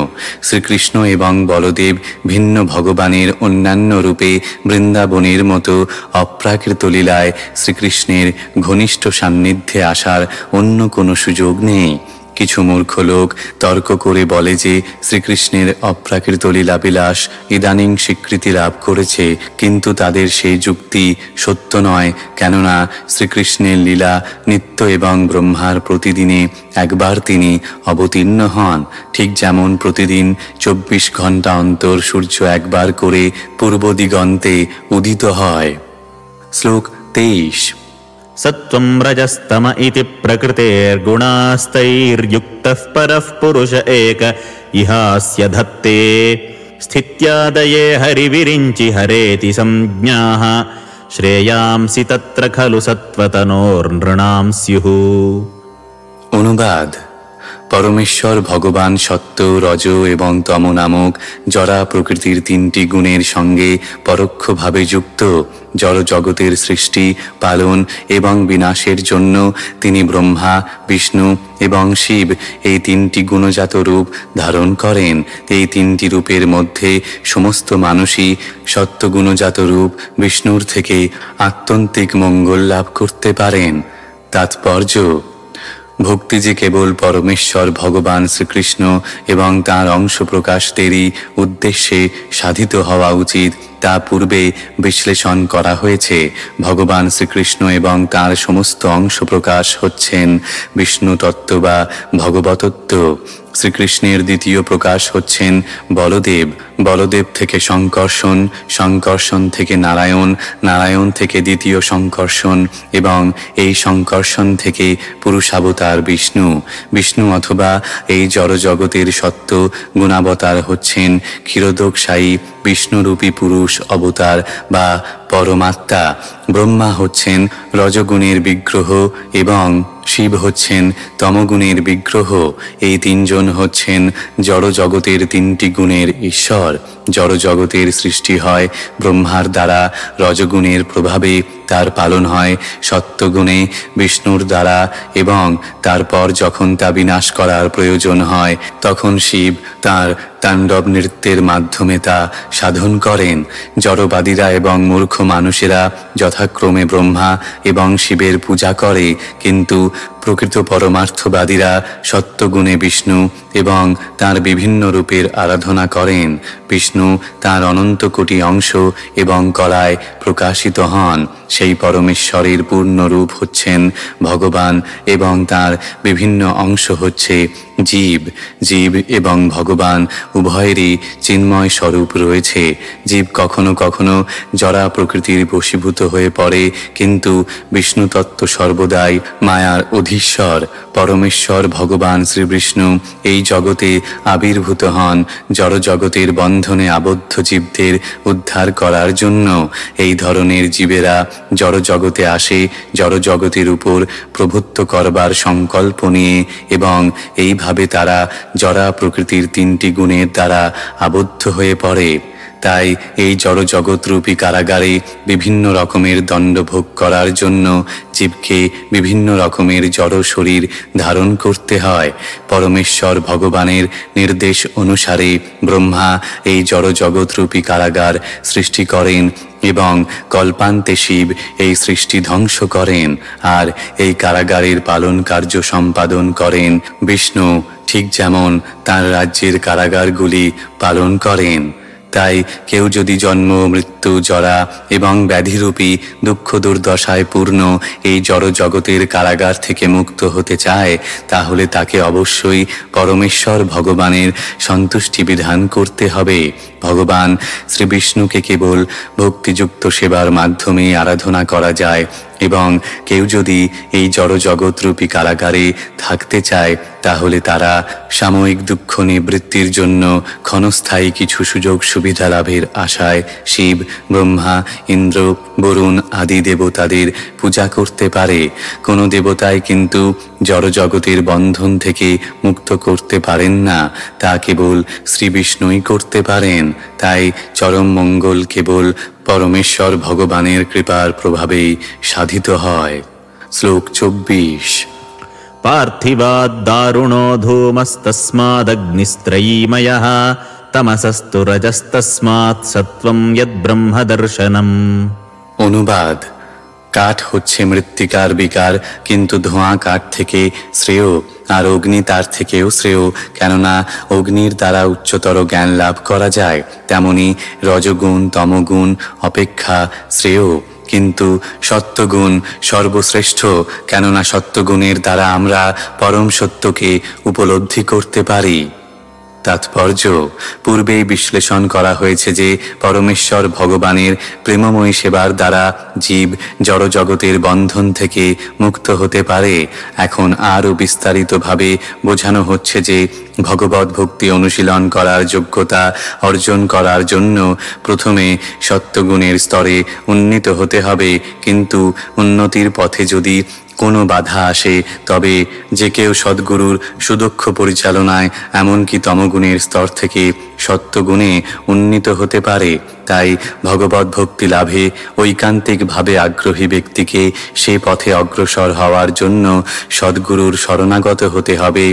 শ্রীকৃষ্ণ এবং বলদেব ভিন্ন ভগবানের অন্যান্য রূপে বৃন্দাবনের মতো অপ্রাকৃত লীলায় শ্রীকৃষ্ণের ঘনিষ্ঠ সান্নিধ্যে আসার অন্য কোনো সুযোগ নেই। কিছু মূর্খ লোক তর্ক করে বলে যে শ্রীকৃষ্ণের অপ্রাকৃত লীলাবিলাস ইদানিং স্বীকৃতি লাভ করেছে, কিন্তু তাদের সেই যুক্তি সত্য নয়, কেননা শ্রীকৃষ্ণের লীলা নিত্য এবং ব্রহ্মার প্রতিদিনে একবার তিনি অবতীর্ণ হন। ঠিক যেমন প্রতিদিন 24 ঘণ্টা অন্তর সূর্য একবার করে পূর্ব দিগন্তে উদিত হয়। শ্লোক 23। सत्त्वं रजस्तम इति प्रकृतेर्गुणास्तैर्युक्तः परः पुरुष एक इहास्य धत्ते स्थित्यादये हरिविरिञ्चि हरेति संज्ञाः श्रेयांसि तत्र खलु सत्त्वतनोर्नृणां स्युः। অনুবাদ। পরমেশ্বর ভগবান সত্য, রজ এবং তম নামক জড়া প্রকৃতির 3টি গুণের সঙ্গে পরোক্ষভাবে যুক্ত। জড় জগতের সৃষ্টি, পালন এবং বিনাশের জন্য তিনি ব্রহ্মা, বিষ্ণু এবং শিব এই 3টি গুণজাত রূপ ধারণ করেন। এই 3টি রূপের মধ্যে সমস্ত মানুষই সত্যগুণজাত রূপ বিষ্ণুর থেকে আত্যন্তিক মঙ্গল লাভ করতে পারেন। তাৎপর্য: ভক্তি যে কেবল পরমেশ্বর ভগবান শ্রীকৃষ্ণ এবং তাঁর অংশ প্রকাশদেরই উদ্দেশ্যে সাধিত হওয়া উচিত তা পূর্বে বিশ্লেষণ করা হয়েছে। ভগবান শ্রীকৃষ্ণ এবং তাঁর সমস্ত অংশ প্রকাশ হচ্ছেন বিষ্ণু তত্ত্ব বা ভগবতত্ত্ব। শ্রীকৃষ্ণের দ্বিতীয় প্রকাশ হচ্ছেন বলদেব, বলদেব থেকে সংকর্ষণ, সংকর্ষণ থেকে নারায়ণ, নারায়ণ থেকে দ্বিতীয় সংকর্ষণ এবং এই সংকর্ষণ থেকে পুরুষাবতার বিষ্ণু। বিষ্ণু অথবা এই জড়জগতের সত্য গুণাবতার হচ্ছেন ক্ষীরোদকশায়ী বিষ্ণুরূপী পুরুষ অবতার বা পরমাত্মা। ব্রহ্মা হচ্ছেন রজগুণের বিগ্রহ এবং শিব হচ্ছেন তমগুণের বিগ্রহ। এই তিনজন হচ্ছেন জড়জগতের তিনটি গুণের ঈশ্বর। জড়জগতের সৃষ্টি হয় ব্রহ্মার দ্বারা, রজগুণের প্রভাবে তার পালন হয় সত্যগুণে বিষ্ণুর দ্বারা, এবং তারপর যখন তা বিনাশ করার প্রয়োজন হয় তখন শিব তার তাণ্ডব নৃত্যের মাধ্যমে তা সাধন করেন। জড়বাদীরা এবং মূর্খ মানুষেরা যথাক্রমে ব্রহ্মা এবং শিবের পূজা করে, কিন্তু প্রকৃত পরমার্থবাদীরা সত্যগুণে বিষ্ণু এবং তার বিভিন্ন রূপের আরাধনা করেন। বিষ্ণু তার অনন্ত কোটি অংশ এবং কলায় প্রকাশিত হন। সেই পরমেশ্বরের পূর্ণ রূপ হচ্ছেন ভগবান এবং তার বিভিন্ন অংশ হচ্ছে জীব। জীব এবং ভগবান উভয়েরই চিন্ময় স্বরূপ রয়েছে। জীব কখনো কখনো জড়া প্রকৃতির বশীভূত হয়ে পড়ে, কিন্তু বিষ্ণু তত্ত্ব সর্বদাই মায়ার অধীশ্বর। পরমেশ্বর ভগবান শ্রীবিষ্ণু এই জগতে আবির্ভূত হন জড়জগতের বন্ধনে আবদ্ধ জীবদের উদ্ধার করার জন্য। এই ধরনের জীবেরা জড়জগতে আসে জড়জগতের উপর প্রভুত্ব করবার সংকল্প নিয়ে, এবং এইভাবে তারা জড়া প্রকৃতির তিনটি গুণের দ্বারা আবদ্ধ হয়ে পড়ে। তাই এই জড়জগৎরূপী কারাগারে বিভিন্ন রকমের দণ্ড ভোগ করার জন্য জীবকে বিভিন্ন রকমের জড় শরীর ধারণ করতে হয়। পরমেশ্বর ভগবানের নির্দেশ অনুসারে ব্রহ্মা এই জড়জগৎরূপী কারাগার সৃষ্টি করেন এবং কল্পান্তে শিব এই সৃষ্টি ধ্বংস করেন, আর এই কারাগারের পালন কার্য সম্পাদন করেন বিষ্ণু, ঠিক যেমন তাঁর রাজ্যের কারাগারগুলি পালন করেন। তাই কেউ যদি জন্ম, মৃত্যু, জরা এবং ব্যাধিরূপী দুঃখ দুর্দশায় পূর্ণ এই জড়জগতের কারাগার থেকে মুক্ত হতে চায়, তাহলে তাকে অবশ্যই পরমেশ্বর ভগবানের সন্তুষ্টি বিধান করতে হবে। ভগবান শ্রীবিষ্ণুকে কেবল ভক্তিযুক্ত সেবার মাধ্যমে আরাধনা করা যায়, এবং কেউ যদি এই জড়জগৎরূপী কারাগারে থাকতে চায় তাহলে তারা সাময়িক দুঃখ নিবৃত্তির জন্য ক্ষণস্থায়ী কিছু সুযোগ সুবিধা লাভের আশায় শিব, ব্রহ্মা, ইন্দ্র, বরুণ আদি দেবতাদের পূজা করতে পারে। কোনো দেবতাই কিন্তু জড়জগতের বন্ধন থেকে মুক্ত করতে পারেন না, তা কেবল শ্রীবিষ্ণুই করতে পারেন। তাই চরম মঙ্গল কেবল পরমেশ্বর ভগবানের কৃপার প্রভাবেই সাধিত হয়। শ্লোক 24। পার্থিবাদ দারুণো ধূমস্তস্মাদগ্নিস্ত্রয়ীময়ঃ তমসস্তু রজস্তস্মাৎ সত্ত্বম যদ্ব্রহ্মদর্শনম। অনুবাদ: কাঠ হচ্ছে মৃত্তিকার বিকার, কিন্তু ধোঁয়া কাঠ থেকে শ্রেয়, আর অগ্নি তার থেকেও শ্রেয়, কেননা অগ্নির দ্বারা উচ্চতর জ্ঞান লাভ করা যায়। তেমনি রজগুণ তমগুণ অপেক্ষা শ্রেয়, কিন্তু সত্যগুণ সর্বশ্রেষ্ঠ, কেননা সত্যগুণের দ্বারা আমরা পরম সত্যকে উপলব্ধি করতে পারি। তাৎপর্য: পূর্বেই বিশ্লেষণ করা হয়েছে যে পরমেশ্বর ভগবানের প্রেমময়ী সেবার দ্বারা জীব জড়জগতের বন্ধন থেকে মুক্ত হতে পারে। এখন আরও বিস্তারিতভাবে বোঝানো হচ্ছে যে ভগবত ভক্তি অনুশীলন করার যোগ্যতা অর্জন করার জন্য প্রথমে সত্যগুণের স্তরে উন্নীত হতে হবে, কিন্তু উন্নতির পথে যদি কোনো বাধা আসে তবে যে কেউ সদ্গুরুর সুদক্ষ পরিচালনায় এমনকি তমগুণের স্তর থেকে সত্যগুণে উন্নীত হতে পারে। তাই ভগবত ভক্তি লাভে ঐকান্তিকভাবে আগ্রহী ব্যক্তিকে সে পথে অগ্রসর হওয়ার জন্য সদ্গুরুর শরণাগত হতে হবে,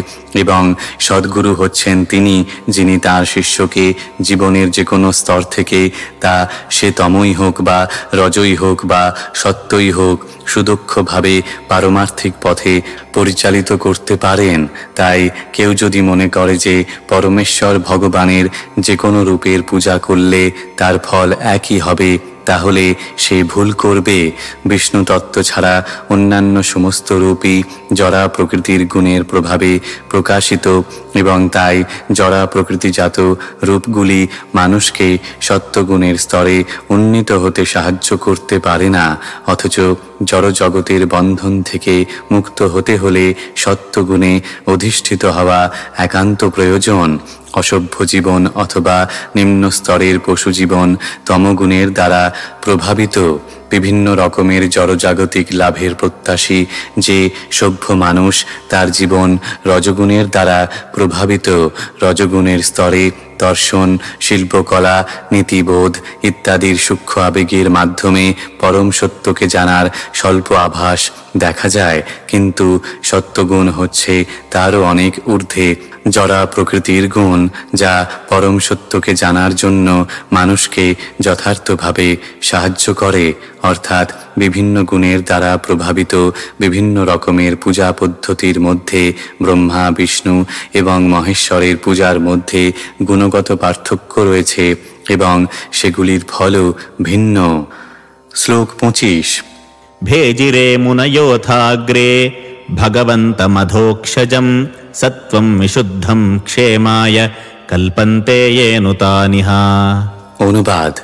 এবং সদ্গুরু হচ্ছেন তিনি যিনি তার শিষ্যকে জীবনের যে কোনো স্তর থেকে, তা সে তমই হোক বা রজই হোক বা সত্যই হোক, সুদক্ষভাবে পারমার্থিক পথে পরিচালিত করতে পারেন। তাই কেউ যদি মনে করে যে পরমেশ্বর ভগবানের যে কোনো রূপের পূজা করলে তার ফল একই হবে, তাহলে সে ভুল করবে। বিষ্ণু তত্ত্ব ছাড়া অন্যান্য সমস্ত রূপই জড়া প্রকৃতির গুণের প্রভাবে প্রকাশিত, এবং তাই জড়া প্রকৃতিজাত রূপগুলি মানুষকে সত্যগুণের স্তরে উন্নীত হতে সাহায্য করতে পারে না। অথচ জড় জগতের বন্ধন থেকে মুক্ত হতে হলে সত্যগুণে অধিষ্ঠিত হওয়া একান্ত প্রয়োজন। অসভ্য জীবন অথবা নিম্ন স্তরের পশু জীবন তমগুণের দ্বারা প্রভাবিত। বিভিন্ন রকমের জড়জাগতিক লাভের প্রত্যাশী যে সভ্য মানুষ, তার জীবন রজগুণের দ্বারা প্রভাবিত। রজগুণের স্তরে দর্শন, শিল্পকলা, নীতিবোধ ইত্যাদির সূক্ষ্ম আবেগের মাধ্যমে পরম সত্যকে জানার স্বল্প আভাস দেখা যায়, কিন্তু সত্যগুণ হচ্ছে তারও অনেক ঊর্ধ্বে জড়া প্রকৃতির গুণ, যা পরম সত্যকে জানার জন্য মানুষকে যথার্থভাবে সাহায্য করে। অর্থাৎ বিভিন্ন গুণের দ্বারা প্রভাবিত বিভিন্ন রকমের পূজা পদ্ধতির মধ্যে ব্রহ্মা, বিষ্ণু এবং মহেশ্বরের পূজার মধ্যে গুণগত পার্থক্য রয়েছে এবং সেগুলির ফলও ভিন্ন। শ্লোক 25। भेजिरे मुनयोथाग्रे भगवन्तमधोक्षजं सत्त्वं विशुद्धं क्षेमाय कल्पन्ते येनुतानिह। অনুবাদ।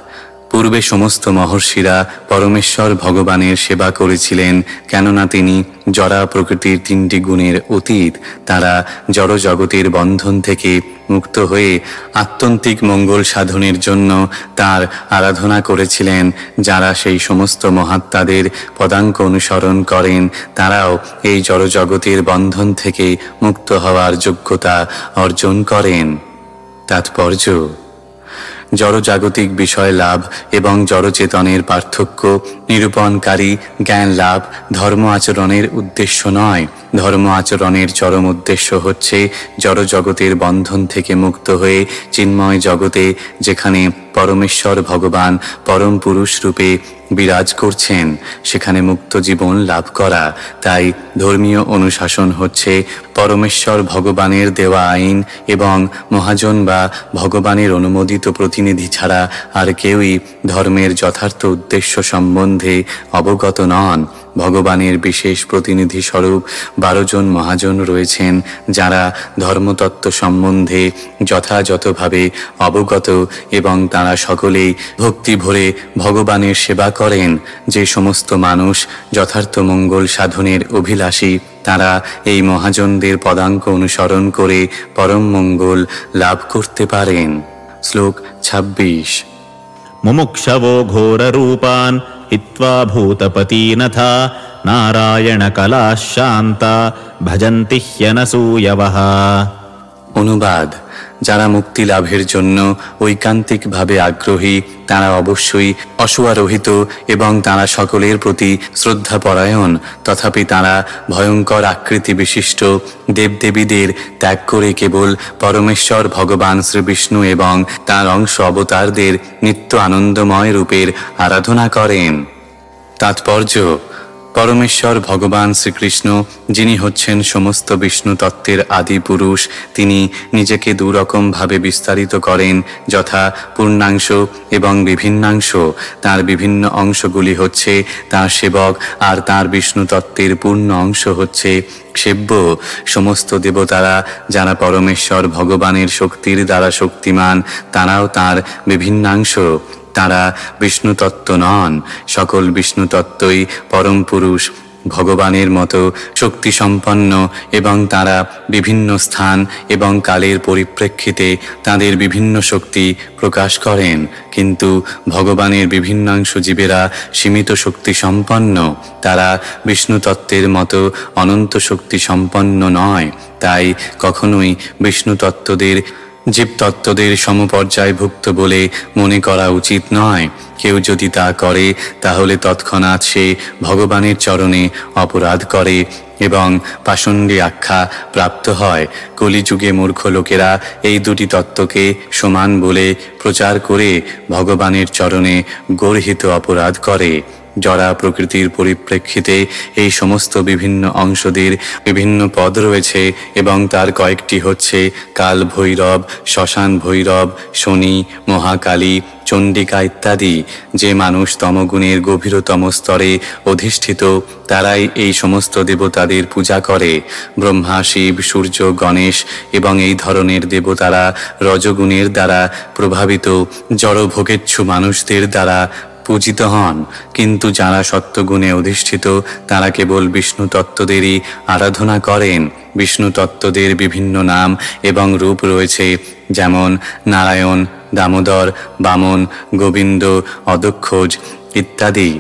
পূর্বে সমস্ত মহর্ষিরা পরমেশ্বর ভগবানের সেবা করেছিলেন, কেননা তিনি জড়া প্রকৃতির তিনটি গুণের অতীত। তারা জড় জগতের বন্ধন থেকে মুক্ত হয়ে আত্যন্তিক মঙ্গল সাধনের জন্য তার আরাধনা করেছিলেন। যারা সেই সমস্ত মহাত্মাদের পদাঙ্ক অনুসরণ করেন, তারাও এই জড় জগতের বন্ধন থেকে মুক্ত হওয়ার যোগ্যতা অর্জন করেন। তাৎপর্য: জড়জাগতিক বিষয় লাভ এবং জড়চেতনের পার্থক্য নিরূপণকারী জ্ঞান লাভ ধর্ম আচরণের উদ্দেশ্য নয়। ধর্ম আচরণের চরম উদ্দেশ্য হচ্ছে জড়জগতের বন্ধন থেকে মুক্ত হয়ে চিন্ময় জগতে, যেখানে পরমেশ্বর ভগবান পরম পুরুষ রূপে বিরাজ করছেন, সেখানে মুক্ত জীবন লাভ করা। তাই ধর্মীয় অনুশাসন হচ্ছে পরমেশ্বর ভগবানের দেওয়া আইন, এবং মহাজন বা ভগবানের অনুমোদিত প্রতিনিধি ছাড়া আর কেউই ধর্মের যথার্থ উদ্দেশ্য সম্বন্ধে অবগত নন। ভগবানের বিশেষ প্রতিনিধি স্বরূপ 12 জন মহাজন রয়েছেন, যারা ধর্মতত্ত্ব সম্বন্ধে যথাযথভাবে অবগত, এবং তারা সকলেই ভক্তি ভরে ভগবানের সেবা করেন। যে সমস্ত মানুষ যথার্থ মঙ্গল সাধনের অভিলাষী, তারা এই মহাজনদের পদাঙ্ক অনুসরণ করে পরম মঙ্গল লাভ করতে পারেন। শ্লোক 26। मुमुक्षवो घोररूपान् हित्वा भूतपतीनथा नारायणकलाः शान्ता भजन्ति ह्यनसूयवः। অনুবাদ। যারা মুক্তি লাভের জন্য ঐকান্তিকভাবে আগ্রহী, তারা অবশ্যই অসুয়ারোহিত এবং তারা সকলের প্রতি শ্রদ্ধাপরায়ণ। তথাপি তারা ভয়ঙ্কর আকৃতি বিশিষ্ট দেবদেবীদের ত্যাগ করে কেবল পরমেশ্বর ভগবান শ্রীবিষ্ণু এবং তার অংশ অবতারদের নিত্য আনন্দময় রূপের আরাধনা করেন। তাৎপর্য: পরমেশ্বর ভগবান শ্রীকৃষ্ণ, যিনি হচ্ছেন সমস্ত বিষ্ণু তত্ত্বের আদি পুরুষ, তিনি নিজেকে দুরকমভাবে বিস্তারিত করেন, যথা পূর্ণাংশ এবং বিভিন্নাংশ। তার বিভিন্ন অংশগুলি হচ্ছে তার সেবক, আর তার বিষ্ণু তত্ত্বের পূর্ণ অংশ হচ্ছে সেব্য। সমস্ত দেবতারা যারা পরমেশ্বর ভগবানের শক্তির দ্বারা শক্তিমান, তারাও তার বিভিন্নাংশ। তারা বিষ্ণু তত্ত্ব নন। সকল বিষ্ণু তত্ত্বই পরম পুরুষ ভগবানের মতো শক্তি সম্পন্ন, এবং তারা বিভিন্ন স্থান এবং কালের পরিপ্রেক্ষিতে তাদের বিভিন্ন শক্তি প্রকাশ করেন। কিন্তু ভগবানের বিভিন্নাংশ জীবেরা সীমিত শক্তি সম্পন্ন, তারা বিষ্ণু তত্ত্বের মতো অনন্ত শক্তি সম্পন্ন নয়। তাই কখনোই বিষ্ণু তত্ত্বদের জীবতত্ত্বদের সমপর্যায়ভুক্ত বলে মনে করা উচিত নয়। কেউ যদি তা করে, তাহলে তৎক্ষণাৎ সে ভগবানের চরণে অপরাধ করে এবং পাষণ্ডী আখ্যা প্রাপ্ত হয়। কলিযুগে মূর্খ লোকেরা এই দুটি তত্ত্বকে সমান বলে প্রচার করে ভগবানের চরণে গর্হিত অপরাধ করে। জড়া প্রকৃতির পরিপ্রেক্ষিতে এই সমস্ত বিভিন্ন অংশদের বিভিন্ন পদ রয়েছে এবং তার কয়েকটি হচ্ছে কাল ভৈরব, শ্মশান ভৈরব, শনি, মহাকালী, চণ্ডিকা ইত্যাদি। যে মানুষ তমগুণের গভীরতম স্তরে অধিষ্ঠিত তারাই এই সমস্ত দেবতাদের পূজা করে। ব্রহ্মা, শিব, সূর্য, গণেশ এবং এই ধরনের দেবতারা রজগুণের দ্বারা প্রভাবিত জড়ভোগেচ্ছু মানুষদের দ্বারা পূজিত হন, কিন্তু যারা সত্যগুণে অধিষ্ঠিত তারা কেবল বিষ্ণু তত্ত্বদেরই আরাধনা করেন। বিষ্ণু তত্ত্বদের বিভিন্ন নাম এবং রূপ রয়েছে, যেমন নারায়ণ, দামোদর, বামন, গোবিন্দ, অদক্ষজ ইত্যাদি।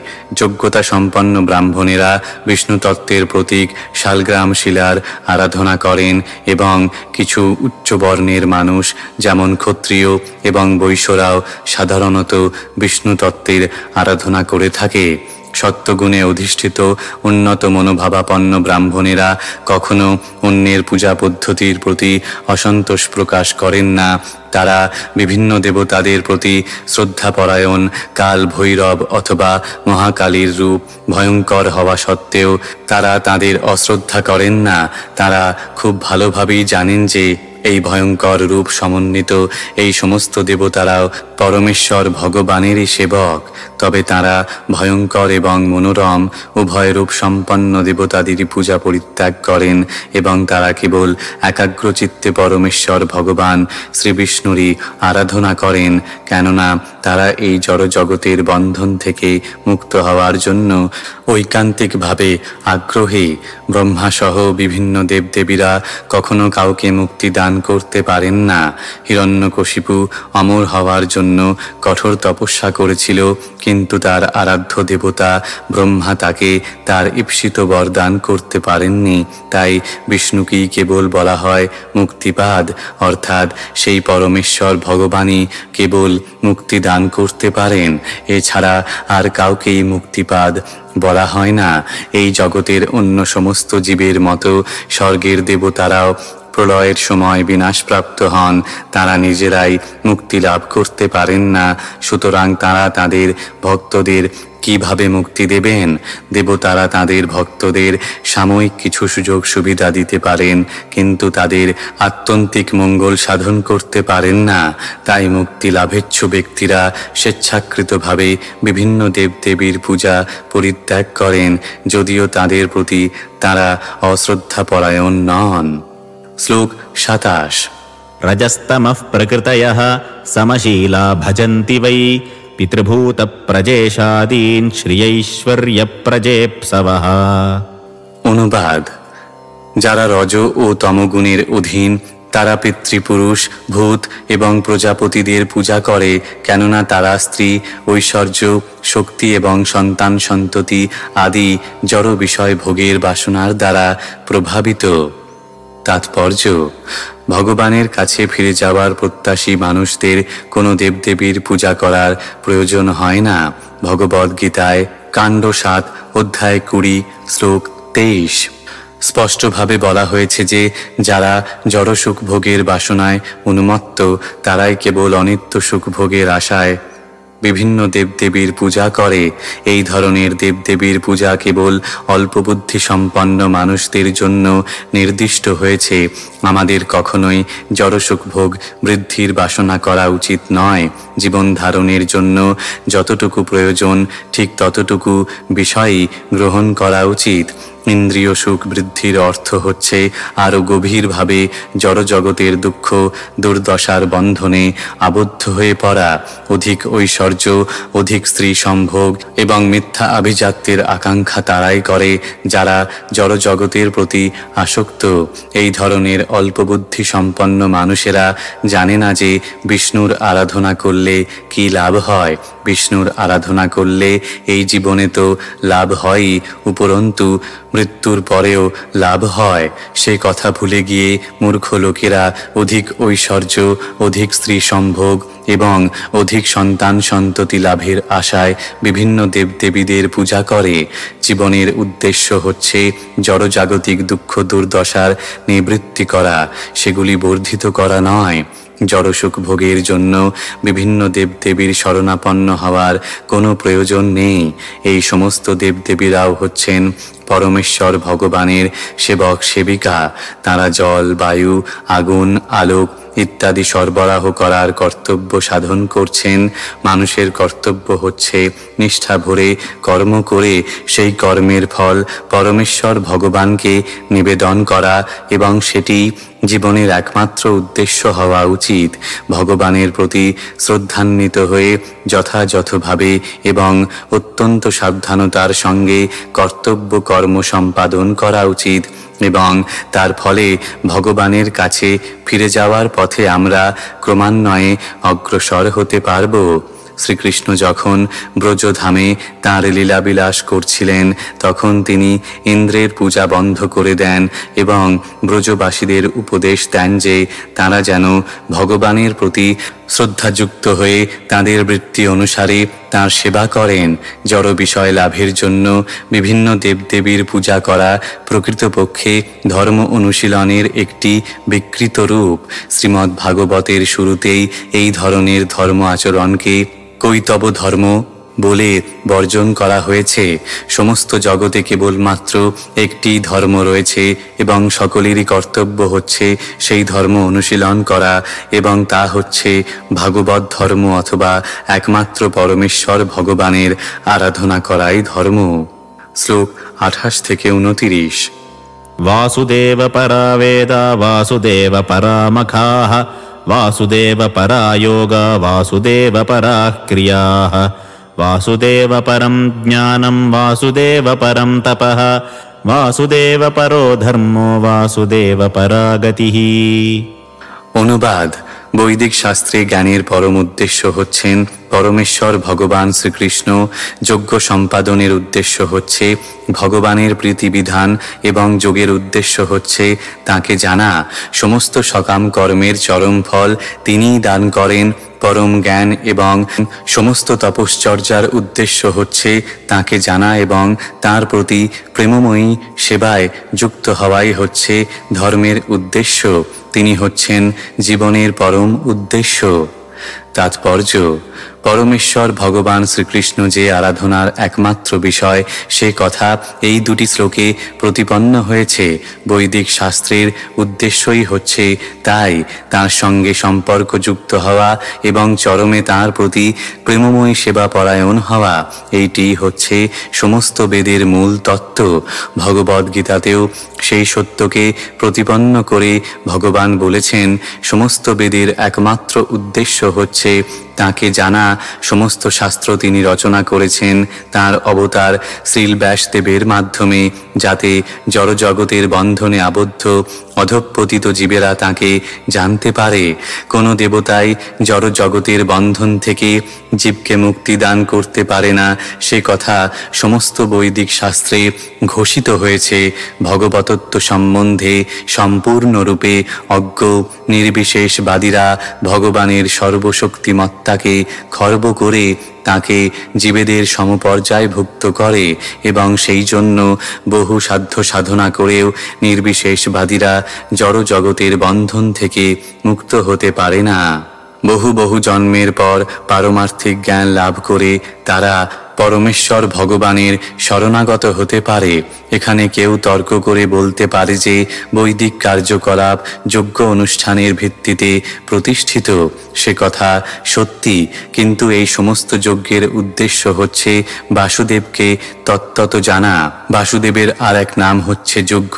যোগ্যতা সম্পন্ন ব্রাহ্মণেরা বিষ্ণু তত্ত্বের প্রতীক শালগ্রাম শিলার আরাধনা করেন এবং কিছু উচ্চবর্ণের মানুষ যেমন ক্ষত্রিয় এবং বৈশ্যরাও সাধারণত বিষ্ণু তত্ত্বের আরাধনা করে থাকে। সত্যগুণে অধিষ্ঠিত উন্নত মনোভাবাপন্ন ব্রাহ্মণেরা কখনো অন্যের পূজা পদ্ধতির প্রতি অসন্তোষ প্রকাশ করেন না। তারা বিভিন্ন দেবতাদের প্রতি শ্রদ্ধাপরায়ণ। কাল ভৈরব অথবা মহাকালীর রূপ ভয়ঙ্কর হওয়া সত্ত্বেও তারা তাদের অশ্রদ্ধা করেন না। তারা খুব ভালোভাবেই জানেন যে এই ভয়ঙ্কর রূপ সমন্বিত এই সমস্ত দেবতারাও পরমেশ্বর ভগবানেরই সেবক। তবে তারা ভয়ঙ্কর এবং মনোরম উভয় রূপ সম্পন্ন দেবতাদেরই পূজা পরিত্যাগ করেন এবং তারা কেবল একাগ্রচিত্তে পরমেশ্বর ভগবান শ্রীবিষ্ণুরই আরাধনা করেন, কেননা তারা এই জড়জগতের বন্ধন থেকে মুক্ত হওয়ার জন্য ঐকান্তিকভাবে আগ্রহী। ব্রহ্মাসহ বিভিন্ন দেবদেবীরা কখনো কাউকে মুক্তি দান করতে পারেন না। হিরণ্যকশিপু অমর হওয়ার জন্য কঠোর তপস্যা করেছিল, কিন্তু তার আরাধ্য দেবতা ব্রহ্মা তাকে তার ঈপ্সিত বরদান করতে পারেননি। তাই বিষ্ণুকেই কেবল বলা হয় মুক্তিপাদ, অর্থাৎ সেই পরমেশ্বর ভগবানই কেবল মুক্তি দান করতে পারেন। এছাড়া আর কাউকেই মুক্তিপাদ বলা হয় না। এই জগতের অন্য সমস্ত জীবের মতো স্বর্গের দেবতারাও প্রলয়ের সময় বিনাশপ্রাপ্ত হন, তারা নিজেরাই মুক্তি লাভ করতে পারেন না। সুতরাং তারা তাদের ভক্তদের কিভাবে মুক্তি দেবেন? দেবতারা তাদের ভক্তদের সাময়িক কিছু সুযোগ সুবিধা দিতে পারেন, কিন্তু তাদের আত্যন্তিক মঙ্গল সাধন করতে পারেন না। তাই মুক্তি লাভেচ্ছু ব্যক্তিরা স্বেচ্ছাকৃতভাবে বিভিন্ন দেবদেবীর পূজা পরিত্যাগ করেন, যদিও তাদের প্রতি তারা অশ্রদ্ধাপরায়ণ নন। শ্লোক 27। रजस्तमः प्रकृतयः समशीला भजन्ति वै पितृभूतप्रजेशादीन् श्रियैश्वर्यप्रजेप्सवः। অনুবাদ: যারা রজ ও তমগুণের অধীন তারা পিতৃপুরুষ, ভূত এবং প্রজাপতিদের পূজা করে, কেননা তারা স্ত্রী, ঐশ্বর্য, শক্তি এবং সন্তান সন্ততি আদি জড় বিষয় ভোগের বাসনার দ্বারা প্রভাবিত। তাৎপর্য: ভগবানের কাছে ফিরে যাওয়ার প্রত্যাশী মানুষদের কোনো দেবদেবীর পূজা করার প্রয়োজন হয় না। ভগবদ্গীতায় কাণ্ড 7 অধ্যায় 20 শ্লোক 23 স্পষ্টভাবে বলা হয়েছে যে যারা জড় সুখ ভোগের বাসনায় উন্মত্ত তারাই কেবল অনিত্য সুখ ভোগের আশায় বিভিন্ন দেবদেবীর পূজা করে। এই ধরনের দেবদেবীর পূজা কেবল অল্পবুদ্ধি সম্পন্ন মানুষদের জন্য নির্দিষ্ট হয়েছে। আমাদের কখনোই জড়সুখ ভোগ বৃদ্ধির বাসনা করা উচিত নয়। জীবন ধারণের জন্য যতটুকু প্রয়োজন ঠিক ততটুকু বিষয়ই গ্রহণ করা উচিত। ইন্দ্রিয় সুখ বৃদ্ধির অর্থ হচ্ছে আরও গভীরভাবে জড়জগতের দুঃখ দুর্দশার বন্ধনে আবদ্ধ হয়ে পড়া। অধিক ঐশ্বর্য, অধিক স্ত্রী সম্ভোগ এবং মিথ্যা আভিজাত্যের আকাঙ্ক্ষা তারাই করে যারা জড়জগতের প্রতি আসক্ত। এই ধরনের অল্পবুদ্ধি সম্পন্ন মানুষেরা জানে না যে বিষ্ণুর আরাধনা করলে কি লাভ হয়। বিষ্ণুর আরাধনা করলে এই জীবনে তো লাভ হয়ই, উপরন্তু মৃত্যুর পরেও লাভ হয়। সে কথা ভুলে গিয়ে মূর্খ লোকেরা অধিক ঐশ্বর্য, অধিক স্ত্রী সম্ভোগ এবং অধিক সন্তান সন্ততি লাভের আশায় বিভিন্ন দেবদেবীদের পূজা করে। জীবনের উদ্দেশ্য হচ্ছে জড়জাগতিক দুঃখ দুর্দশার নিবৃত্তি করা, সেগুলি বর্ধিত করা নয়। জড়সুখ ভোগের জন্য বিভিন্ন দেবদেবীর শরণাপন্ন হওয়ার কোনো প্রয়োজন নেই। এই সমস্ত দেবদেবীরাও হচ্ছেন পরমেশ্বর ভগবানের সেবক সেবিকা। তারা জল, বায়ু, আগুন, আলোক ইত্যাদি সরবরাহ করার কর্তব্য সাধন করছেন। মানুষের কর্তব্য হচ্ছে নিষ্ঠা ভরে কর্ম করে সেই কর্মের ফল পরমেশ্বর ভগবানকে নিবেদন করা, এবং সেটি জীবনের একমাত্র উদ্দেশ্য হওয়া উচিত। ভগবানের প্রতি শ্রদ্ধান্বিত হয়ে যথাযথভাবে এবং অত্যন্ত সাবধানতার সঙ্গে কর্তব্য কর্ম সম্পাদন করা উচিত, এবং তার ফলে ভগবানের কাছে ফিরে যাওয়ার পথে আমরা ক্রমান্বয়ে অগ্রসর হতে পারব। শ্রীকৃষ্ণ যখন ব্রজধামে তাঁর লীলাবিলাস করছিলেন, তখন তিনি ইন্দ্রের পূজা বন্ধ করে দেন এবং ব্রজবাসীদের উপদেশ দেন যে তারা যেন ভগবানের প্রতি শ্রদ্ধাযুক্ত হয়ে তাঁদের বৃত্তি অনুসারে তাঁর সেবা করেন। জড় বিষয় লাভের জন্য বিভিন্ন দেবদেবীর পূজা করা প্রকৃতপক্ষে ধর্ম অনুশীলনের একটি বিকৃত রূপ। শ্রীমদ্ ভাগবতের শুরুতেই এই ধরনের ধর্ম আচরণকে কৈতব ধর্ম বলে বর্জন করা হয়েছে। সমস্ত জগতে কেবলমাত্র একটি ধর্ম রয়েছে এবং সকলেরই কর্তব্য হচ্ছে সেই ধর্ম অনুশীলন করা, এবং তা হচ্ছে ভাগবত ধর্ম অথবা একমাত্র পরমেশ্বর ভগবানের আরাধনা করাই ধর্ম। শ্লোক 28 থেকে 29। वासुदेव परा वेदा वासुदेव परा मखाः वासुदेव परा योगा वासुदेव परा क्रियाः वासुदेव परं ज्ञानं वासुदेव परं तपः वासुदेव परो धर्मो वासुदेव परा गतिः। অনুবাদ: বৈদিক শাস্ত্রে জ্ঞানের পরম উদ্দেশ্য হচ্ছেন পরমেশ্বর ভগবান শ্রীকৃষ্ণ। যজ্ঞ সম্পাদনের উদ্দেশ্য হচ্ছে ভগবানের প্রীতিবিধান এবং যোগের উদ্দেশ্য হচ্ছে তাকে জানা। সমস্ত সকাম কর্মের চরম ফল তিনিই দান করেন। পরম জ্ঞান এবং সমস্ত তপশ্চর্যার উদ্দেশ্য হচ্ছে তাকে জানা এবং তার প্রতি প্রেমময়ী সেবায় যুক্ত হওয়াই হচ্ছে ধর্মের উদ্দেশ্য। তিনি হচ্ছেন জীবনের পরম উদ্দেশ্য। তাৎপর্য: পরমেশ্বর ভগবান শ্রীকৃষ্ণ যে আরাধনার একমাত্র বিষয়, সে কথা এই দুটি শ্লোকে প্রতিপন্ন হয়েছে। বৈদিক শাস্ত্রের উদ্দেশ্যই হচ্ছে তাই তার সঙ্গে সম্পর্কযুক্ত হওয়া এবং চরমে তার প্রতি প্রেমময়ী সেবা পরায়ণ হওয়া। এইটি হচ্ছে সমস্ত বেদের মূল তত্ত্ব। ভগবদ্গীতাতেও সেই সত্যকে প্রতিপন্ন করে ভগবান বলেছেন, সমস্ত বেদের একমাত্র উদ্দেশ্য হচ্ছে তাকে জানা। সমস্ত শাস্ত্র তিনি রচনা করেছেন তাঁর অবতার শ্রীল ব্যাসদেবের মাধ্যমে, যাতে জড়জগতের বন্ধনে আবদ্ধ অধঃপতিত জীবেরা তাঁকে জানতে পারে। কোনো দেবতাই জড়জগতের বন্ধন থেকে জীবকে মুক্তি দান করতে পারে না, সে কথা সমস্ত বৈদিক শাস্ত্রে ঘোষিত হয়েছে। ভগবতত্ব সম্বন্ধে সম্পূর্ণরূপে অজ্ঞ নির্বিশেষবাদীরা ভগবানের সর্বশক্তিমত্তাকে খর্ব করে তাকে জীবেদের সমপর্যায়ভুক্ত করে, এবং সেই জন্য বহু সাধ্য সাধনা করেও নির্বিশেষবাদীরা জড় জগতের বন্ধন থেকে মুক্ত হতে পারে না। বহু বহু জন্মের পর পারমার্থিক জ্ঞান লাভ করে তারা পরমেশ্বর ভগবানের শরণাগত হতে পারে। এখানে কেউ তর্ক করে বলতে পারে যে বৈদিক কার্যকলাপ যজ্ঞ অনুষ্ঠানের ভিত্তিতে প্রতিষ্ঠিত। সে কথা সত্যি, কিন্তু এই সমস্ত যজ্ঞের উদ্দেশ্য হচ্ছে বাসুদেবকে তত্ত্বত জানা। বাসুদেবের আর এক নাম হচ্ছে যজ্ঞ,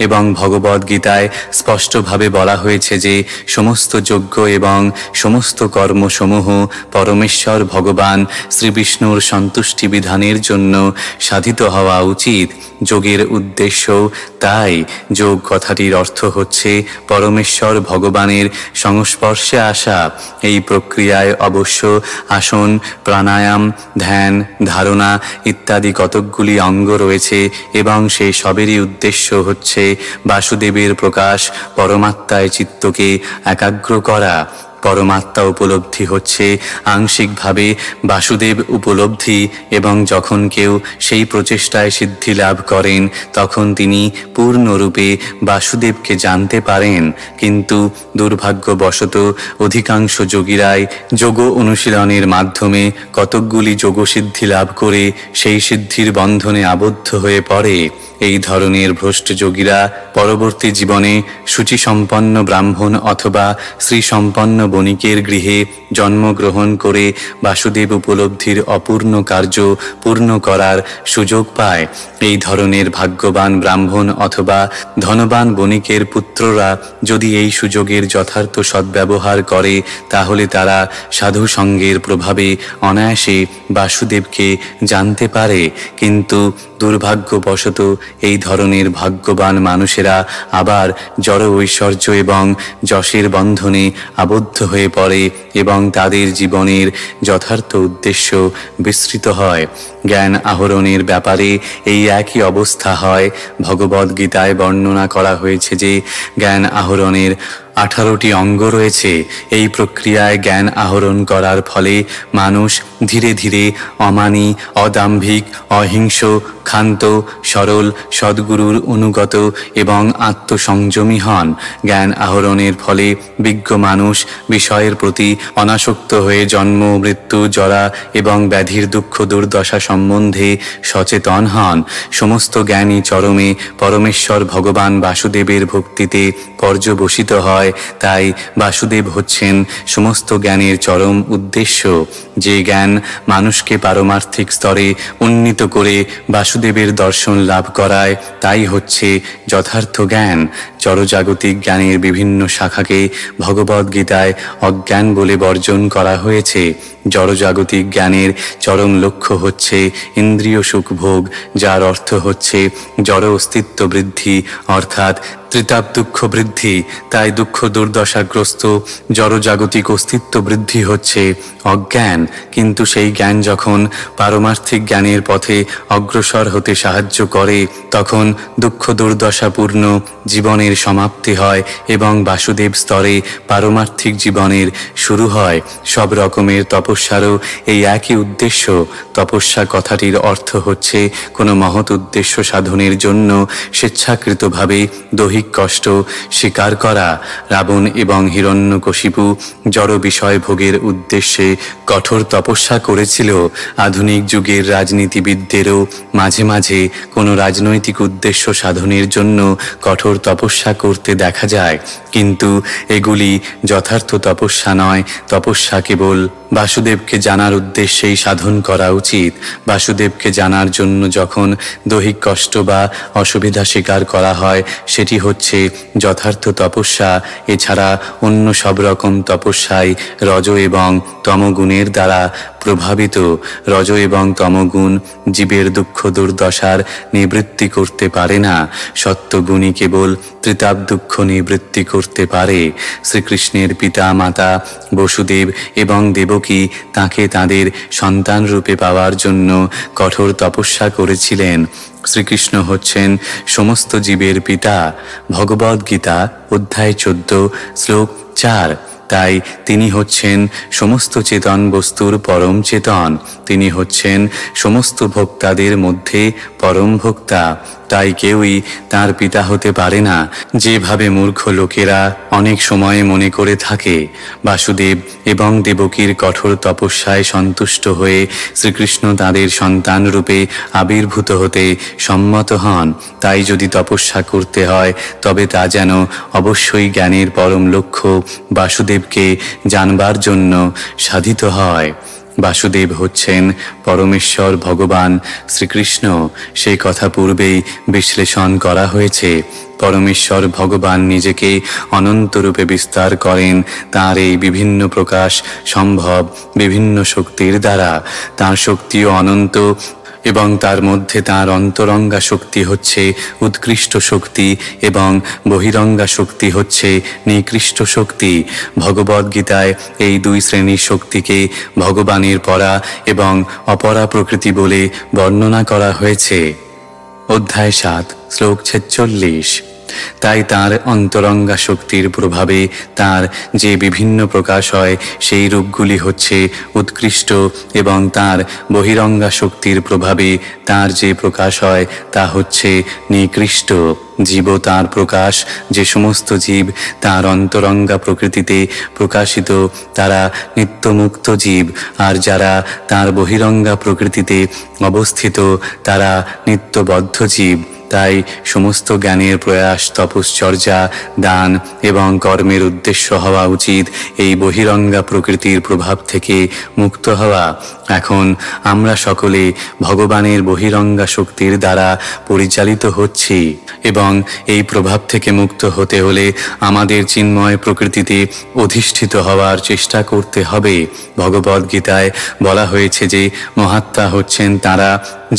এবং ভগবদ্গীতায় স্পষ্টভাবে বলা হয়েছে যে সমস্ত যজ্ঞ এবং সমস্ত কর্মসমূহ পরমেশ্বর ভগবান শ্রীবিষ্ণুর সন্তুষ্টি বিধানের জন্য সাধিত হওয়া উচিত। যোগের উদ্দেশ্য তাই। যোগ কথাটির অর্থ হচ্ছে পরমেশ্বর ভগবানের সংস্পর্শে আসা। এই প্রক্রিয়ায় অবশ্য আসন, প্রাণায়াম, ধ্যান, ধারণা ইত্যাদি কতকগুলি অঙ্গ রয়েছে, এবং সেই সবেরই উদ্দেশ্য হচ্ছে বাসুদেবের প্রকাশ, পরমাত্মায় চিত্তকে একাগ্র করা। পরমাত্মা উপলব্ধি হচ্ছে আংশিকভাবে বাসুদেব উপলব্ধি, এবং যখন কেউ সেই প্রচেষ্টায় সিদ্ধি লাভ করেন তখন তিনি পূর্ণরূপে বাসুদেবকে জানতে পারেন। কিন্তু দুর্ভাগ্যবশত অধিকাংশ যোগীরাই যোগ অনুশীলনের মাধ্যমে কতকগুলি যোগসিদ্ধি লাভ করে সেই সিদ্ধির বন্ধনে আবদ্ধ হয়ে পড়ে। এই ধরনের ভ্রষ্ট যোগীরা পরবর্তী জীবনে শুচিসম্পন্ন ব্রাহ্মণ অথবা শ্রীসম্পন্ন বণিকের গৃহে জন্মগ্রহণ করে বাসুদেব উপলব্ধির অপূর্ণ কার্য পূর্ণ করার সুযোগ পায়। এই ধরনের ভাগ্যবান ব্রাহ্মণ অথবা ধনবান বণিকের পুত্ররা যদি এই সুযোগের যথার্থ সদ্ব্যবহার করে তাহলে তারা সাধু সঙ্গের প্রভাবে অনায়াসে বাসুদেবকে জানতে পারে। কিন্তু দুর্ভাগ্যবশত এই ধরনের ভাগ্যবান মানুষেরা আবার জড় ঐশ্বর্য এবং যশের বন্ধনে আবদ্ধ হয়ে পড়ে এবং তাদের জীবনের যথার্থ উদ্দেশ্য বিস্মৃত হয়। জ্ঞান আহরণের ব্যাপারে এই একই অবস্থা হয়। ভগবদ্গীতায় বর্ণনা করা হয়েছে যে জ্ঞান আহরণের 18টি অঙ্গ রয়েছে। এই প্রক্রিয়ায় জ্ঞান আহরণ করার ফলে মানুষ ধীরে ধীরে অমানী, অদাম্ভিক, অহিংস, ক্ষান্ত, সরল, সদ্গুরুর অনুগত এবং আত্মসংযমী হন। জ্ঞান আহরণের ফলে বিজ্ঞ মানুষ বিষয়ের প্রতি অনাসক্ত হয়ে জন্ম, মৃত্যু, জরা এবং ব্যাধির দুঃখ দুর্দশা সম্বন্ধে সচেতন হন। সমস্ত জ্ঞানী চরমে পরমেশ্বর ভগবান বাসুদেবের ভক্তিতে পর্যবসিত হয়। তাই বাসুদেব হচ্ছেন সমস্ত জ্ঞানের চরম উদ্দেশ্য। যে জ্ঞান মানুষকে পারমার্থিক স্তরে উন্নীত করে বাসুদেবের দর্শন লাভ করায় তাই হচ্ছে যথার্থ জ্ঞান। জড়জাগতিক জ্ঞানের বিভিন্ন শাখাকে ভগবদ্গীতায় অজ্ঞান বলে বর্জন করা হয়েছে। জড়জাগতিক জ্ঞানের চরম লক্ষ্য হচ্ছে ইন্দ্রিয় সুখ ভোগ, যার অর্থ হচ্ছে জড় অস্তিত্ব বৃদ্ধি, অর্থাৎ ত্রিতাপ দুঃখ বৃদ্ধি। তাই দুঃখ দুর্দশাগ্রস্ত জড়জাগতিক অস্তিত্ব বৃদ্ধি হচ্ছে অজ্ঞান। কিন্তু সেই জ্ঞান যখন পারমার্থিক জ্ঞানের পথে অগ্রসর হতে সাহায্য করে তখন দুঃখ দুর্দশাপূর্ণ জীবনের সমাপ্তি হয় এবং বাসুদেব স্তরে পারমার্থিক জীবনের শুরু হয়। সব রকমের তপস্যারও এই একই উদ্দেশ্য। তপস্যা কথাটির অর্থ হচ্ছে কোনো মহৎ উদ্দেশ্য সাধনের জন্য স্বেচ্ছাকৃতভাবে দৈহিক কষ্ট স্বীকার করা। রাবণ এবং হিরণ্যকশিপু জড় বিষয় ভোগের উদ্দেশ্যে কঠোর তপস্যা করেছিল। আধুনিক যুগের রাজনীতিবিদদেরও মাঝে মাঝে কোনো রাজনৈতিক উদ্দেশ্য সাধনের জন্য কঠোর তপস্যা করতে দেখা যায়, কিন্তু এগুলি যথার্থ তপস্যা নয়। তপস্যা কেবল বাসুদেবকে জানার উদ্দেশ্যেই সাধন করা উচিত। বাসুদেবকে জানার জন্য যখন দৈহিক কষ্ট বা অসুবিধা স্বীকার করা হয় সেটি হচ্ছে যথার্থ তপস্যা। এছাড়া অন্য সব রকম তপস্যাই রজ এবং তমগুণের দ্বারা প্রভাবিত। রজ এবং তমগুণ জীবের দুঃখ দুর্দশার নিবৃত্তি করতে পারে না। সত্যগুণই কেবল ত্রিতাপ দুঃখ নিবৃত্তি করতে পারে। শ্রীকৃষ্ণের পিতা মাতা বসুদেব এবং দেবকী তাঁকে তাঁদের সন্তান রূপে পাওয়ার জন্য কঠোর তপস্যা করেছিলেন। শ্রীকৃষ্ণ হচ্ছেন সমস্ত জীবের পিতা। ভগবদ্গীতা অধ্যায় 14 শ্লোক 4। তাই তিনি হচ্ছেন সমস্ত চেতন বস্তুর পরম চেতন। তিনি হচ্ছেন সমস্ত ভোক্তাদের মধ্যে পরম ভোক্তা। তাই কেউই তার পিতা হতে পারে না। যেভাবে মূর্খ লোকেরা অনেক সময় মনে করে থাকে বাসুদেব এবং দেবকীর কঠোর তপস্যায় সন্তুষ্ট হয়ে শ্রীকৃষ্ণ তাঁদের সন্তান রূপে আবির্ভূত হতে সম্মত হন। তাই যদি তপস্যা করতে হয় তবে তা যেন অবশ্যই জ্ঞানের পরম লক্ষ্য বাসুদেবকে জানবার জন্য সাধিত হয়। বাসুদেব হচ্ছেন পরমেশ্বর ভগবান শ্রীকৃষ্ণ। সেই কথা পূর্বেই বিশ্লেষণ করা হয়েছে। পরমেশ্বর ভগবান নিজেকে অনন্তরূপে বিস্তার করেন। তাঁর এই বিভিন্ন প্রকাশ সম্ভব বিভিন্ন শক্তির দ্বারা। তাঁর শক্তিও অনন্ত এবং তার মধ্যে তাঁর অন্তরঙ্গা শক্তি হচ্ছে উৎকৃষ্ট শক্তি এবং বহিরঙ্গা শক্তি হচ্ছে নিকৃষ্ট শক্তি। ভগবদ্গীতায় এই দুই শ্রেণীর শক্তিকে ভগবানের পরা এবং অপরা প্রকৃতি বলে বর্ণনা করা হয়েছে। অধ্যায় 7 শ্লোক 46। তাই তার অন্তরঙ্গা শক্তির প্রভাবে তার যে বিভিন্ন প্রকাশ হয় সেই রূপগুলি হচ্ছে উৎকৃষ্ট, এবং তার বহিরঙ্গা শক্তির প্রভাবে তার যে প্রকাশ হয় তা হচ্ছে নিকৃষ্ট। জীব তার প্রকাশ, যে সমস্ত জীব তার অন্তরঙ্গা প্রকৃতিতে প্রকাশিত তারা নিত্যমুক্ত জীব, আর যারা তার বহিরঙ্গা প্রকৃতিতে অবস্থিত তারা নিত্যবদ্ধ জীব। তাই সমস্ত জ্ঞানের প্রয়াস, তপশ্চর্যা, দান এবং কর্মের উদ্দেশ্য হওয়া উচিত এই বহিরঙ্গা প্রকৃতির প্রভাব থেকে মুক্ত হওয়া। এখন আমরা সকলে ভগবানের বহিরঙ্গা শক্তির দ্বারা পরিচালিত হচ্ছি, এবং এই প্রভাব থেকে মুক্ত হতে হলে আমাদের চিন্ময় প্রকৃতিতে অধিষ্ঠিত হওয়ার চেষ্টা করতে হবে। ভগবদ্গীতায় বলা হয়েছে যে মহাত্মা হচ্ছেন তারা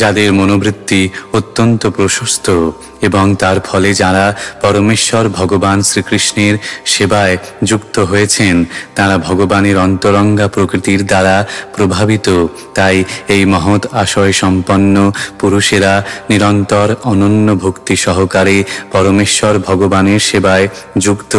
যাদের মনোবৃত্তি অত্যন্ত প্রশস্ত, এবং তার ফলে যারা পরমেশ্বর ভগবান শ্রীকৃষ্ণের সেবায় যুক্ত হয়েছেন তারা ভগবানের অন্তরঙ্গা প্রকৃতির দ্বারা প্রভাবিত। তাই এই মহৎ আশয় সম্পন্ন পুরুষেরা নিরন্তর অনন্য ভক্তি সহকারে পরমেশ্বর ভগবানের সেবায় যুক্ত,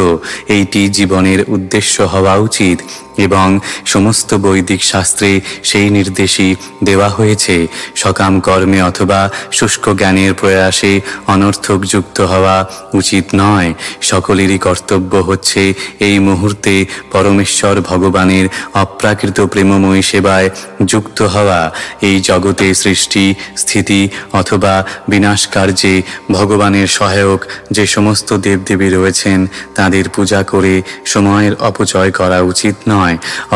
এইটি জীবনের উদ্দেশ্য হওয়া উচিত। এবং সমস্ত বৈদিক শাস্ত্রে সেই নির্দেশই দেওয়া হয়েছে। সকাম কর্মে অথবা শুষ্ক জ্ঞানের প্রয়াসে অনর্থক যুক্ত হওয়া উচিত নয়। সকলেরই কর্তব্য হচ্ছে এই মুহূর্তে পরমেশ্বর ভগবানের অপ্রাকৃত প্রেমময়ী সেবায় যুক্ত হওয়া। এই জগতে সৃষ্টি, স্থিতি অথবা বিনাশ কার্যে ভগবানের সহায়ক যে সমস্ত দেবদেবী রয়েছেন তাদের পূজা করে সময়ের অপচয় করা উচিত নয়।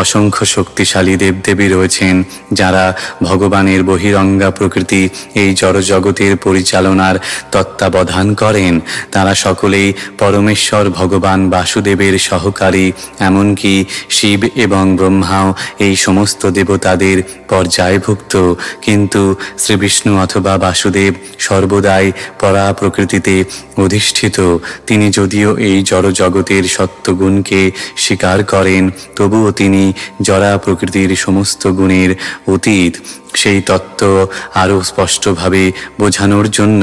অসংখ্য শক্তিশালী দেবদেবী রয়েছেন যারা ভগবানের বহিরঙ্গা প্রকৃতি এই জড়জগতের পরিচালনার তত্ত্বাবধান করেন। তারা সকলেই পরমেশ্বর ভগবান বাসুদেবের সহকারী। এমনকি শিব এবং ব্রহ্মাও এই সমস্ত দেবতাদের পর্যায়ভুক্ত। কিন্তু শ্রীবিষ্ণু অথবা বাসুদেব সর্বদাই পরা প্রকৃতিতে অধিষ্ঠিত। তিনি যদিও এই জড়জগতের সত্যগুণকে স্বীকার করেন, তবুও তিনি জড়া প্রকৃতির সমস্ত গুণের অতীত। সেই তত্ত্ব আরও স্পষ্টভাবে বোঝানোর জন্য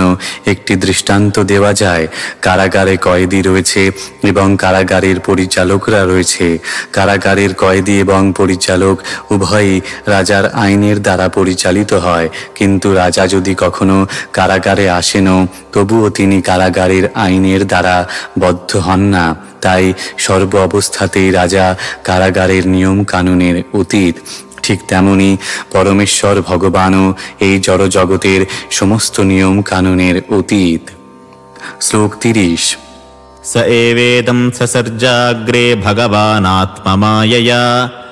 একটি দৃষ্টান্ত দেওয়া যায়। কারাগারে কয়েদি রয়েছে এবং কারাগারের পরিচালকরা রয়েছে। কারাগারের কয়েদি এবং পরিচালক উভয়ই রাজার আইনের দ্বারা পরিচালিত হয়, কিন্তু রাজা যদি কখনো কারাগারে আসেনও তবুও তিনি কারাগারের আইনের দ্বারা বদ্ধ হন না। তাই সর্ব অবস্থাতেই রাজা কারাগারের নিয়ম কানুনের অতীত। ঠিক তেমনি পরমেশ্বর ভগবানও এই জড়জগতের সমস্ত নিয়ম কানুনের অতীত। শ্লোক 30। स एवेदं ससर्जाग्रे भगवानात्ममायया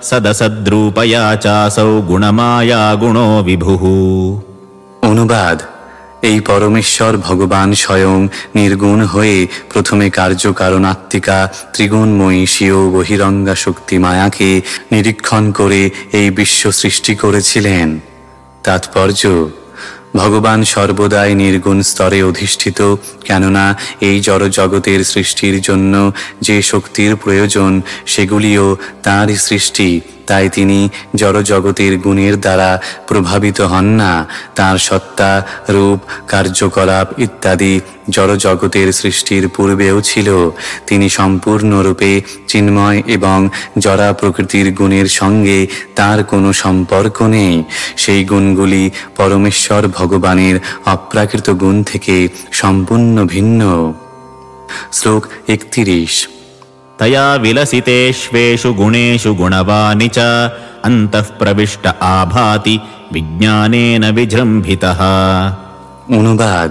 सदसद्रूपया चासौ गुणमाया गुणो विभुः। অনুবাদ: এই পরমেশ্বর ভগবান স্বয়ং নির্গুণ হয়ে প্রথমে কার্যকারণাত্মিকা ত্রিগুণময়ী স্বীয় বহিরঙ্গা শক্তি মায়াকে নিরীক্ষণ করে এই বিশ্ব সৃষ্টি করেছিলেন। তাৎপর্য: ভগবান সর্বদাই নির্গুণ স্তরে অধিষ্ঠিত, কেননা এই জড়জগতের সৃষ্টির জন্য যে শক্তির প্রয়োজন সেগুলিও তাঁরই সৃষ্টি। তাই তিনি জড়জগতের গুণের দ্বারা প্রভাবিত হন না। তাঁর সত্তা, রূপ, কার্যকলাপ ইত্যাদি জড়জগতের সৃষ্টির পূর্বেও ছিল। তিনি সম্পূর্ণরূপে চিন্ময় এবং জড়া প্রকৃতির গুণের সঙ্গে তার কোনো সম্পর্ক নেই। সেই গুণগুলি পরমেশ্বর ভগবানের অপ্রাকৃত গুণ থেকে সম্পূর্ণ ভিন্ন। শ্লোক 31। तया विलसितेष्वेषु गुणेषु गुणवानि च अन्तः प्रविष्ट आभाति विज्ञानेन विजृम्भितः। অনুবাদ: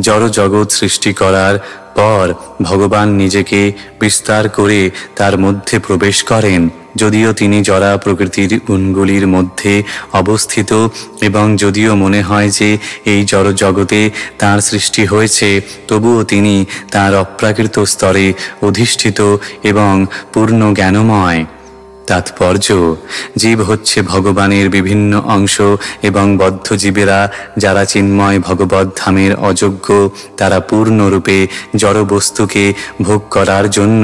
জড়জগৎ সৃষ্টি করার পর ভগবান নিজেকে বিস্তার করে তার মধ্যে প্রবেশ করেন। যদিও তিনি জড়া প্রকৃতির গুণগুলির মধ্যে অবস্থিত এবং যদিও মনে হয় যে এই জড়জগতে তার সৃষ্টি হয়েছে, তবুও তিনি তার অপ্রাকৃত স্তরে অধিষ্ঠিত এবং পূর্ণ জ্ঞানময়। তাৎপর্য: জীব হচ্ছে ভগবানের বিভিন্ন অংশ এবং বদ্ধ জীবেরা যারা চিন্ময় ভগবত ধামের অযোগ্য, তারা পূর্ণরূপে জড় বস্তুকে ভোগ করার জন্য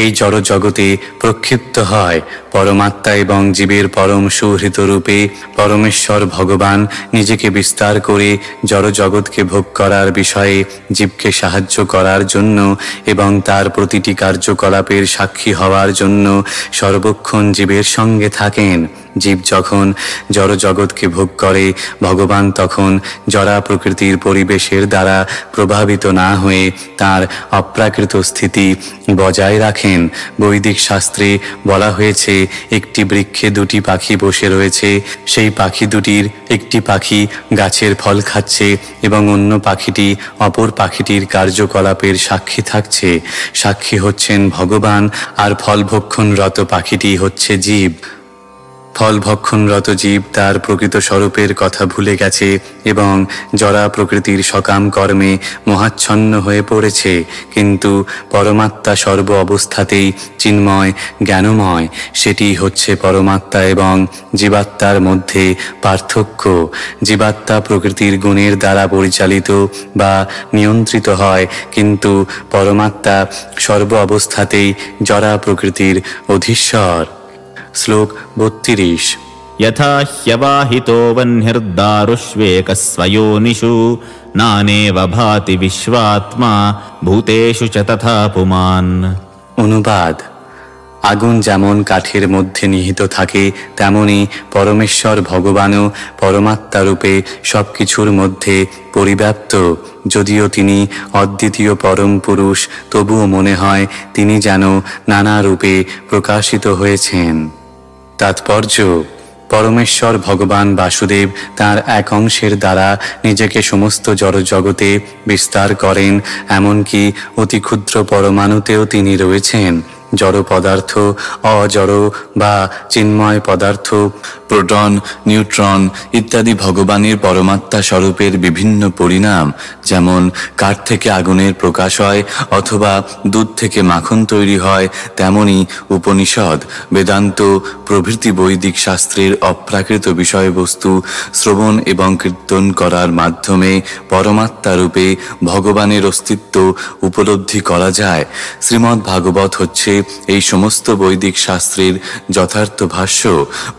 এই জড় জগতে প্রক্ষিপ্ত হয়। পরমাত্মা এবং জীবের পরম সুহৃত রূপে পরমেশ্বর ভগবান নিজেকে বিস্তার করে জড় জগৎকে ভোগ করার বিষয়ে জীবকে সাহায্য করার জন্য এবং তার প্রতিটি কার্যকলাপের সাক্ষী হওয়ার জন্য সর্বক্ষণ জীবের সঙ্গে থাকেন। জীব যখন জড় জগৎকে ভোগ করে, ভগবান তখন জড়া প্রকৃতির পরিবেশের দ্বারা প্রভাবিত না হয়ে তার অপ্রাকৃত স্থিতি বজায় রাখেন। বৈদিক শাস্ত্রে বলা হয়েছে, একটি বৃক্ষে দুটি পাখি বসে রয়েছে। সেই পাখি দুটির একটি পাখি গাছের ফল খাচ্ছে এবং অন্য পাখিটি অপর পাখিটির কার্যকলাপের সাক্ষী থাকছে। সাক্ষী হচ্ছেন ভগবান, আর ফল ভক্ষণরত পাখিটি হচ্ছে জীব। ফল ভক্ষণরত জীব তার প্রকৃত স্বরূপের কথা ভুলে গেছে এবং জড়া প্রকৃতির সকাম কর্মে মোহাচ্ছন্ন হয়ে পড়েছে। কিন্তু পরমাত্মা সর্ব অবস্থাতেই চিন্ময়, জ্ঞানময়। সেটি হচ্ছে পরমাত্মা এবং জীবাত্মার মধ্যে পার্থক্য। জীবাত্মা প্রকৃতির গুণের দ্বারা পরিচালিত বা নিয়ন্ত্রিত হয়, কিন্তু পরমাত্মা সর্ব অবস্থাতেই জড়া প্রকৃতির অধীশ্বর। শ্লোক 32। यथा ह्यवाहितो वह्निर्दारुष्वेकस्वयोनिषु नानेव भाति विश्वात्मा भूतेषु च तथा पुमान्। অনুবাদ: আগুন যেমন কাঠের মধ্যে নিহিত থাকে, তেমনি পরমেশ্বর ভগবানও পরমাত্মারূপে সব কিছুর মধ্যে পরিব্যাপ্ত। যদিও তিনি অদ্বিতীয় পরম পুরুষ, তবুও মনে হয় তিনি যেন নানা রূপে প্রকাশিত হয়েছেন। তাৎপর্য: পরমেশ্বর ভগবান বাসুদেব তাঁর এক অংশের দ্বারা নিজেকে সমস্ত জড়জগতে বিস্তার করেন। এমনকি অতি ক্ষুদ্র পরমাণুতেও তিনি রয়েছেন। জড় পদার্থ, অজড় বা চিন্ময় পদার্থ, প্রোটন, নিউট্রন ইত্যাদি ভগবানের পরমাত্মা স্বরূপের বিভিন্ন পরিণাম। যেমন কাঠ থেকে আগুনের প্রকাশ হয় অথবা দুধ থেকে মাখন তৈরি হয়, তেমনি উপনিষদ, বেদান্ত প্রভৃতি বৈদিক শাস্ত্রের অপ্রাকৃত বিষয়বস্তু শ্রবণ এবং কীর্তন করার মাধ্যমে পরমাত্মা রূপে ভগবানের অস্তিত্ব উপলব্ধি করা যায়। শ্রীমদ্ ভাগবত হচ্ছে এই সমস্ত বৈদিক শাস্ত্রের যথার্থ ভাষ্য।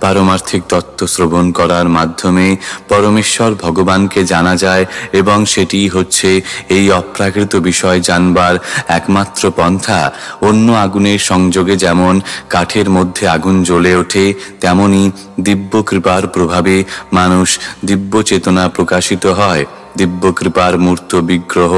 পারমার্থিক তত্ত্ব শ্রবণ করার মাধ্যমে পরমেশ্বর ভগবানকে জানা যায় এবং সেটি হচ্ছে এই অপ্রাকৃত বিষয় জানবার একমাত্র পন্থা। অন্য আগুনের সংযোগে যেমন কাঠের মধ্যে আগুন জ্বলে ওঠে, তেমনি দিব্য কৃপার প্রভাবে মানুষ দিব্য চেতনা প্রকাশিত হয়। দিব্য কৃপার মূর্ত বিগ্রহ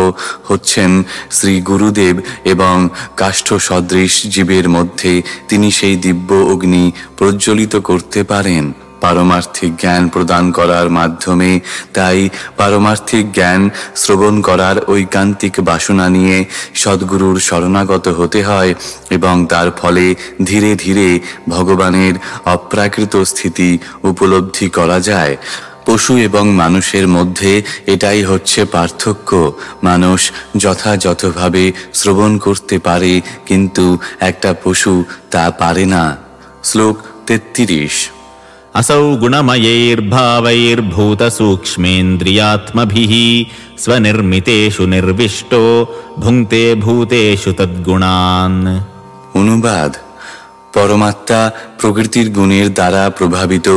হচ্ছেন শ্রী গুরুদেব এবং কাষ্ঠ সদৃশ জীবের মধ্যে তিনি সেই দিব্য অগ্নি প্রজ্বলিত করতে পারেন পারমার্থিক জ্ঞান প্রদান করার মাধ্যমে। তাই পারমার্থিক জ্ঞান শ্রবণ করার ঐকান্তিক বাসনা নিয়ে সদ্গুরুর শরণাগত হতে হয় এবং তার ফলে ধীরে ধীরে ভগবানের অপ্রাকৃত স্থিতি উপলব্ধি করা যায়। পশু এবং মানুষের মধ্যে এটাই হচ্ছে পার্থক্য। মানুষ যথাযথভাবে শ্রবণ করতে পারে, কিন্তু একটা পশু তা পারে না। শ্লোক 33। असौ गुणमयैर्भावैर्भूतसूक्ष्मेन्द्रियात्मभिः स्वनिर्मितेषु निर्विष्टो भुङ्क्ते भूतेषु तद्गुणान्। অনুবাদ: পরমাত্মা প্রকৃতির গুণের দ্বারা প্রভাবিত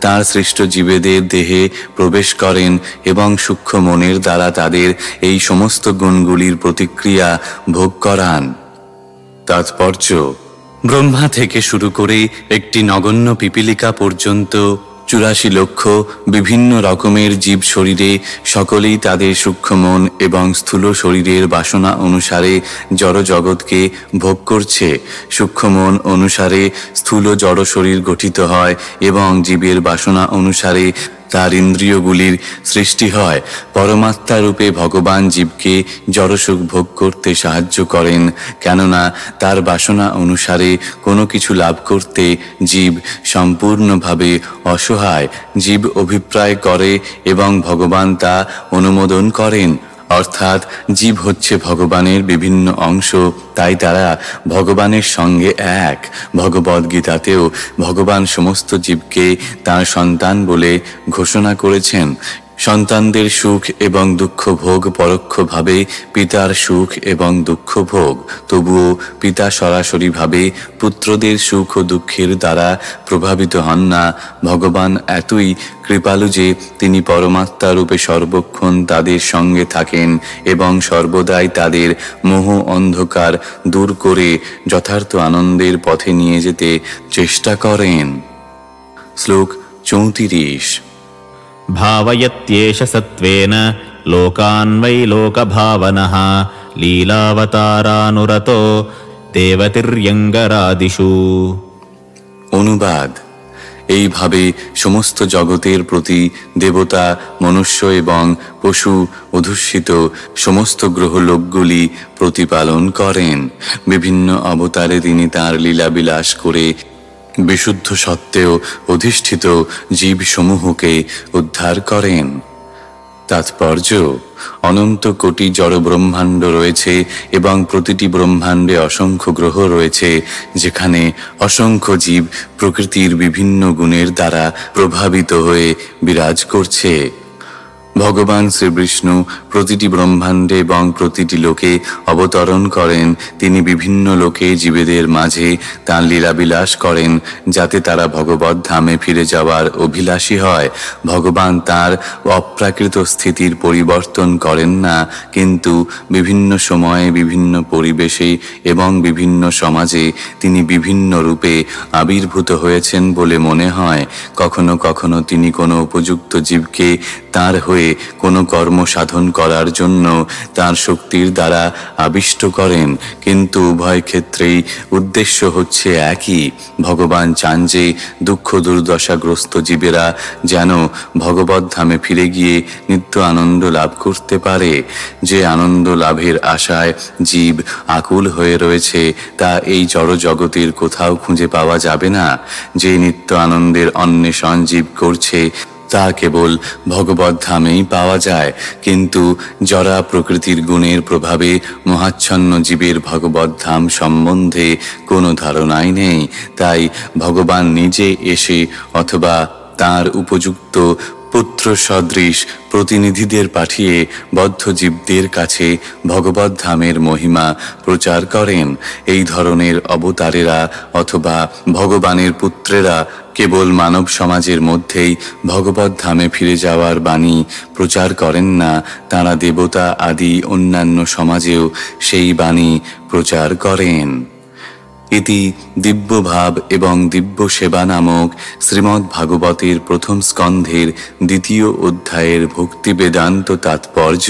তাঁর সৃষ্ট জীবেদের দেহে প্রবেশ করেন এবং সূক্ষ্ম মনের দ্বারা তাদের এই সমস্ত গুণগুলির প্রতিক্রিয়া ভোগ করান। তাৎপর্য: ব্রহ্মা থেকে শুরু করে একটি নগণ্য পিপীলিকা পর্যন্ত 84 লক্ষ বিভিন্ন রকমের জীব শরীরে সকলেই তাদের সূক্ষ্ম মন এবং স্থূল শরীরের বাসনা অনুসারে জড় জগৎকে ভোগ করছে। সূক্ষ্ম মন অনুসারে স্থূল জড় শরীর গঠিত হয় এবং জীবের বাসনা অনুসারে তার ইন্দ্রিয়গুলির সৃষ্টি হয়। পরমাত্মা রূপে ভগবান জীবকে জড়সুখ ভোগ করতে সাহায্য করেন, কেননা তার বাসনা অনুসারে কোনো কিছু লাভ করতে জীব সম্পূর্ণভাবে অসহায়। জীব অভিপ্রায় করে এবং ভগবান তা অনুমোদন করেন। অর্থাৎ জীব হচ্ছে ভগবানের বিভিন্ন অংশ, তাই তারা ভগবানের সঙ্গে এক। ভগবদ্গীতাতেও ভগবান সমস্ত জীবকে তাঁর সন্তান বলে ঘোষণা করেছেন। সন্তানদের সুখ এবং দুঃখ ভোগ পরোক্ষভাবে পিতার সুখ এবং দুঃখ ভোগ, তবুও পিতা সরাসরিভাবে পুত্রদের সুখ ও দুঃখের দ্বারা প্রভাবিত হন না। ভগবান এতই কৃপালু যে তিনি পরমাত্মা রূপে সর্বক্ষণ তাদের সঙ্গে থাকেন এবং সর্বদাই তাদের মোহ অন্ধকার দূর করে যথার্থ আনন্দের পথে নিয়ে যেতে চেষ্টা করেন। শ্লোক 34। भावयत्येष सत्त्वेन लोकान् वै लोकभावनः लीलावतारानुरतो देवतिर्यङ्गरादिषु। অনুবাদ: এইভাবে সমস্ত জগতের প্রতি দেবতা, মনুষ্য এবং পশু অধ্যুষিত সমস্ত গ্রহলোকগুলি প্রতিপালন করেন। বিভিন্ন অবতারে তিনি তাঁর লীলাবিলাস করে বিশুদ্ধ সত্ত্বেও অধিষ্ঠিত জীবসমূহকে উদ্ধার করেন। তাৎপর্য: অনন্ত কোটি জড় ব্রহ্মাণ্ড রয়েছে এবং প্রতিটি ব্রহ্মাণ্ডে অসংখ্য গ্রহ রয়েছে, যেখানে অসংখ্য জীব প্রকৃতির বিভিন্ন গুণের দ্বারা প্রভাবিত হয়ে বিরাজ করছে। ভগবান শ্রীবিষ্ণু প্রতিটি ব্রহ্মাণ্ডে এবং প্রতিটি লোকে অবতরণ করেন। তিনি বিভিন্ন লোকে জীবেদের মাঝে তাঁর লীলাবিলাস করেন, যাতে তারা ভগবত ধামে ফিরে যাওয়ার অভিলাষী হয়। ভগবান তাঁর অপ্রাকৃত স্থিতির পরিবর্তন করেন না, কিন্তু বিভিন্ন সময়ে বিভিন্ন পরিবেশে এবং বিভিন্ন সমাজে তিনি বিভিন্ন রূপে আবির্ভূত হয়েছেন বলে মনে হয়। কখনো কখনো তিনি কোনো উপযুক্ত জীবকে তাঁর হয়ে কোনো কর্ম সাধন করার জন্য তাঁর শক্তির দ্বারা আবিষ্ট করেন, কিন্তু উভয় ক্ষেত্রেই উদ্দেশ্য হচ্ছে একই। ভগবান চান যে দুঃখ দুর্দশাগ্রস্ত জীবেরা যেন ভগবত ধামে ফিরে গিয়ে নিত্য আনন্দ লাভ করতে পারে। যে আনন্দ লাভের আশায় জীব আকুল হয়ে রয়েছে, তা এই জড় জগতের কোথাও খুঁজে পাওয়া যাবে না। যে নিত্য আনন্দের অন্বেষণ জীব করছে, তা কেবল ভগবত ধামেই পাওয়া যায়। কিন্তু জরা প্রকৃতির গুণের প্রভাবে মহাচ্ছন্ন জীবের ভগবত ধাম সম্বন্ধে কোনো ধারণাই নেই। তাই ভগবান নিজে এসে অথবা তাঁর উপযুক্ত পুত্র সদৃশ প্রতিনিধিদের পাঠিয়ে বদ্ধ জীবদের কাছে ভগবত ধামের মহিমা প্রচার করেন। এই ধরনের অবতারেরা অথবা ভগবানের পুত্রেরা কেবল মানব সমাজের মধ্যেই ভগবত ধামে ফিরে যাওয়ার বাণী প্রচার করেন না, তাঁরা দেবতা আদি অন্যান্য সমাজেও সেই বাণী প্রচার করেন। ইতি দিব্যভাব এবং দিব্য সেবা নামক শ্রীমদ্ ভাগবতের প্রথম স্কন্ধের দ্বিতীয় অধ্যায়ের ভক্তি বেদান্ত তাৎপর্য।